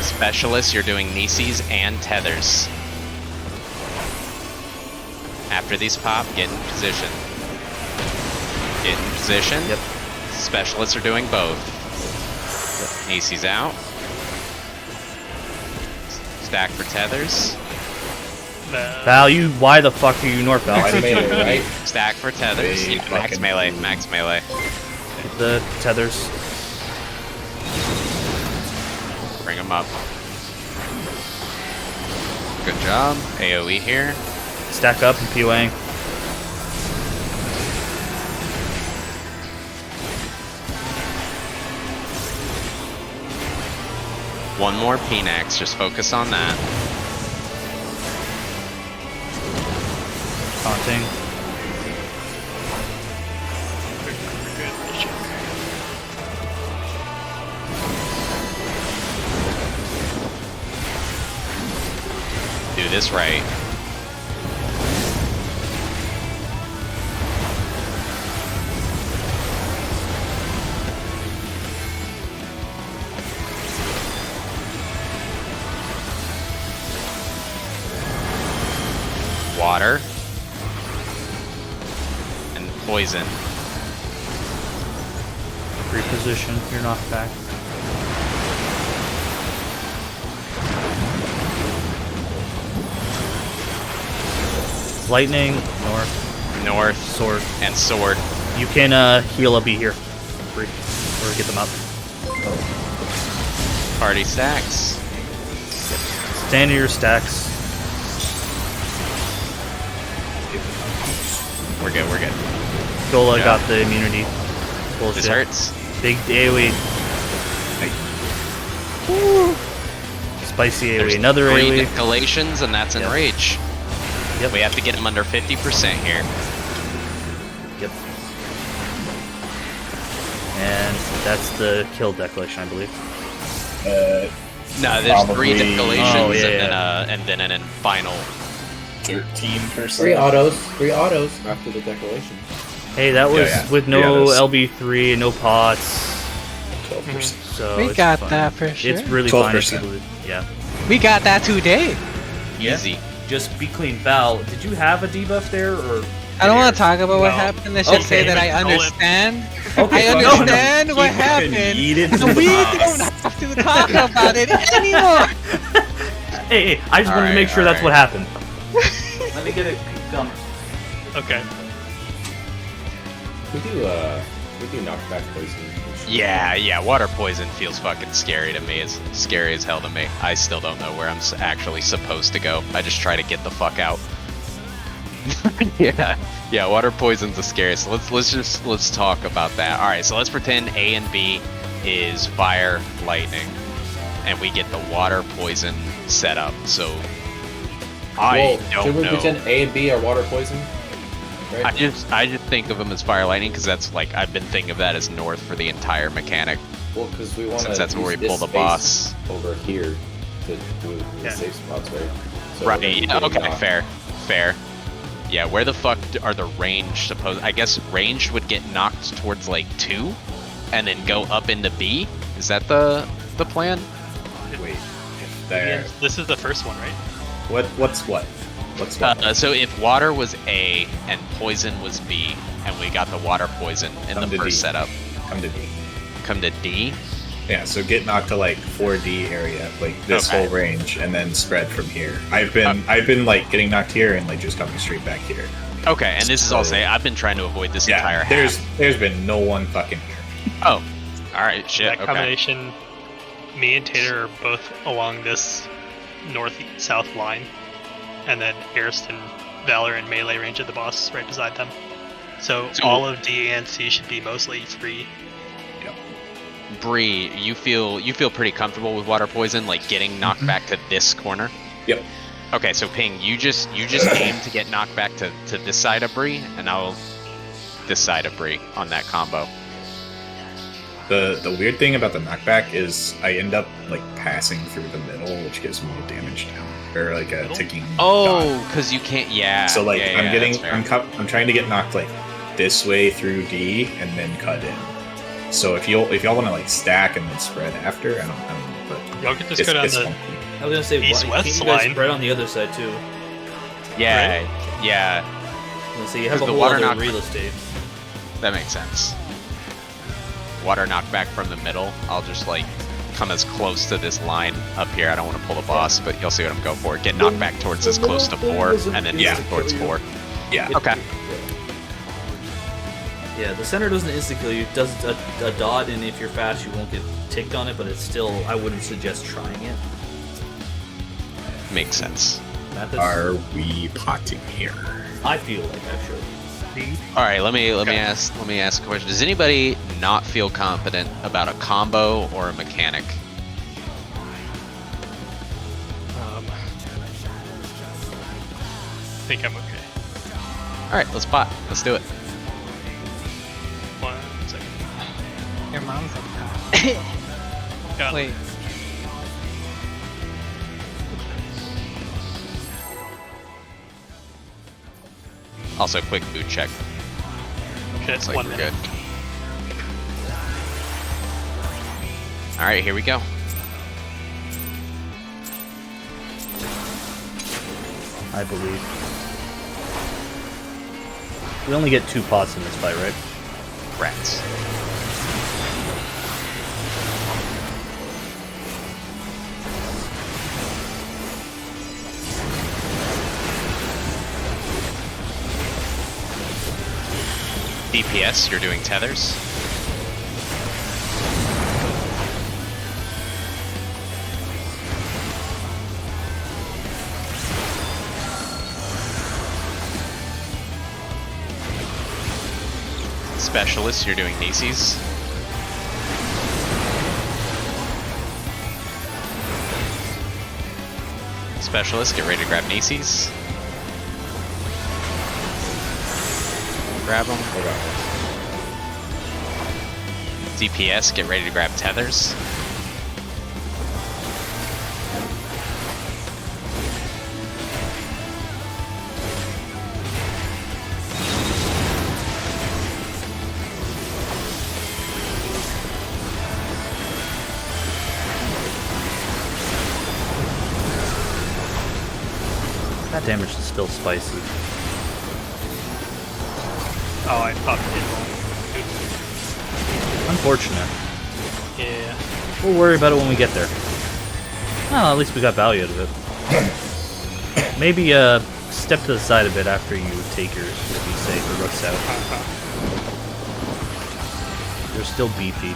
Specialists, you're doing Nisis and tethers. After these pop, get in position. Get in position. Yep. Specialists are doing both. Nisis out. Stack for tethers. Val, you, why the fuck are you north, Val? Max melee, right? Stack for tethers. Hey, Yeah, max fucking- melee. Max melee. Get the tethers. Bring them up. Good job. AoE here. Stack up and POAing. One more Phoenix. Just focus on that. Taunting. Do this right. water and poison. Reposition your knockback. Lightning, North sword. and sword. You can heal a bee here. Free. Or get them up. Party stacks. Stand in your stacks. We're good, we're good. Gola Yeah. got the immunity. Bullshit. This hurts. Big AoE. Spicy AoE. There's Another 3 AoE. decalations, and that's Enrage. Yep. We have to get him under 50% here. Yep. And that's the kill declaration, I believe. No, there's 3 Probably- decalations Oh, yeah, and then an final. 13%. 3 autos after the declaration. Hey, that was Yeah. with Yeah, no that's- LB3 and no pots. 12%. So We it's got fine. that for sure. It's really fine if 12%. people do. Yeah. We got that today. Yeah. Easy. Just be clean. Val, did you have a debuff there, or? I don't want to talk about what No. happened. Let's just say Okay. that I Call it. understand. Okay, I fine. understand what happened. And we don't have to talk about it anymore. Hey, I just wanted to Alright, make sure that's what alright. happened. Let me get a gum. Okay. We do knockback poison. Yeah, water poison feels fucking scary to me. It's scary as hell to me. I still don't know where I'm actually supposed to go. I just try to get the fuck out. yeah, water poison's the scariest. So let's talk about that. All right, so let's pretend A and B is fire, lightning, and we get the water poison set up. So I Should don't we know. pretend A and B are water poison? Right? I just think of them as fire lightning because that's like I've been thinking of that as north for the entire mechanic. Well, because we want to. Since that's where we pull the boss. over here to do the Yeah. safe spots, right? So Right. we're gonna be Yeah, getting okay. knocked. Fair. Yeah. Where the fuck are the range supposed? I guess range would get knocked towards like 2, and then go up into B. Is that the plan? Wait, if there. This is the first one, right? What's what? What's what? So if water was A and poison was B, and we got the water poison in Come the to first D. setup, Come to D. come to D. Yeah, so get knocked to like 4D area, like this Okay. whole range, and then spread from here. I've been like getting knocked here and like just coming straight back here. Okay, and this is all So- say I've been trying to avoid this entire Yeah, half. there's been no one fucking here. Oh, all right, shit. That Okay. combination, me and Tater are both along this north-south line, and then Ariston, Valor, and melee range of the boss right beside them. So So- all of D and C should be mostly free. Bree, you feel pretty comfortable with water poison, like getting knocked back to this corner? Yep. Okay, so Ping, you just aim to get knocked back to this side of Bree, and I'll this side of Bree on that combo. The weird thing about the knockback is I end up like passing through the middle, which gives me a damage down or like a ticking. Oh, dot. because you can't. Yeah. So like yeah, I'm getting that's fair. I'm trying to get knocked like this way through D and then cut in. So if y'all want to like stack and then spread after, I don't know, but Y'all could just it's, go down it's the. funky. I was gonna say, East-west can't you guys line. spread on the other side too? Yeah, yeah, I was gonna say you have a Because the whole water other knock- real estate. that makes sense. Water knockback from the middle. I'll just like come as close to this line up here. I don't want to pull the boss, but you'll see what I'm going for. Get knocked back towards as close to 4, and then Yeah. towards 4. Yeah. Okay. Yeah, the center doesn't insta kill you. It does a dot, and if you're fast, you won't get ticked on it. But it's still, I wouldn't suggest trying it. Makes sense. Methods, Are we potting here? I feel like I should. All right, let me ask a question. Does anybody not feel confident about a combo or a mechanic? I think I'm okay. All right, let's pot. Let's do it. 1 second. Your mom's like, Got it. wait. Also, quick food check. Okay, Looks like 1 we're minute. good. All right, here we go. I believe. We only get 2 pots in this fight, right? Rats. DPS, you're doing tethers. Specialists, you're doing Nieces. Specialists, get ready to grab Nieces. Grab them. I got one. DPS, get ready to grab tethers. That damage is still spicy. Oh, I popped it. Unfortunate. Yeah. We'll worry about it when we get there. Well, at least we got value out of it. Maybe step to the side a bit after you take your, if you say, the rooks out. They're still beefy.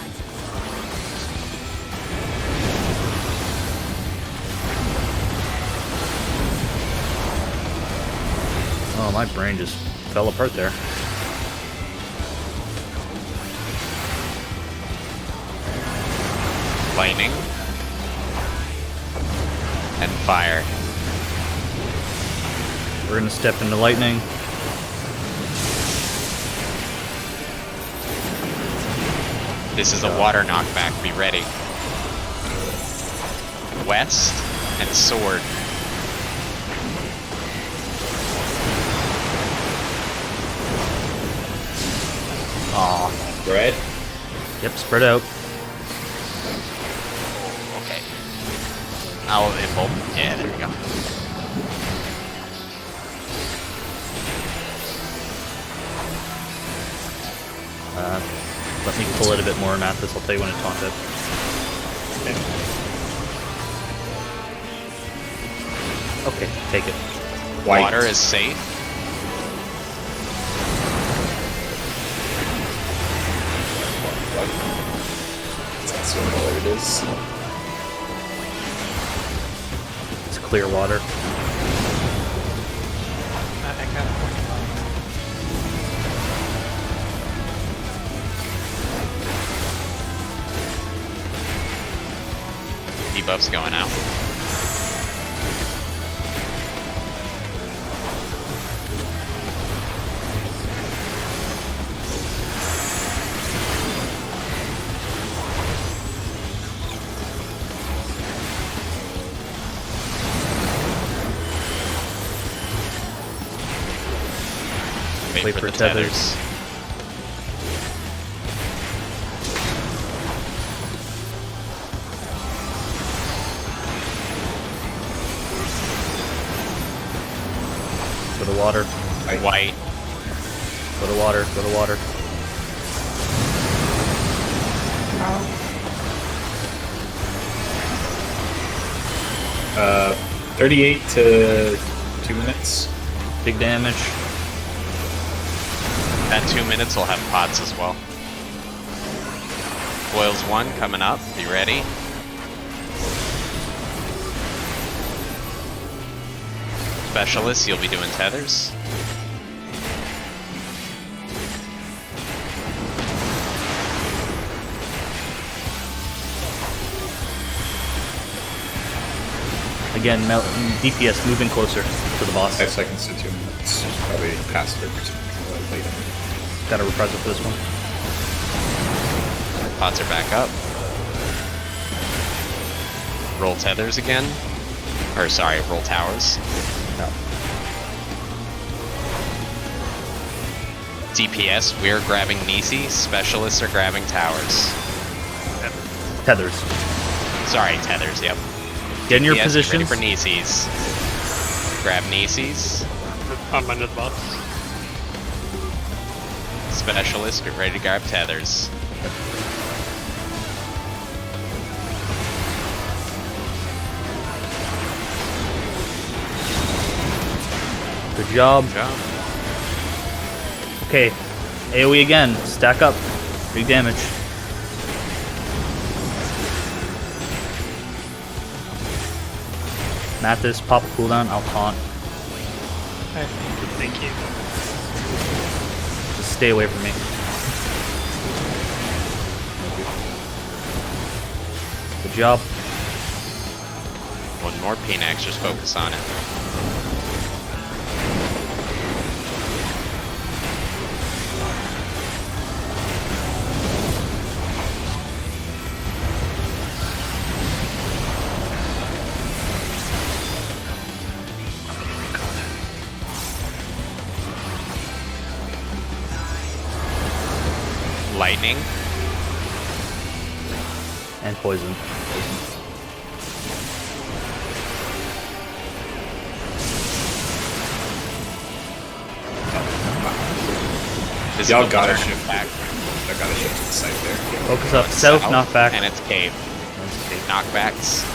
Oh, my brain just fell apart there. Lightning. And fire. We're gonna step into lightning. This is a water knockback, be ready. West and sword. Aw. Red? Yep, spread out. Okay. I'll involve. Yeah, there we go. Let me pull it a bit more, Mathis. I'll tell you when to taunt it. Okay, take it. White. Water is safe. That's what color it is. It's clear water. I got a point. Debuff's going out. Wait for the tethers. Go to water. White. Go to water. Go to water. 38 to 2 minutes. Big damage. That 2 minutes will have pots as well. Boils 1 coming up. Be ready. Specialists, you'll be doing tethers. Again, DPS moving closer to the boss. 5 seconds to 2 minutes. Probably past it. Later. Got a repressor for this one. Pots are back up. Roll tethers again. Or sorry, roll towers. No. DPS, we're grabbing Nisi. Specialists are grabbing towers. Tethers. Sorry, tethers, yep. Get in your DPS, positions. ready for Nisis. Grab Nisis. I'm under the box. Specialist, get ready to grab tethers. Good job. Good job. Okay, AoE again. Stack up. Big damage. Mathis, pop a cooldown. I'll taunt. Thank you. Just stay away from me. Good job. One more Phoenix, just focus on it. Lightning. And poison. This Y'all is the gotta turn shift back. I gotta shift to the side there. Focus up. Self, South, knockback. And it's cave. Knockbacks.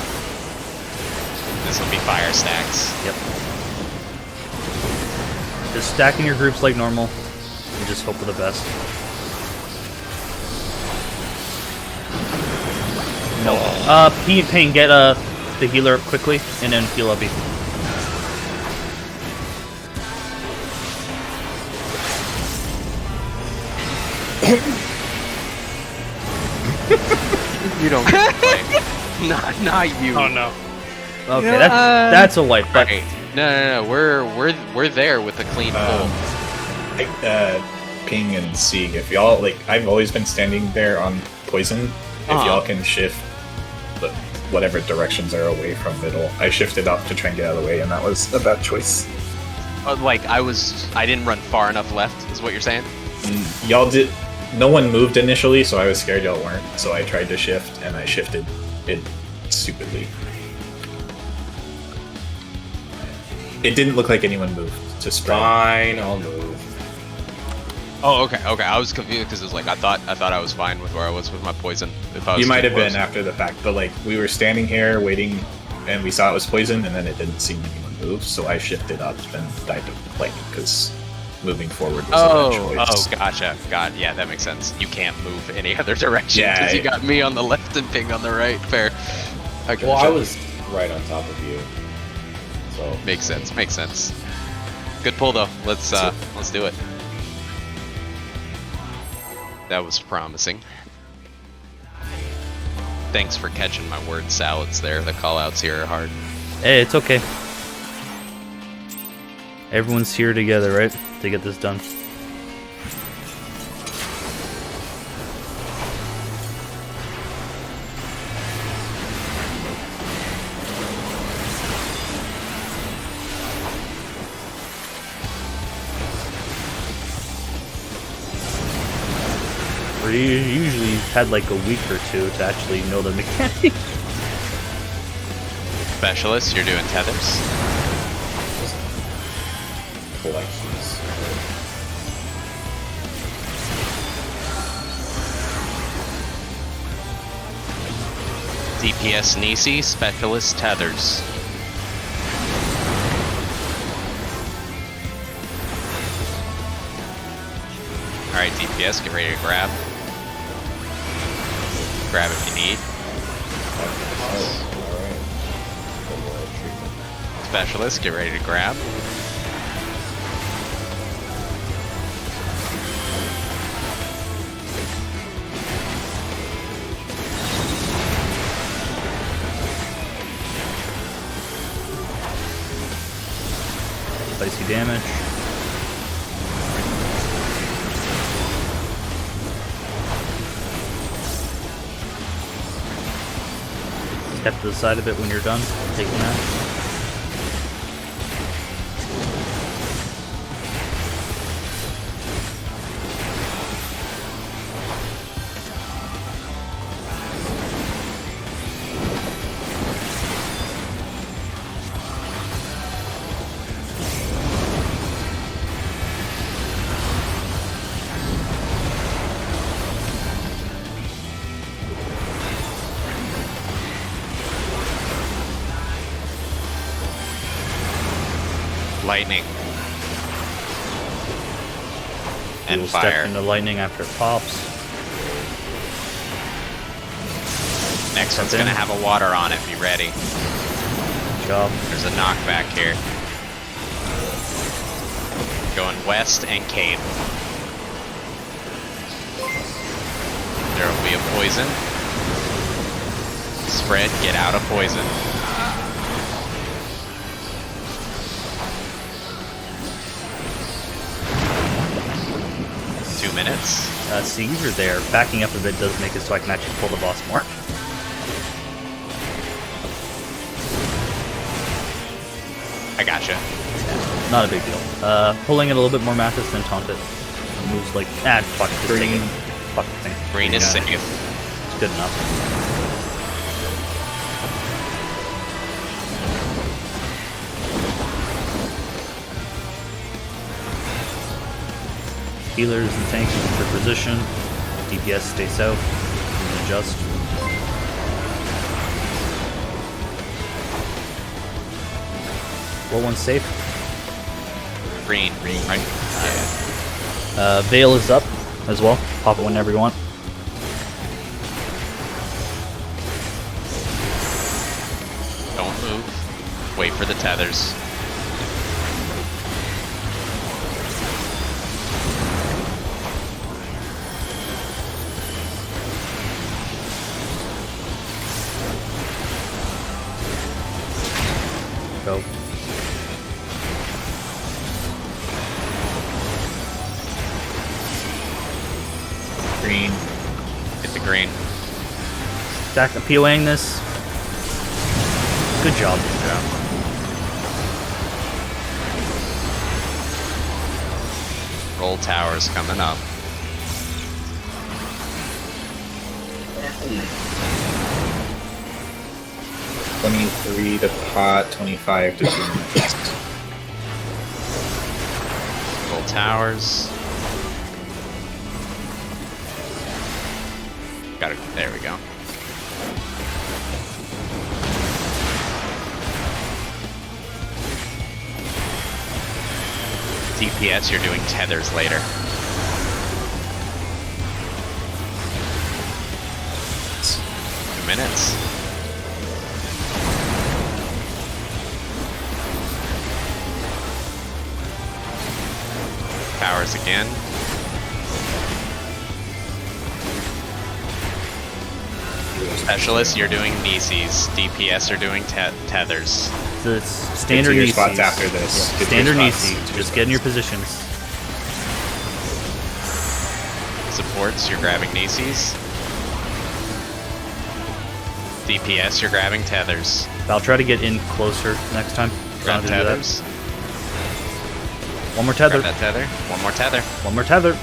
This will be fire stacks. Yep. Just stacking your groups like normal. And just hope for the best. No. Pain, get the healer up quickly and then heal Ubby. You don't get to play. Not you. Oh no. Okay, Yeah, that's a wipe. But Right. No. We're there with a clean pull. Ping and Sieg, if y'all like, I've always been standing there on poison. If y'all can shift the whatever directions are away from middle, I shifted up to try and get out of the way, and that was a bad choice. Like I didn't run far enough left. Is what you're saying? Y'all did. No one moved initially, so I was scared y'all weren't. So I tried to shift, and I shifted it stupidly. It didn't look like anyone moved to spread. Fine, I'll move. Oh, okay. I was confused because it was like I thought I was fine with where I was with my poison. If I was You might too have close. been after the fact, but like we were standing here waiting, and we saw it was poison, and then it didn't seem anyone move, so I shifted up and died to lightning because moving forward was a bad choice. Gotcha. Yeah, that makes sense. You can't move any other direction Yeah, because you got me on the left and Ping on the right. Fair. Okay. Well, I was right on top of you. So Makes sense. Good pull though. Let's do it. That was promising. Thanks for catching my word salads there. The callouts here are hard. hey, it's okay. Everyone's here together, right? To get this done. We usually had like a week or two to actually know the mechanic. Specialist, you're doing tethers. collections. DPS Nisi, Specialist Tethers. Alright, DPS, get ready to grab. Grab if you need. Specialist, get ready to grab. Spicy damage. Step to the side of it when you're done taking that. lightning. We And will fire. step into lightning after it pops. Next one's in. gonna have a water on it. Be ready. Good job. There's a knockback here. Going west and cave. There will be a poison. Spread, get out of poison. Two minutes. See, you're there. Backing up a bit does make it so I can actually pull the boss more. I gotcha. Not a big deal. Pulling it a little bit more Mathis than taunt it. Moves like, fuck, just take it. Fuck the thing. Green is safe. It's good enough. Healers and tanks looking for position. DPS stay south. You can adjust. What one's safe? Green. Right. Yeah. Veil is up as well. Pop it whenever you want. Don't move. Wait for the tethers. Go. Green. Hit the green. Stack POAing this. Good job. Roll towers coming up. $23 to pot, 25 to 2 minutes. Roll towers. Got it. There we go. DPS, you're doing tethers later. Minutes. Powers again. Specialists, you're doing Nisis. DPS are doing tethers. The standard Get to your Nisi. spots after this. Get to your Standard spots. Nisi. Just get in your positions. Supports, you're grabbing Nisis. DPS, you're grabbing tethers. I'll try to get in closer next time. Grab Trying to do that. tethers. One more tether. Grab that tether. One more tether. One more tether.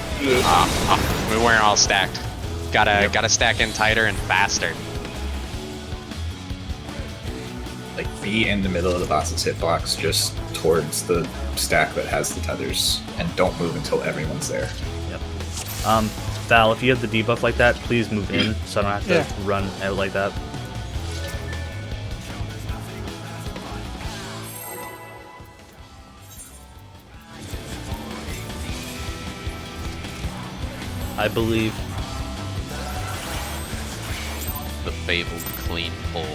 We weren't all stacked. Gotta stack in tighter and faster. Like, be in the middle of the boss's hitbox, just towards the stack that has the tethers, and don't move until everyone's there. Yep. Val, if you have the debuff like that, please move in so I don't have to run out like that. I believe The fabled clean pull.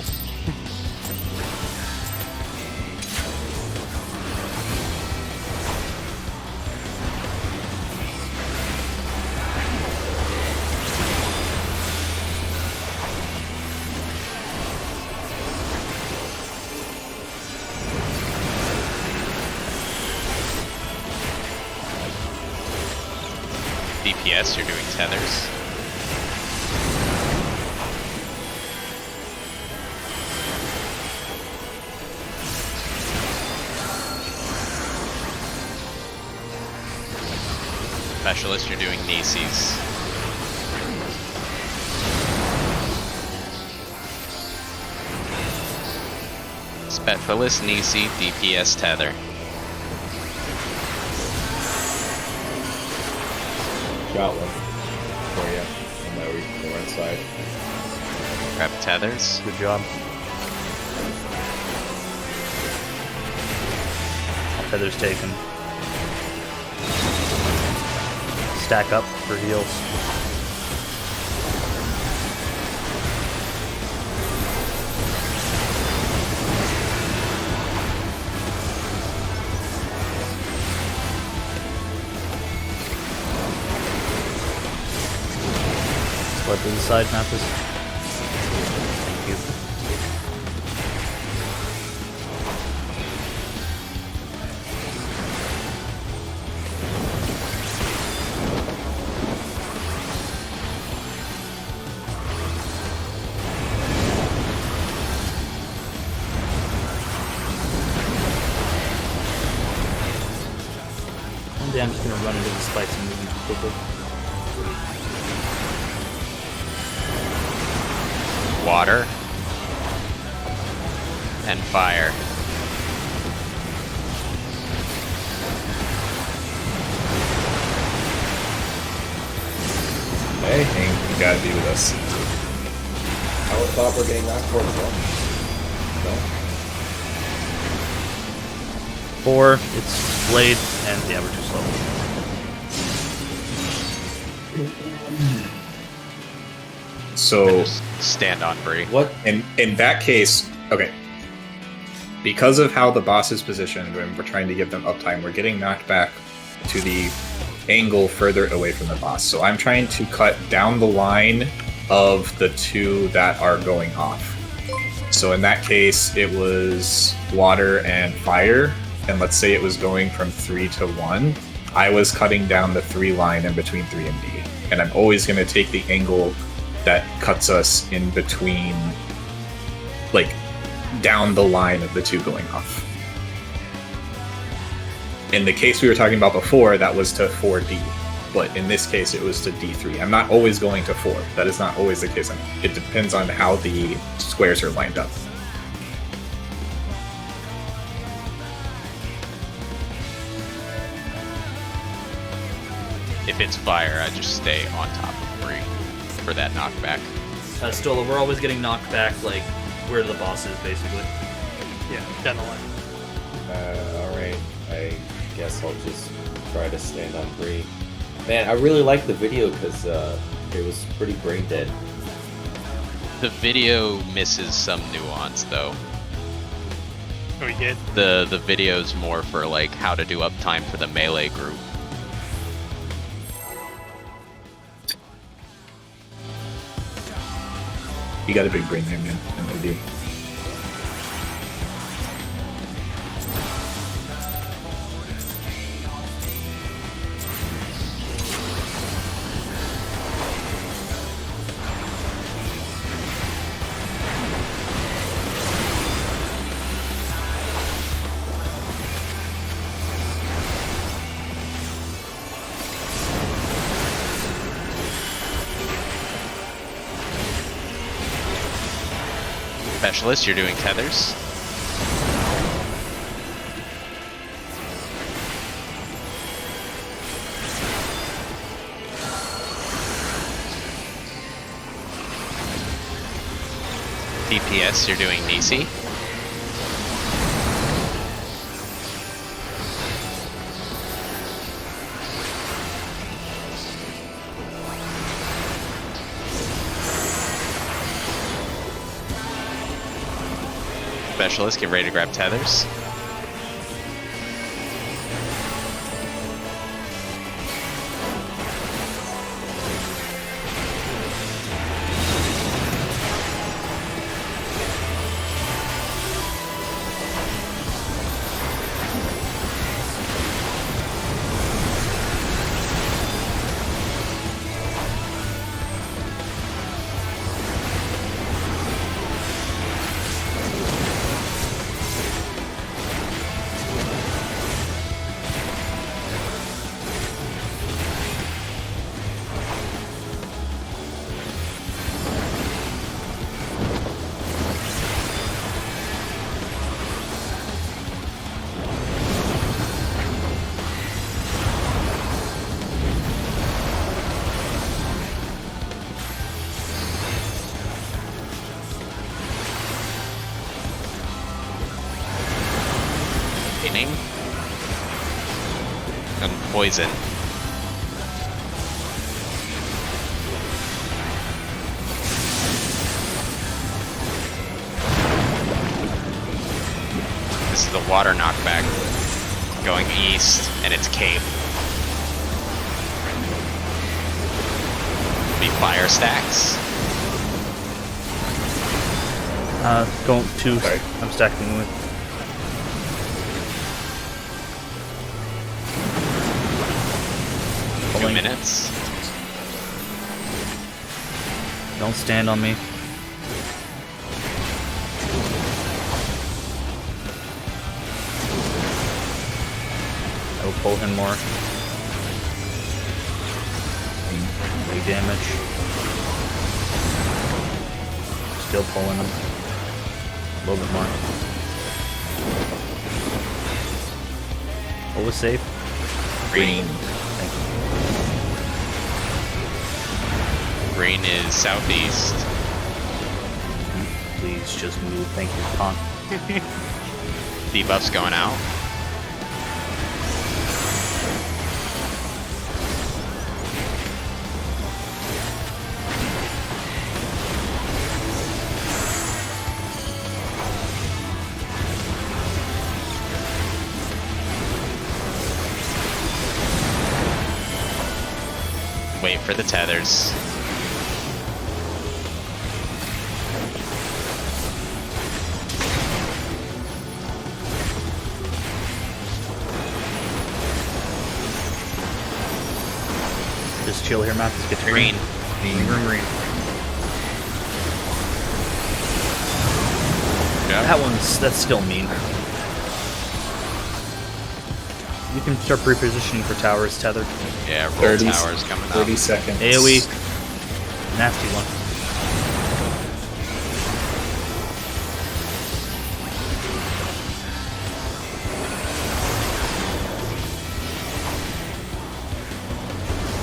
DPS, you're doing tethers. Specialist, you're doing Nisis. Specialist, Nisi, DPS, tether. Got one for you on my right side. Grab tethers. good job. Tether's taken. Stack up for heals. Slide to the side, Mathis. Thank you. One day I'm just gonna run into the spikes and move them too quickly. Water and fire. Hey, Hank, you gotta be with us. I would thought we're getting knocked for as well. No? 4, it's Blade, and yeah, we're too slow. So Just stand on Bree. What? in that case, okay. Because of how the boss is positioned when we're trying to give them uptime, we're getting knocked back to the angle further away from the boss. So I'm trying to cut down the line of the two that are going off. So in that case, it was water and fire. And let's say it was going from 3 to 1. I was cutting down the 3 line in between 3 and D. And I'm always going to take the angle that cuts us in between, like, down the line of the two going off. In the case we were talking about before, that was to 4D. But in this case, it was to D3. I'm not always going to 4. That is not always the case. It depends on how the squares are lined up. If it's fire, I just stay on top of Bree for that knockback. Stola, we're always getting knocked back, like, where the boss is, basically. Yeah, down the line. Alright. I guess I'll just try to stand on Bree. Man, I really liked the video because it was pretty brain dead. The video misses some nuance though. Oh, we did. The video's more for like how to do uptime for the melee group. You got a big brain there, man. I do. Specialist, you're doing tethers. DPS, you're doing Nisi. Specialist, get ready to grab tethers. Name. poison. This is the water knockback. Going east, and it's Cape. Be fire stacks. Don't two. Sorry. I'm stacking with. 2 Pulling. minutes. Don't stand on me. I will pull him more. Big damage. Still pulling him. A little bit more. What was safe? Green. Thank you. Green is southeast. Please just move. Thank you, Pon. Debuff's going out. Wait for the tethers. Just chill here, Matt. Let's get to Green. Green. Yeah. That's still mean. You can start repositioning for towers tethered. Yeah, roll 30 towers coming up. 30 seconds. AoE. Nasty one.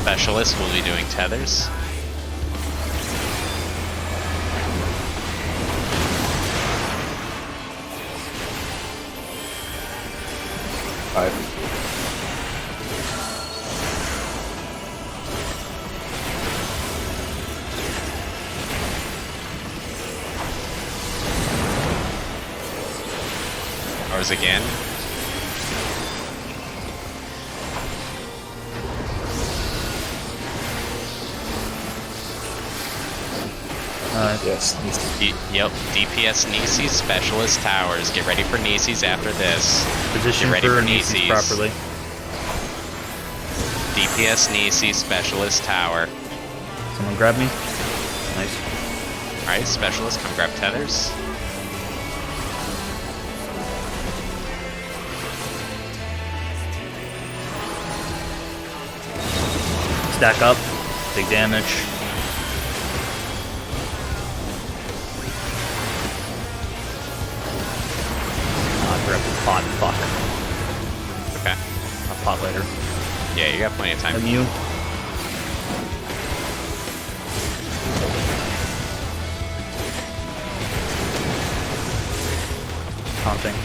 Specialist will be doing tethers. Five. Towers again. Yes. Needs to Yep, DPS Nisi, Specialist Towers. Get ready for Nisi's after this. Position Get ready for for Nieces Nieces. properly. DPS Nisi, Specialist Tower. Someone grab me. Nice. Alright, Specialist, come grab tethers. Stack up. Big damage. Grab the pot. Fuck. Okay. I'll pot later. Yeah, you got plenty of time. Immune. Taunting.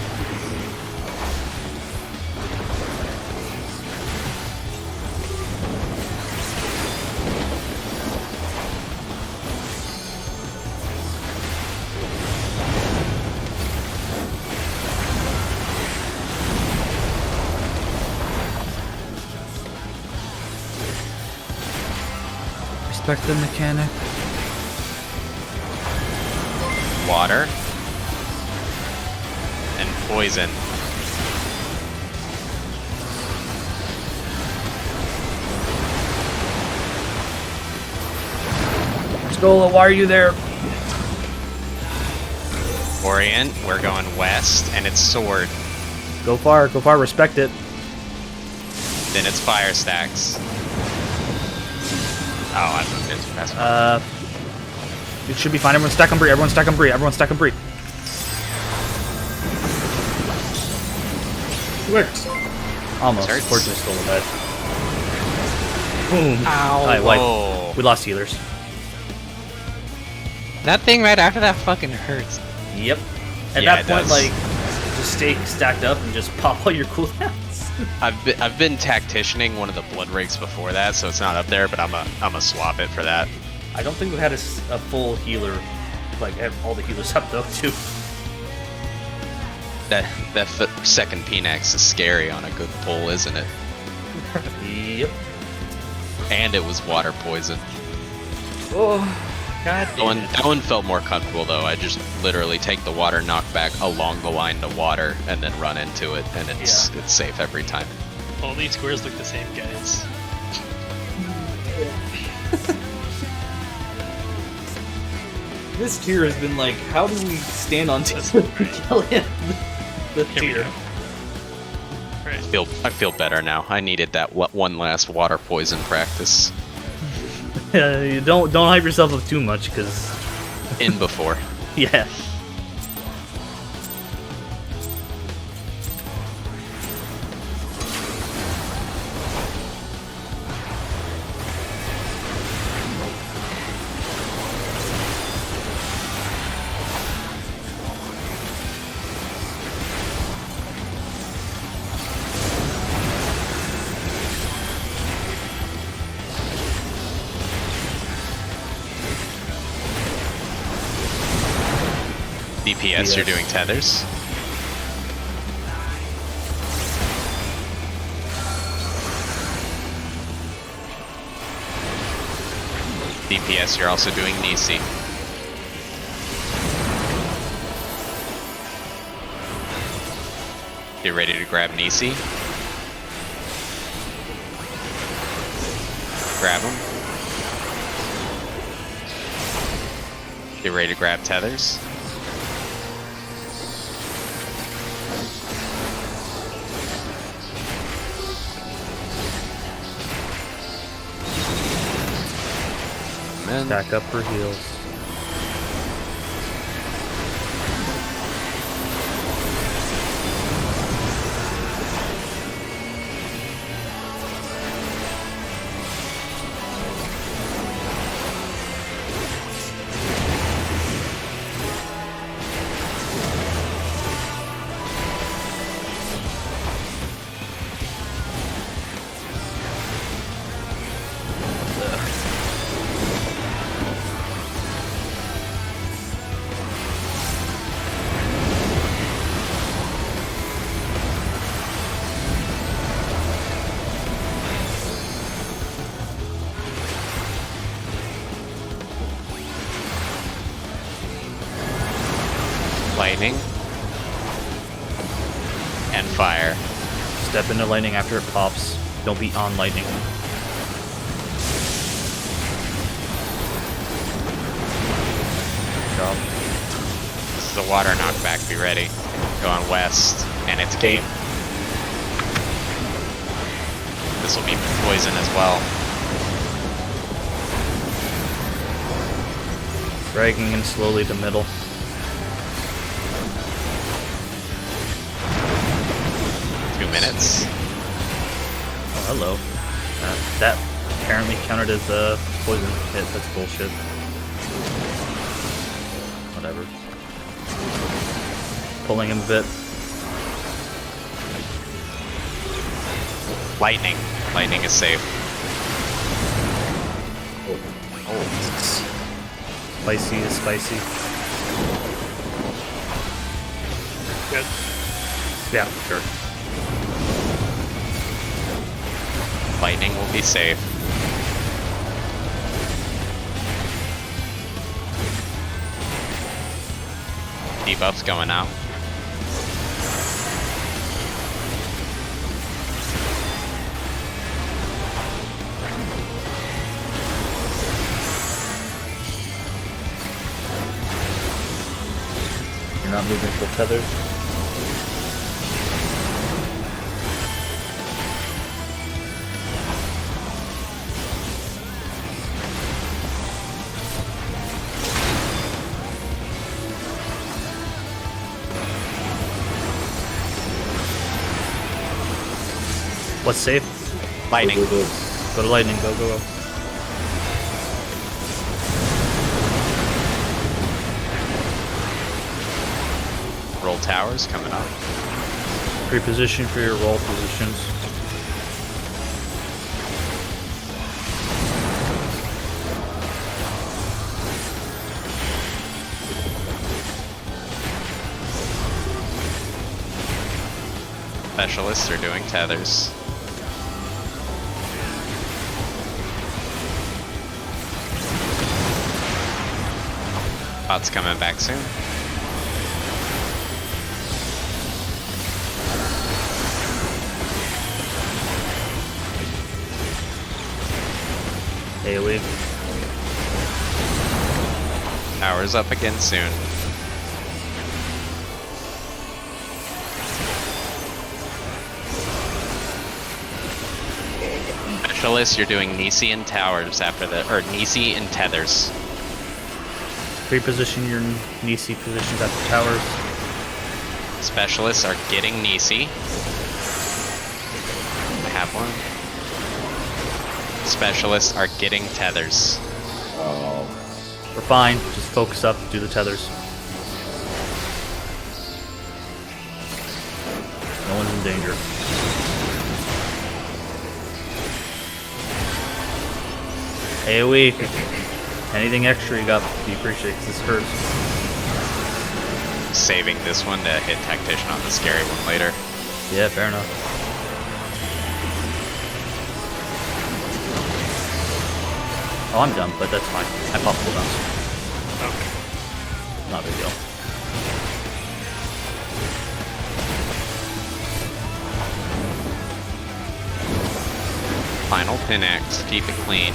Respect the mechanic. Water. And poison. Stola, why are you there? Orient, we're going west, and it's sword. Go far, respect it. Then it's fire stacks. Oh, I moved it too fast. It should be fine. Everyone stack on Bree. Everyone stack on Bree. Everyone stack on Bree. Worked. Almost. Starts. Fortunately, still a bed. Boom. Ow. Alright, wipe. Whoa. We lost healers. That thing right after that fucking hurts. Yep. At Yeah, that it point, does. like, just stay stacked up and just pop all your cooldowns. I've been tacticianing one of the blood rigs before that, so it's not up there. But I'm a swap it for that. I don't think we had a full healer, like have all the healers up though too. That second Phoenix is scary on a good pull, isn't it? Yep. And it was water poison. Oh, god damn it. That one felt more comfortable though. I just literally take the water knockback along the line to water and then run into it, and it's safe every time. All these squares look the same, guys. This tier has been like, how do we stand on That's to right. kill him? The Here we tier. go. Right. I feel better now. I needed that one last water poison practice You don't hype yourself up too much, because in before. yeah. DPS, you're doing tethers. DPS, you're also doing Nisi. Get ready to grab Nisi. Grab him. Get ready to grab tethers. And Back up for heals. lightning and fire. Step into lightning after it pops. Don't be on lightning. Good job. This is a water knockback. Be ready. Going west, and it's game. This will be poison as well. Dragging him slowly to middle. 2 minutes. Oh, hello. That apparently counted as a poison hit. That's bullshit. Whatever. Pulling him a bit. Lightning. Lightning is safe. Spicy is spicy. Good. Yeah, sure. Lightning will be safe. Debuff's going out. You're not moving full tether. What's safe? Lightning. Go to lightning. Go, go, go. Roll towers coming up. Pre-position for your roll positions. Specialists are doing tethers. Bot's coming back soon. AoE. Power's up again soon. Specialists, you're doing Nisi and towers after the, or Nisi and tethers. Pre-position your Nisi positions after towers. Specialists are getting Nisi. I have one. Specialists are getting tethers. Oh, We're fine. Just focus up, do the tethers. No one's in danger. AoE. Anything extra you got, we appreciate, 'cause this hurts. Saving this one to hit Tactician on the scary one later. Yeah, fair enough. Oh, I'm done, but that's fine. I pop cooldowns. Okay. Not a big deal. Final pin X, keep it clean.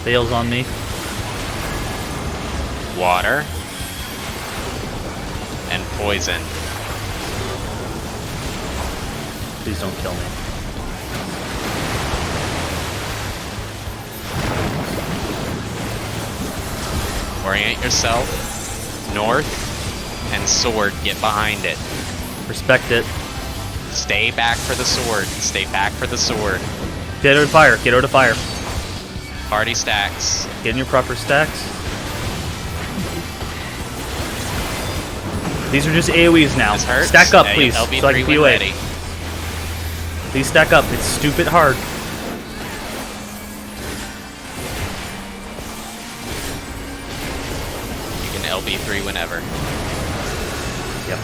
Fails on me. Water. And poison. Please don't kill me. Orient yourself. North. And sword, get behind it. Respect it. Stay back for the sword. Stay back for the sword. Get out of fire. Get out of fire. Party stacks. Get in your proper stacks. These are just AoEs now. This hurts. Stack up, Yeah, please, LB3 so I can when POA. ready. Please stack up. It's stupid hard. You can LB3 whenever. Yep.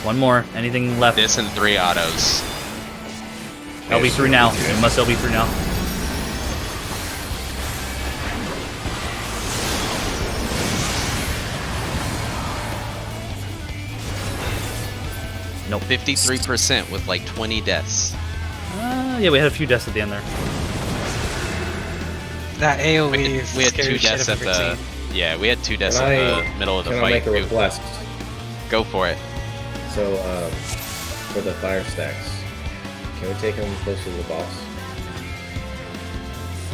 One more. Anything left? This and 3 autos. LB3 now. You must LB3 now. Nope. 53% with like 20 deaths. Yeah, we had a few deaths at the end there. That AoE We is had the 2 scariest deaths shit at I've ever the. seen. Yeah, we had 2 deaths Can at I- the middle of the can I fight. make a request? Go for it. So, for the fire stacks, can we take them closer to the boss?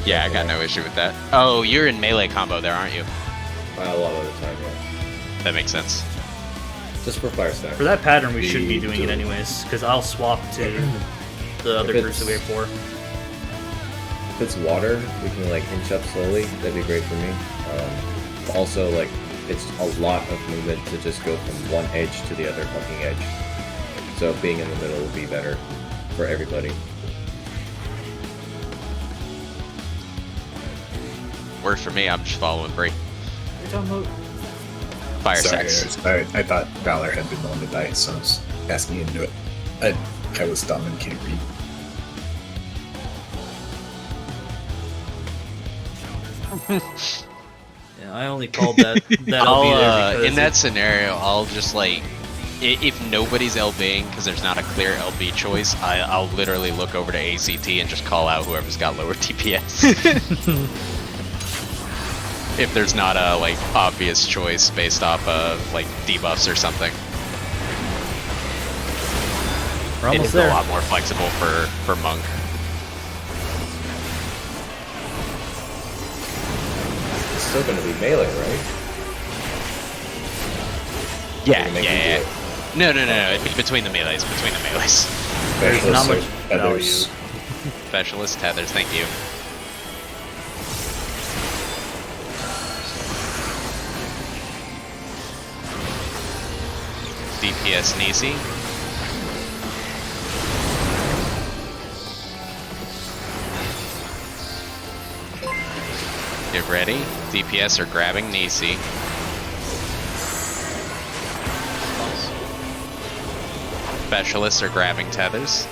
Yeah, I got no issue with that. Oh, you're in melee combo there, aren't you? A lot of the time, yeah. That makes sense. Just for fire stacks. For that pattern, we should be The- doing it anyways, because I'll swap to the other If groups that we have for. If it's water, we can like inch up slowly. That'd be great for me. Also, like, it's a lot of movement to just go from one edge to the other fucking edge. So being in the middle would be better for everybody. Works for me, I'm just following Bree. Fire Sorry, stacks. I thought Valor had been the one to die, so I was asking you to do it. I was dumb and can't read. Yeah, I only called that I'll, LB there because in that scenario, I'll just like, if nobody's LBing because there's not a clear LB choice, I'll literally look over to ACT and just call out whoever's got lower TPS. If there's not a like obvious choice based off of like debuffs or something, we're almost it's there. a lot more flexible for Monk. It's still gonna be melee, right? Yeah, Or make yeah, me do yeah. it? No, it'd be between the melees, There's not much Feathers. value. Specialist tethers, thank you. DPS Nisi. Get ready. DPS are grabbing Nisi. Specialists are grabbing tethers.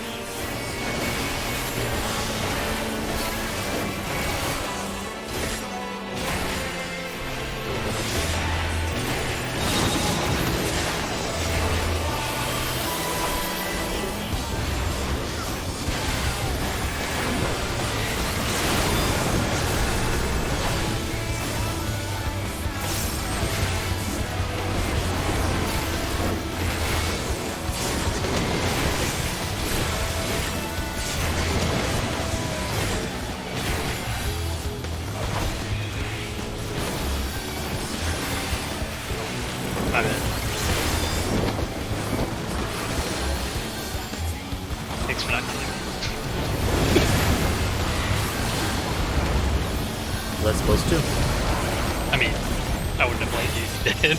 I'm in. Thanks for not killing me. That's supposed to. I mean, I wouldn't have blamed you if you did.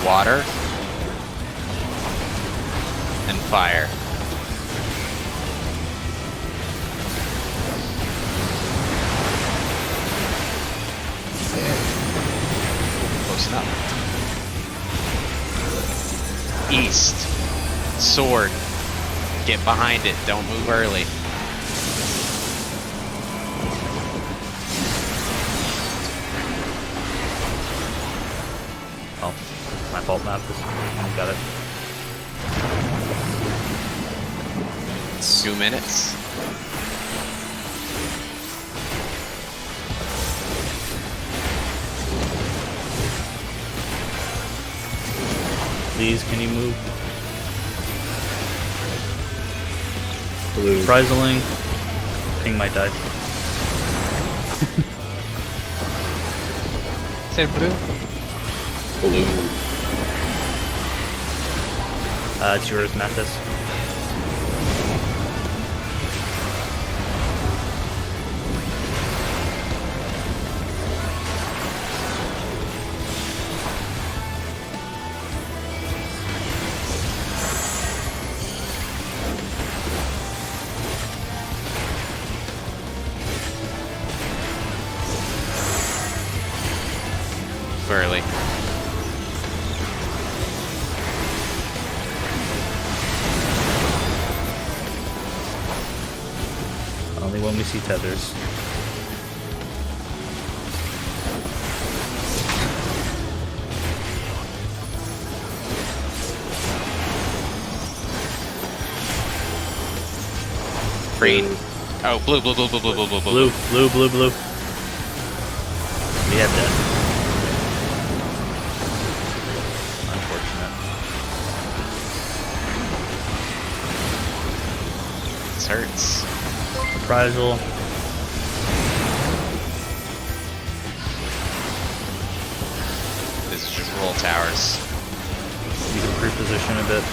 Water. And fire. Close enough. East. Sword. Get behind it. Don't move early. Oh, my fault, Mathis. Got it. 2 minutes. Please, can you move? Blue. Frizzling. Ping might die. Say blue. Blue. It's yours, Mathis. Early. Only when we see tethers. Green. Oh, blue. Blue. We have that. Unfortunate. This hurts. Reprisal. This is just roll towers. You can pre-position a bit.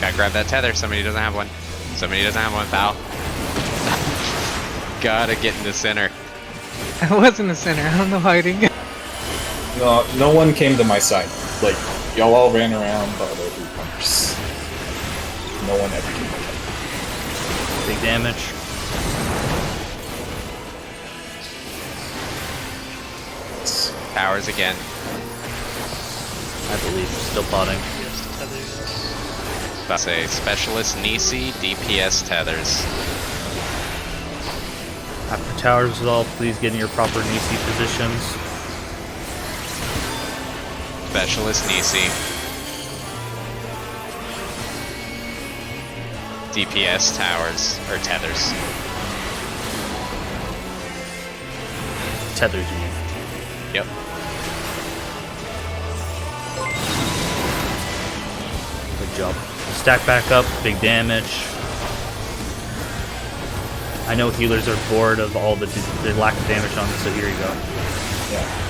Gotta grab that tether. Somebody doesn't have one. Somebody doesn't have one, pal. Gotta get in the center. I was in the center. I don't know how I didn't get. No one came to my side. Like, y'all all ran around the other three corners. No one ever came to my side. Big damage. Towers again. I believe. Still plotting. Yes, tethers. About to say specialist Nisi, DPS tethers. After towers is all, please get in your proper Nisi positions. Specialist Nisi. DPS towers, or tethers. Tethers, you mean. Yep. Good job. Stack back up, big damage. I know healers are bored of all the lack of damage on this, so here you go. Yeah.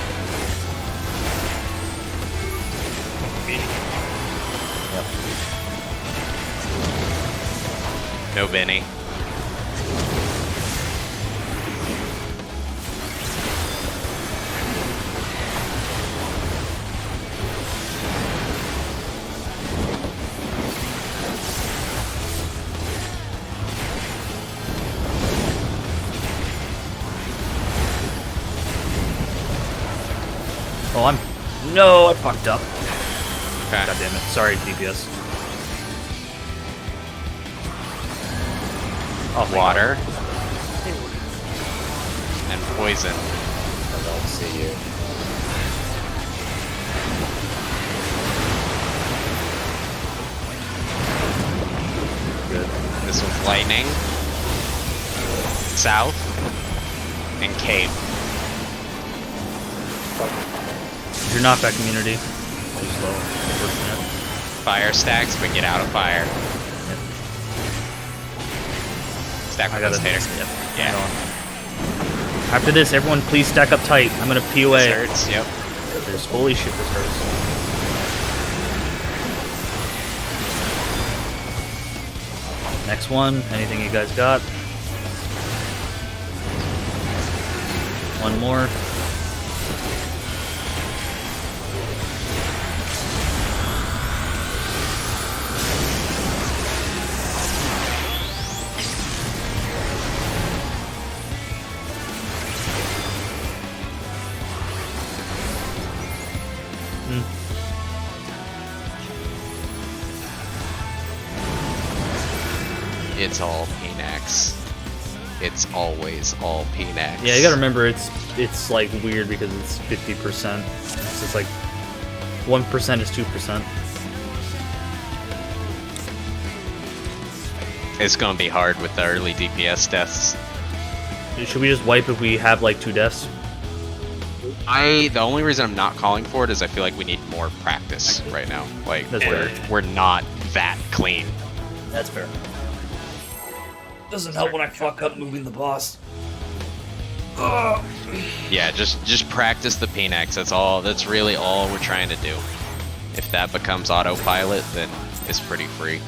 No Benny. Oh, no, I fucked up. Okay. God damn it. Sorry, DPS. Oh, Water. And poison. I don't see you. Good. This one's lightning. South. And cave. Your knockback immunity. Too slow. Unfortunate. Fire stacks, but get out of fire. Stack I with got this it. tater. Yep. Yeah. Hang on. After this, everyone please stack up tight. I'm gonna POA. This hurts, yep. There's holy shit, this hurts. Next one, anything you guys got? One more. It's all Pnax. It's always all Pnax. Yeah, you gotta remember it's like weird because it's 50%. So it's like 1% is 2%. It's gonna be hard with the early DPS deaths. Should we just wipe if we have like 2 deaths? The only reason I'm not calling for it is I feel like we need more practice right now. Like That's we're not that clean. That's fair. Doesn't help when I fuck up moving the boss. Yeah, just practice the Pnax. That's all. That's really all we're trying to do. If that becomes autopilot, then it's pretty free.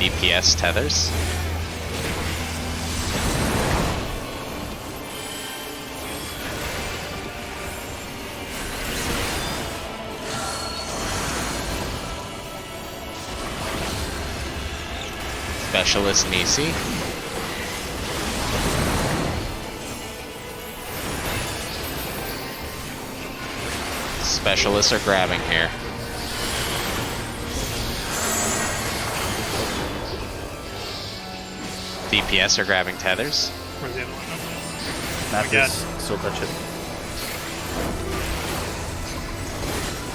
DPS tethers. Specialist Nisi. Specialists are grabbing here. DPS are grabbing tethers. Where's the other one? Matthews, still touch it.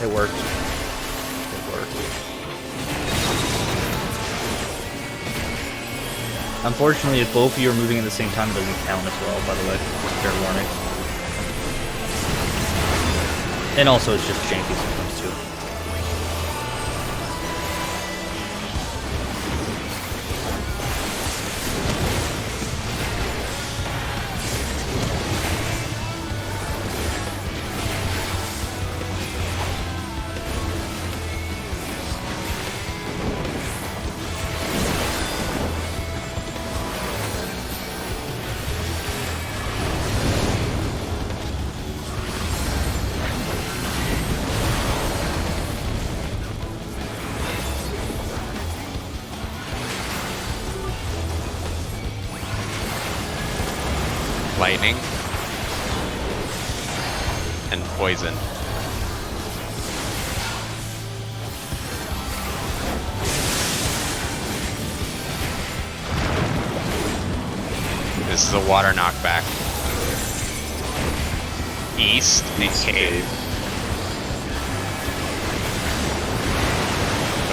It worked. It worked. Unfortunately, if both of you are moving at the same time, it doesn't count as well, by the way. Fair warning. And also, it's just janky sometimes, too. Lightning. And poison. This is a water knockback. East and cave.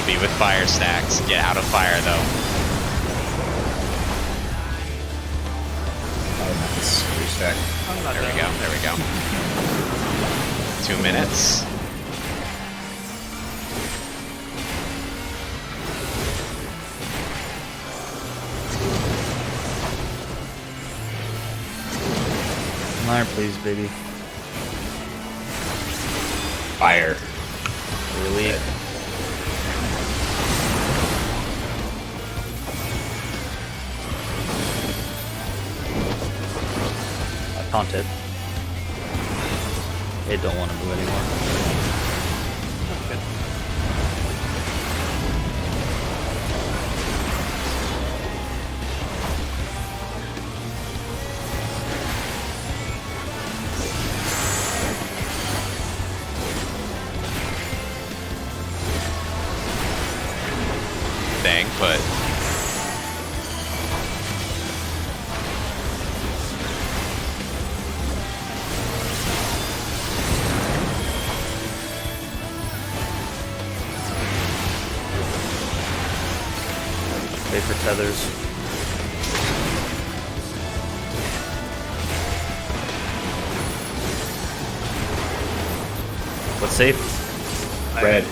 That'll be with fire stacks. Get out of fire though. Oh, nice. Restack. I'm not There we down. go. There we go. 2 minutes. Iron, please, baby. Fire. Really? I taunt it. It don't want to move anymore. That's good. Dang, but Wait for tethers. What's safe? Red.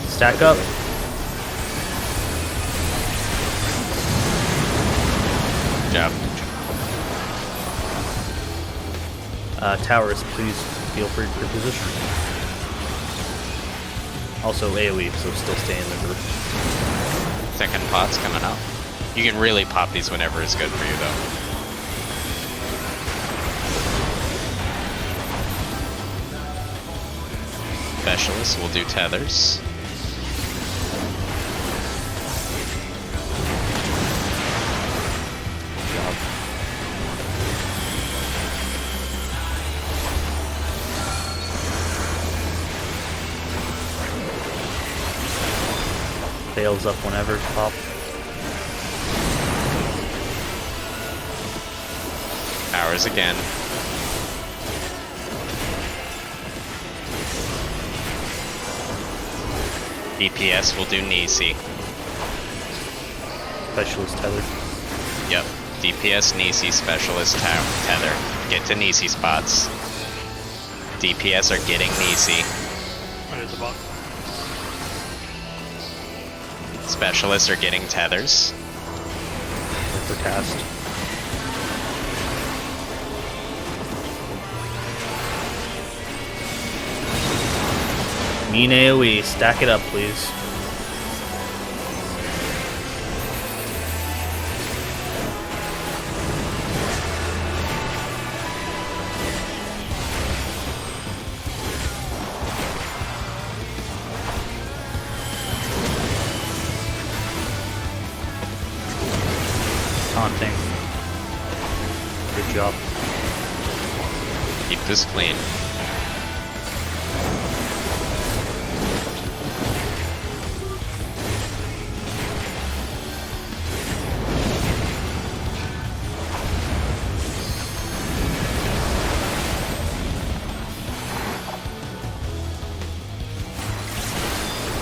Stack up. good job. Towers, please feel free to position. Also AoE, so still stay in the group. Second pot's coming up. You can really pop these whenever it's good for you though. Specialists will do tethers. Fails up whenever, pop. Powers again. DPS will do Nisi. Specialist tethered. Yep. DPS Nisi specialist tether. Get to Nisi spots. DPS are getting Nisi. Under the box. Specialists are getting tethers. Wait for cast. Mean AoE, stack it up, please. Taunting. Good job. Keep this clean.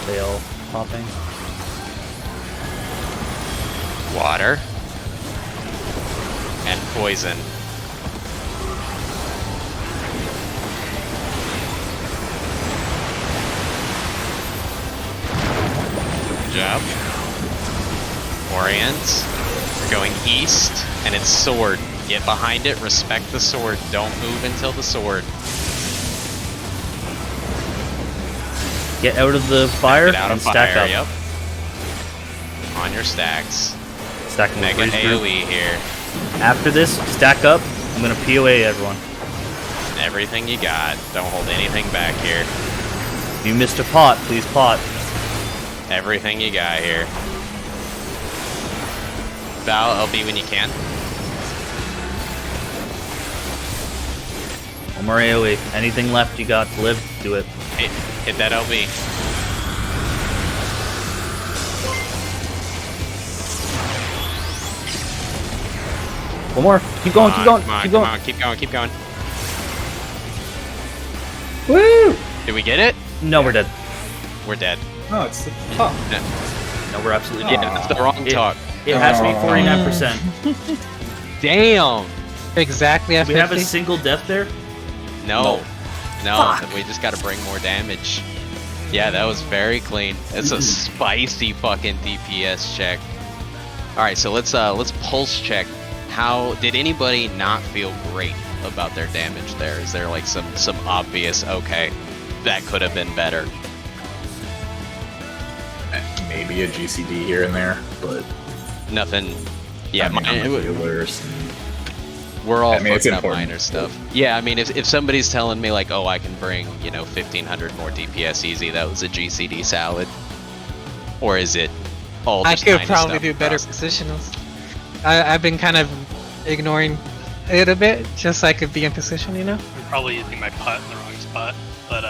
Fail popping. Water. And poison. Good job. Orient. We're going east, and it's sword. Get behind it, respect the sword. Don't move until the sword. Get out of the fire Get out and of stack fire, up. yep. On your stacks. Stacking with Mega freeze group. AoE here. After this, stack up. I'm gonna POA everyone. Everything you got. Don't hold anything back here. If you missed a pot, please pot. Everything you got here. Val, LB when you can. One more AoE. Anything left you got to live, do it. Hit that LB. One more. Keep going, keep going, Come on, keep come going. on, keep going, keep going. Woo! Did we get it? No, we're dead. We're dead. No, it's the top. No, we're absolutely Yeah, not. that's the wrong It- talk. It has to be 49%. Damn. Exactly at Do we have a 50. single death there? No. We just gotta bring more damage. Yeah, that was very clean. It's a spicy fucking DPS check. Alright, so let's pulse check. How did anybody not feel great about their damage there? Is there like some obvious, okay, that could have been better? Maybe a GCD here and there, but Nothing. Yeah, I mean, I'm mine, the healers. we're all I mean, it's fucking up important. minor stuff. Yeah, I mean, if somebody's telling me like, oh, I can bring 1,500 more DPS easy, that was a GCD salad, or is it all? I Just could minor probably stuff do better across? positionals. I've been kind of ignoring it a bit, just so I could be in position, you know? I'm probably using my putt in the wrong spot, but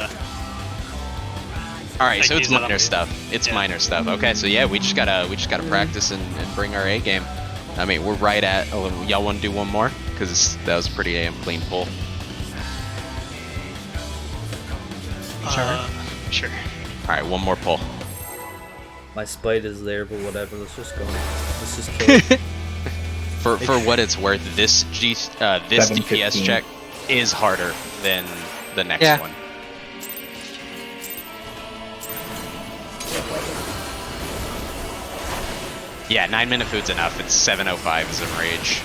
All right, I so it's use it on minor my- stuff. It's yeah. minor stuff. Okay, so yeah, we just gotta practice and bring our A game. I mean, we're right at. Y'all want to do one more? Because that was a pretty damn clean pull. sure. All right, one more pull. My spite is there, but whatever. Let's just go. Let's just kill it. For what it's worth, this this DPS 715. check is harder than the next Yeah. one. Yeah, 9-minute food's enough. It's 7:05 is in rage.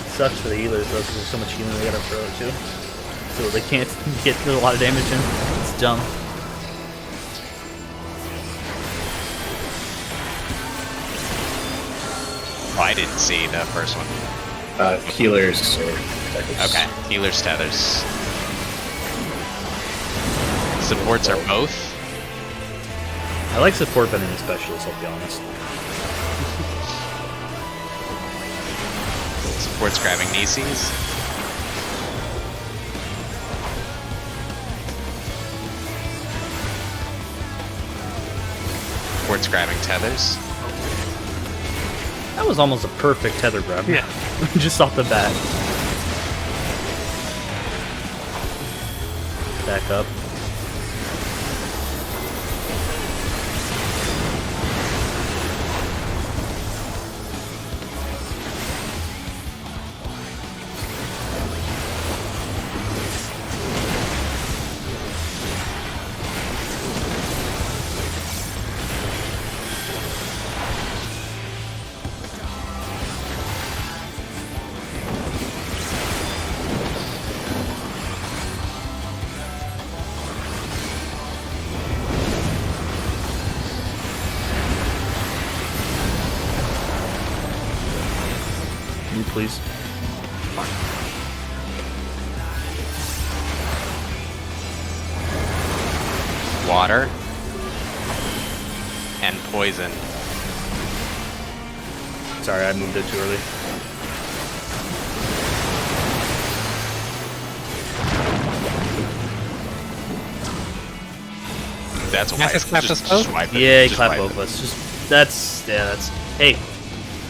Sucks for the healers though, because there's so much healing they gotta throw too. So they can't get a lot of damage in. It's dumb. Oh, I didn't see the first one. Healers. Okay, healers, tethers. Supports are both. I like support better than specialists, I'll be honest. Supports grabbing Nieces. Supports grabbing tethers. That was almost a perfect tether grab. Yeah. Just off the bat. Back up. You please. Water. And poison. Sorry, I moved it too early. That's why. Massive clap us both? wipe it. Yeah, Just clap wipe both it. of us. Just that's hey.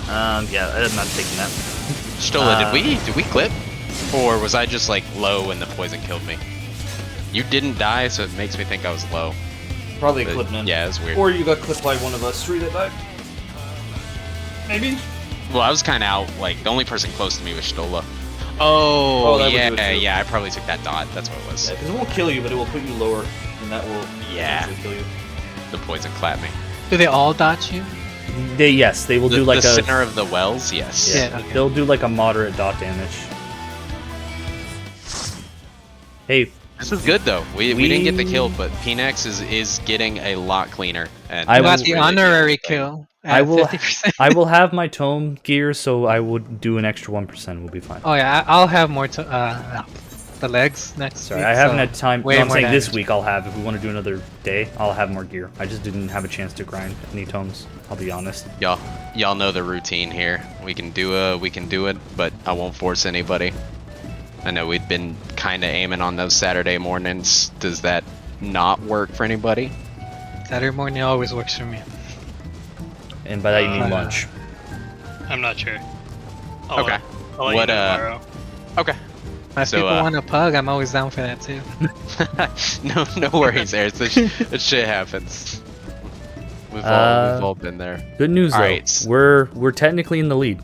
Yeah, I'm not taking that. Stola, did we clip? Or was I just like low and the poison killed me? You didn't die, so it makes me think I was low. Probably But, clip man. yeah, it's weird. Or you got clipped by one of us three that died. Maybe. Well, I was kind of out. Like the only person close to me was Stola. Oh, that would yeah, do it too. yeah. I probably took that dot. That's what it was. Yeah, because it won't kill you, but it will put you lower, and that will Yeah. eventually kill you. The poison clapped me. Do they all dodge you? They will The, do like the a center of the wells, yes. Yeah. okay. they'll do like a moderate dot damage. Hey, This is good though. We didn't get the We- kill, but Pnex is getting a lot cleaner. And I You got will- the really honorary good. kill I at will 50%. I will have my tome gear, so I would do an extra 1%. We'll be fine. Oh yeah, I'll have more the legs next Sorry, week, I haven't so had time. way No, I'm more saying this damage. week I'll have. If we want to do another day, I'll have more gear. I just didn't have a chance to grind any tomes. I'll be honest. Y'all know the routine here. We can do it, but I won't force anybody. I know we've been kind of aiming on those Saturday mornings. Does that not work for anybody? Saturday morning always works for me. and by that you mean Uh, lunch. I'm not sure. Okay. I'll let What, you know tomorrow. Okay. If So, people want a pug, I'm always down for that too. no worries, Aaron. That shit happens. We've all been there. Good news All though. right. We're technically in the lead.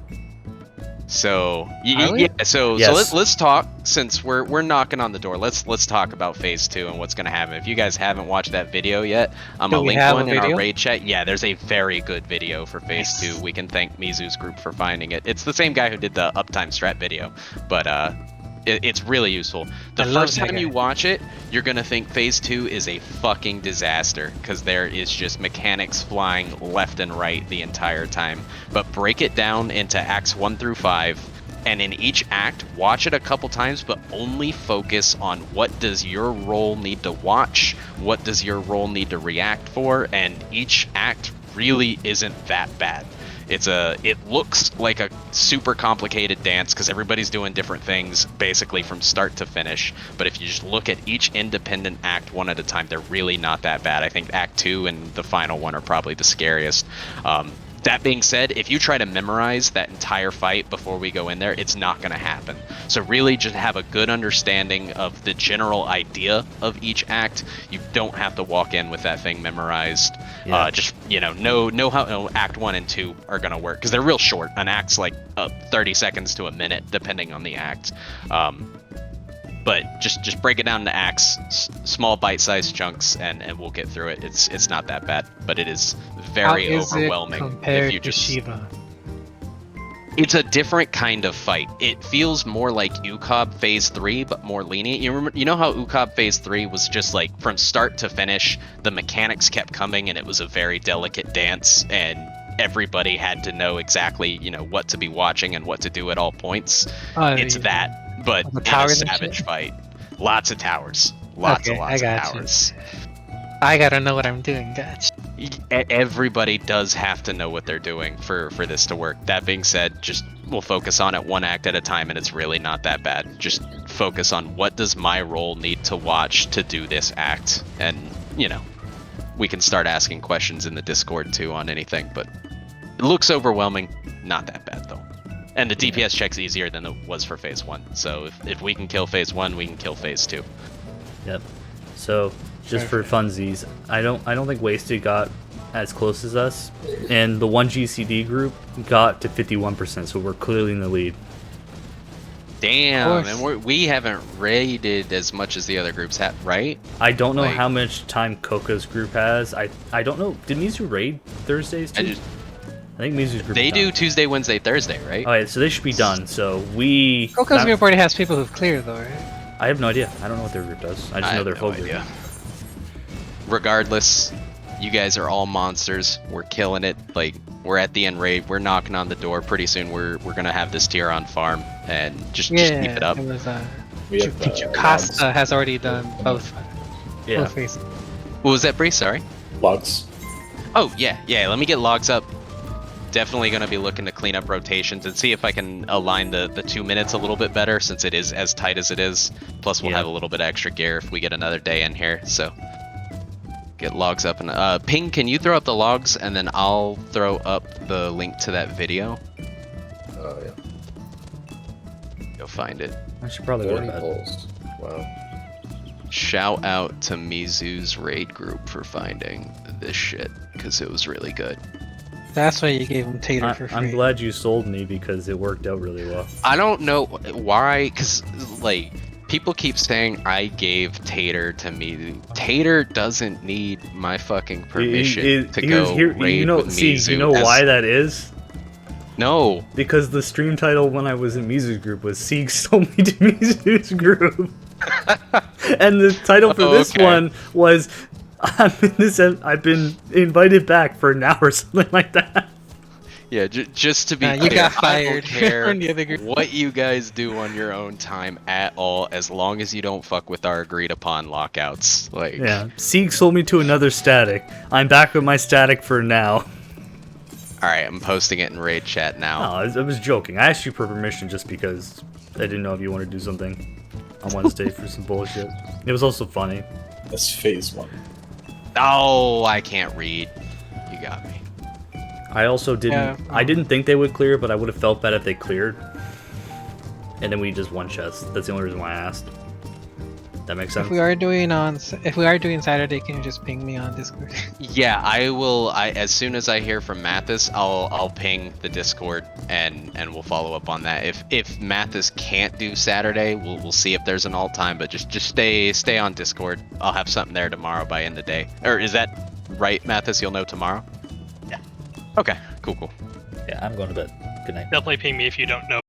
So Are we? yeah, so Yes. let's talk since we're knocking on the door. Let's talk about phase 2 and what's gonna happen. If you guys haven't watched that video yet, I'm Do gonna we link have one a in our video? raid chat. Yeah, there's a very good video for phase 2. We can thank Mizu's group for finding it. It's the same guy who did the Uptime Strat video, but it's really useful. The I love first that time guy. you watch it, you're gonna think phase 2 is a fucking disaster because there is just mechanics flying left and right the entire time. But break it down into acts 1 through 5. And in each act, watch it a couple times, but only focus on what does your role need to watch, what does your role need to react for, and each act really isn't that bad. It looks like a super complicated dance because everybody's doing different things basically from start to finish. But if you just look at each independent act one at a time, they're really not that bad. I think Act 2 and the final one are probably the scariest. That being said, if you try to memorize that entire fight before we go in there, it's not going to happen. So really just have a good understanding of the general idea of each act. You don't have to walk in with that thing memorized. Yeah. Just, know how Act 1 and 2 are going to work. Because they're real short. An act's like 30 seconds to a minute, depending on the act. But just break it down into acts, small bite-sized chunks, and we'll get through it. It's not that bad, but it is very How is overwhelming it compared if you to just. Shiva? It's a different kind of fight. It feels more like UCOB Phase 3, but more lenient. You know how UCOB Phase 3 was just like from start to finish, the mechanics kept coming, and it was a very delicate dance, and everybody had to know exactly what to be watching and what to do at all points. It's Yeah. that. But The in a towers and savage shit? fight, lots of towers, lots Okay, of I got you. towers. I gotta know what I'm doing, gotcha. Everybody does have to know what they're doing for this to work. That being said, just we'll focus on it one act at a time, and it's really not that bad. Just focus on what does my role need to watch to do this act, and we can start asking questions in the Discord too on anything. But it looks overwhelming, not that bad though. And the DPS check's easier than it was for phase 1. So if we can kill phase 1, we can kill phase 2. Yep. So just for funsies, I don't think Wasted got as close as us, and the one GCD group got to 51%. So we're clearly in the lead. Damn, course. and we haven't raided as much as the other groups have, right? I don't know Like- how much time Coca's group has. I don't know. Did Mizu raid Thursdays too? I think Mizu's group. They is do done. Tuesday, Wednesday, Thursday, right? Alright, so they should be done. So we. Coco's group already has people who've cleared though, right? I have no idea. I don't know what their group does. I just know have their no whole group. idea. Regardless, you guys are all monsters. We're killing it. Like, we're at the end raid. We're knocking on the door. Pretty soon we're gonna have this tier on farm, and just keep it up. It was We have, Jukasta has already done both Yeah. phases. What was that, Bree? Sorry. logs. Oh yeah. Let me get logs up. Definitely gonna be looking to clean up rotations and see if I can align the 2 minutes a little bit better, since it is as tight as it is. Plus we'll Yeah. have a little bit of extra gear if we get another day in here. So get logs up, and Ping, can you throw up the logs, and then I'll throw up the link to that video. Oh yeah. Go find it. I should probably go to 40 bed. polls. Wow. Shout out to Mizu's raid group for finding this shit, because it was really good. That's why you gave him Tater for free. I'm glad you sold me because it worked out really well. I don't know why, because like people keep saying I gave Tater to Mizu. Tater doesn't need my fucking permission to go raid with Mizu. You know why that is? No. Because the stream title when I was in Mizu's group was Sieg stole me to Mizu's group. And the title for this okay. one was I've been invited back for an hour or something like that. Yeah, just to be you clear, got I fired don't care from the other group. what you guys do on your own time at all, as long as you don't fuck with our agreed upon lockouts. Like, Yeah. Sieg sold me to another static. I'm back with my static for now. all right, I'm posting it in raid chat now. No, I was joking. I asked you for permission just because I didn't know if you wanted to do something on Wednesday for some bullshit. It was also funny. That's phase 1. Oh, I can't read. You got me. I also didn't. Yeah. I didn't think they would clear, but I would have felt bad if they cleared. And then we just one chest. That's the only reason why I asked. That makes sense. If we are doing Saturday, can you just ping me on Discord? Yeah, I will. As soon as I hear from Mathis, I'll ping the Discord and we'll follow up on that. If Mathis can't do Saturday, we'll see if there's an alt time. But just stay on Discord. I'll have something there tomorrow by end of day. Or is that right, Mathis? You'll know tomorrow. Yeah. Okay. Cool. Yeah, I'm going to bed. Good night. Definitely ping me if you don't know